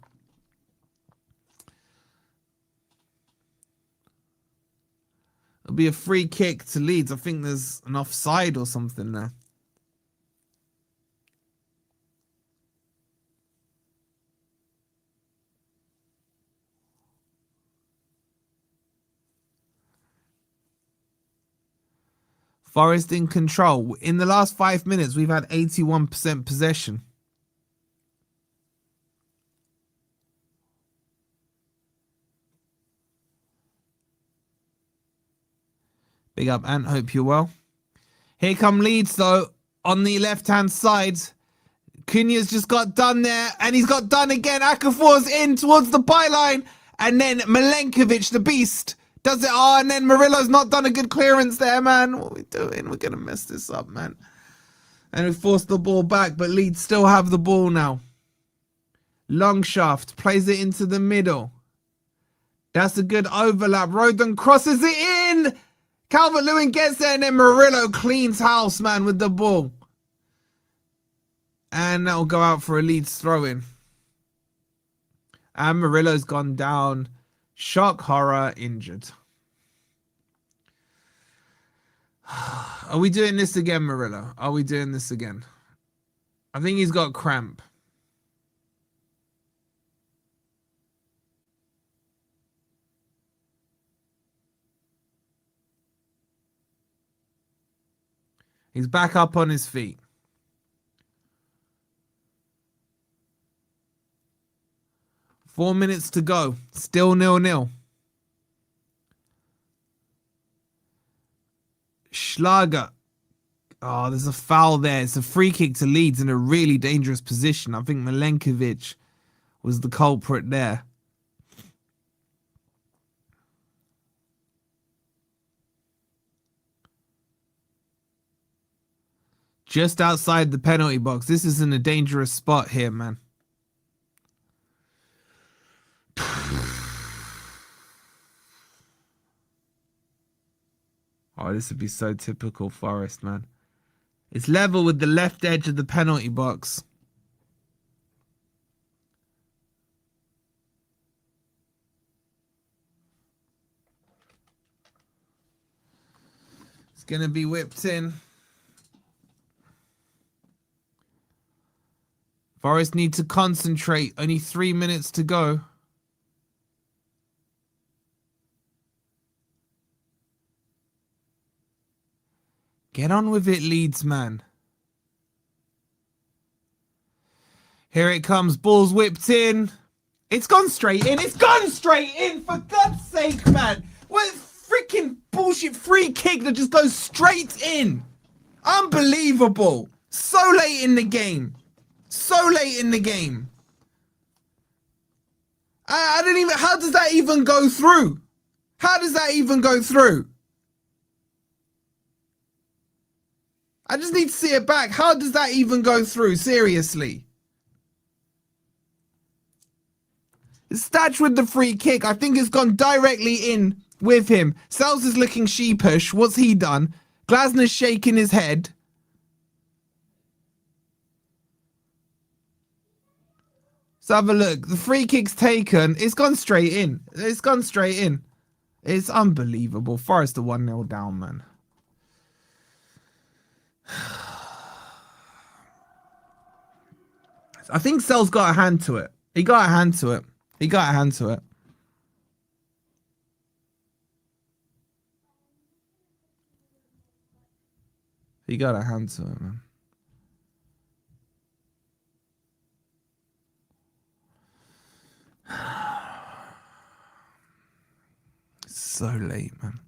It'll be a free kick to Leeds. I think there's an offside or something there. Forest in control. In the last 5 minutes, we've had 81% possession. Big up, Ant. Hope you're well. Here come Leeds, though, on the left-hand side. Cunha's just got done there, and he's got done again. Akafor's in towards the byline, and then Milenkovic, the beast, does it. Oh, and then Murillo's not done a good clearance there, man. What are we doing? We're going to mess this up, man. And we forced the ball back, but Leeds still have the ball now. Longshaft plays it into the middle. That's a good overlap. Rodon crosses it in. Calvert-Lewin gets there, and then Murillo cleans house, man, with the ball. And that'll go out for a Leeds throw-in. And Murillo's gone down. Shock, horror, injured. Are we doing this again, Murillo? Are we doing this again? I think he's got cramp. He's back up on his feet. Four minutes to go. Still 0-0. Schlager. Oh, there's a foul there. It's a free kick to Leeds in a really dangerous position. I think Milenkovic was the culprit there. Just outside the penalty box. This is in a dangerous spot here, man. Oh, this would be so typical Forest, man. It's level with the left edge of the penalty box. It's going to be whipped in. Forest need to concentrate. Only 3 minutes to go. Get on with it, Leeds, man. Here it comes. Ball's whipped in. It's gone straight in. It's gone straight in, for God's sake, man. What freaking bullshit free kick that just goes straight in. Unbelievable. So late in the game. So late in the game. I don't even... How does that even go through? How does that even go through? I just need to see it back. How does that even go through? Seriously. Statch with the free kick. I think it's gone directly in with him. Sells is looking sheepish. What's he done? Glasner's shaking his head. Let's have a look. The free kick's taken. It's gone straight in. It's gone straight in. It's unbelievable. Forest are 1-0 down, man. I think Sel's got a hand to it. He got a hand to it. He got a hand to it. He got a hand to it, man. So late, man.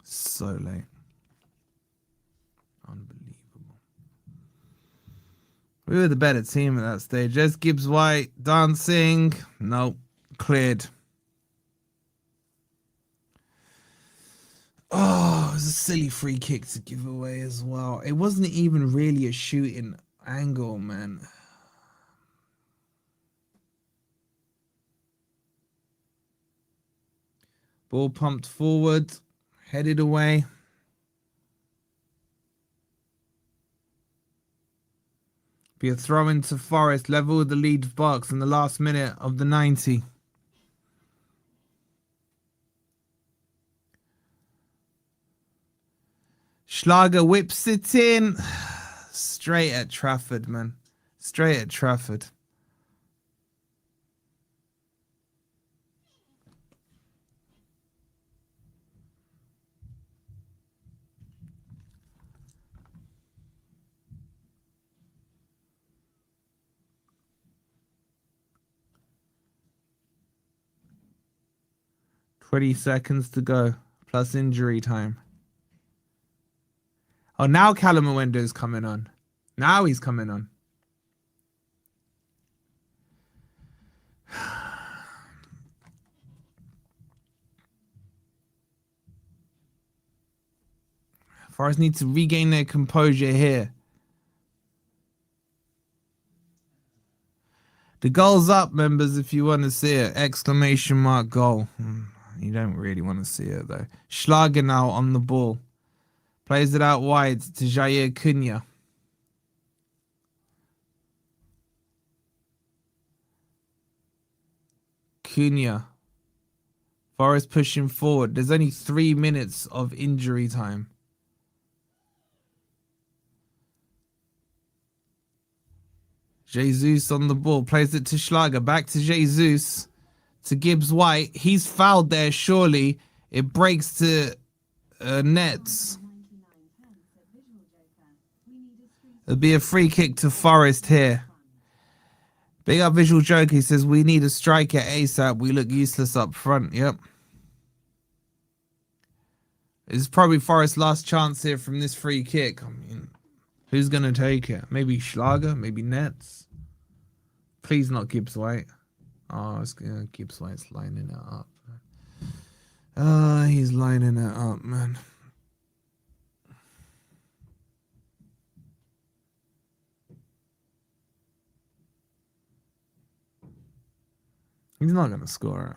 So late. Unbelievable. We were the better team at that stage. There's Gibbs White dancing. Nope. Cleared. Oh, it was a silly free kick to give away as well. It wasn't even really a shooting angle, man. Ball pumped forward. Headed away. Be a throw into Forest, level with the Leeds box in the last minute of the 90. Schlager whips it in. Straight at Trafford, man. Straight at Trafford. $20 seconds to go, plus injury time. Oh, now Callum Owendo's coming on. Now he's coming on. Forest need to regain their composure here. The goal's up, members, if you want to see it. Exclamation mark goal. You don't really want to see it, though. Schlager now on the ball. Plays it out wide to Jair Cunha. Cunha. Forest pushing forward. There's only 3 minutes of injury time. Jesus on the ball. Plays it to Schlager. Back to Jesus. To Gibbs White. He's fouled there, surely. It breaks to nets. It'll be a free kick to Forest here. Big up Visual Joker. He says, we need a striker ASAP. We look useless up front. Yep. It's probably Forest's last chance here from this free kick. I mean, who's going to take it? Maybe Schlager? Maybe Nets? Please not Gibbs White. Oh, Gibbs White's lining it up. He's lining it up, man. He's not going to score it.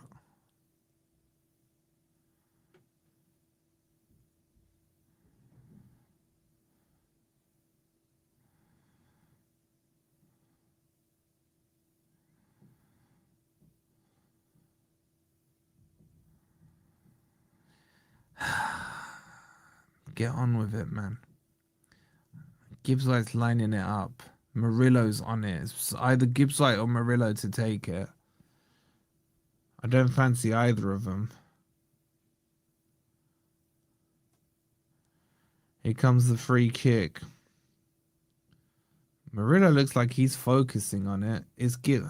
Get on with it, man. Gibbswhite's lining it up. Murillo's on it. It's either Gibbswhite or Murillo to take it. I don't fancy either of them. Here comes the free kick. Murillo looks like he's focusing on it. It's good.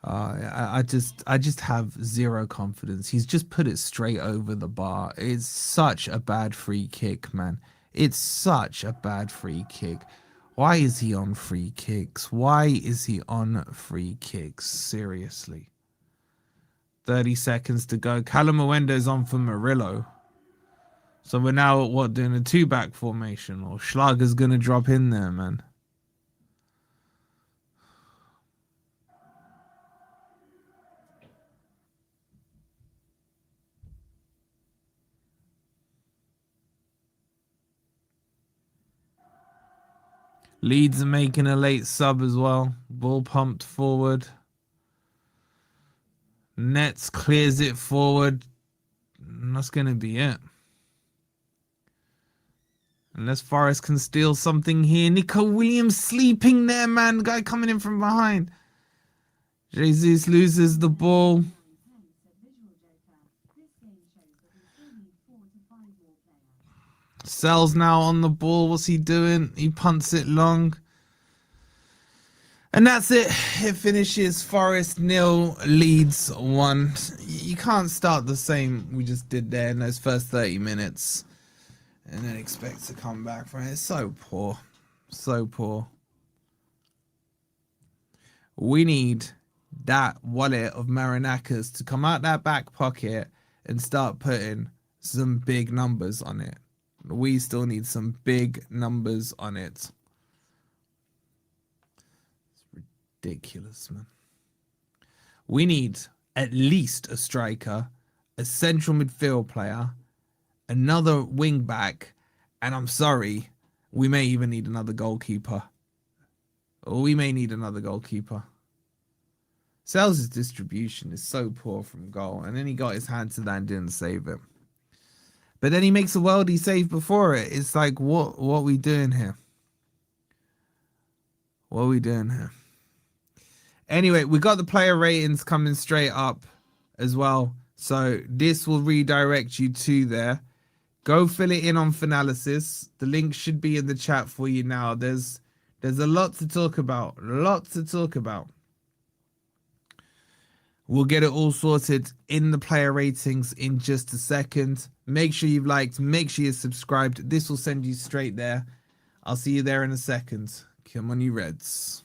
I just have zero confidence. He's just put it straight over the bar. It's such a bad free kick, man. It's such a bad free kick. Why is he on free kicks? Why is he on free kicks? Seriously. 30 seconds to go. Callum Muendo's on for Murillo. So we're now, doing a 2-back formation? Or Schlager's going to drop in there, man. Leeds are making a late sub as well. Ball pumped forward. Nets clears it forward. And that's going to be it. Unless Forest can steal something here. Nico Williams sleeping there, man. Guy coming in from behind. Jesus loses the ball. Sells now on the ball. What's he doing? He punts it long. And that's it. It finishes Forest 0, Leeds 1. You can't start the same we just did there in those first 30 minutes and then expect to come back from it. It's so poor. So poor. We need that wallet of Marinakas to come out that back pocket and start putting some big numbers on it. We still need some big numbers on it. It's ridiculous, man. We need at least a striker, a central midfield player, another wing back, and I'm sorry, we may even need another goalkeeper. Or we may need another goalkeeper. Sales' distribution is so poor from goal, and then he got his hand to that and didn't save it. But then he makes a worldie save before it. It's like, what are we doing here? What are we doing here? Anyway, we got the player ratings coming straight up as well. So this will redirect you to there. Go fill it in on Finalysis. The link should be in the chat for you now. There's a lot to talk about. Lots to talk about. We'll get it all sorted in the player ratings in just a second. Make sure you've liked. Make sure you're subscribed. This will send you straight there. I'll see you there in a second. Come on, you Reds.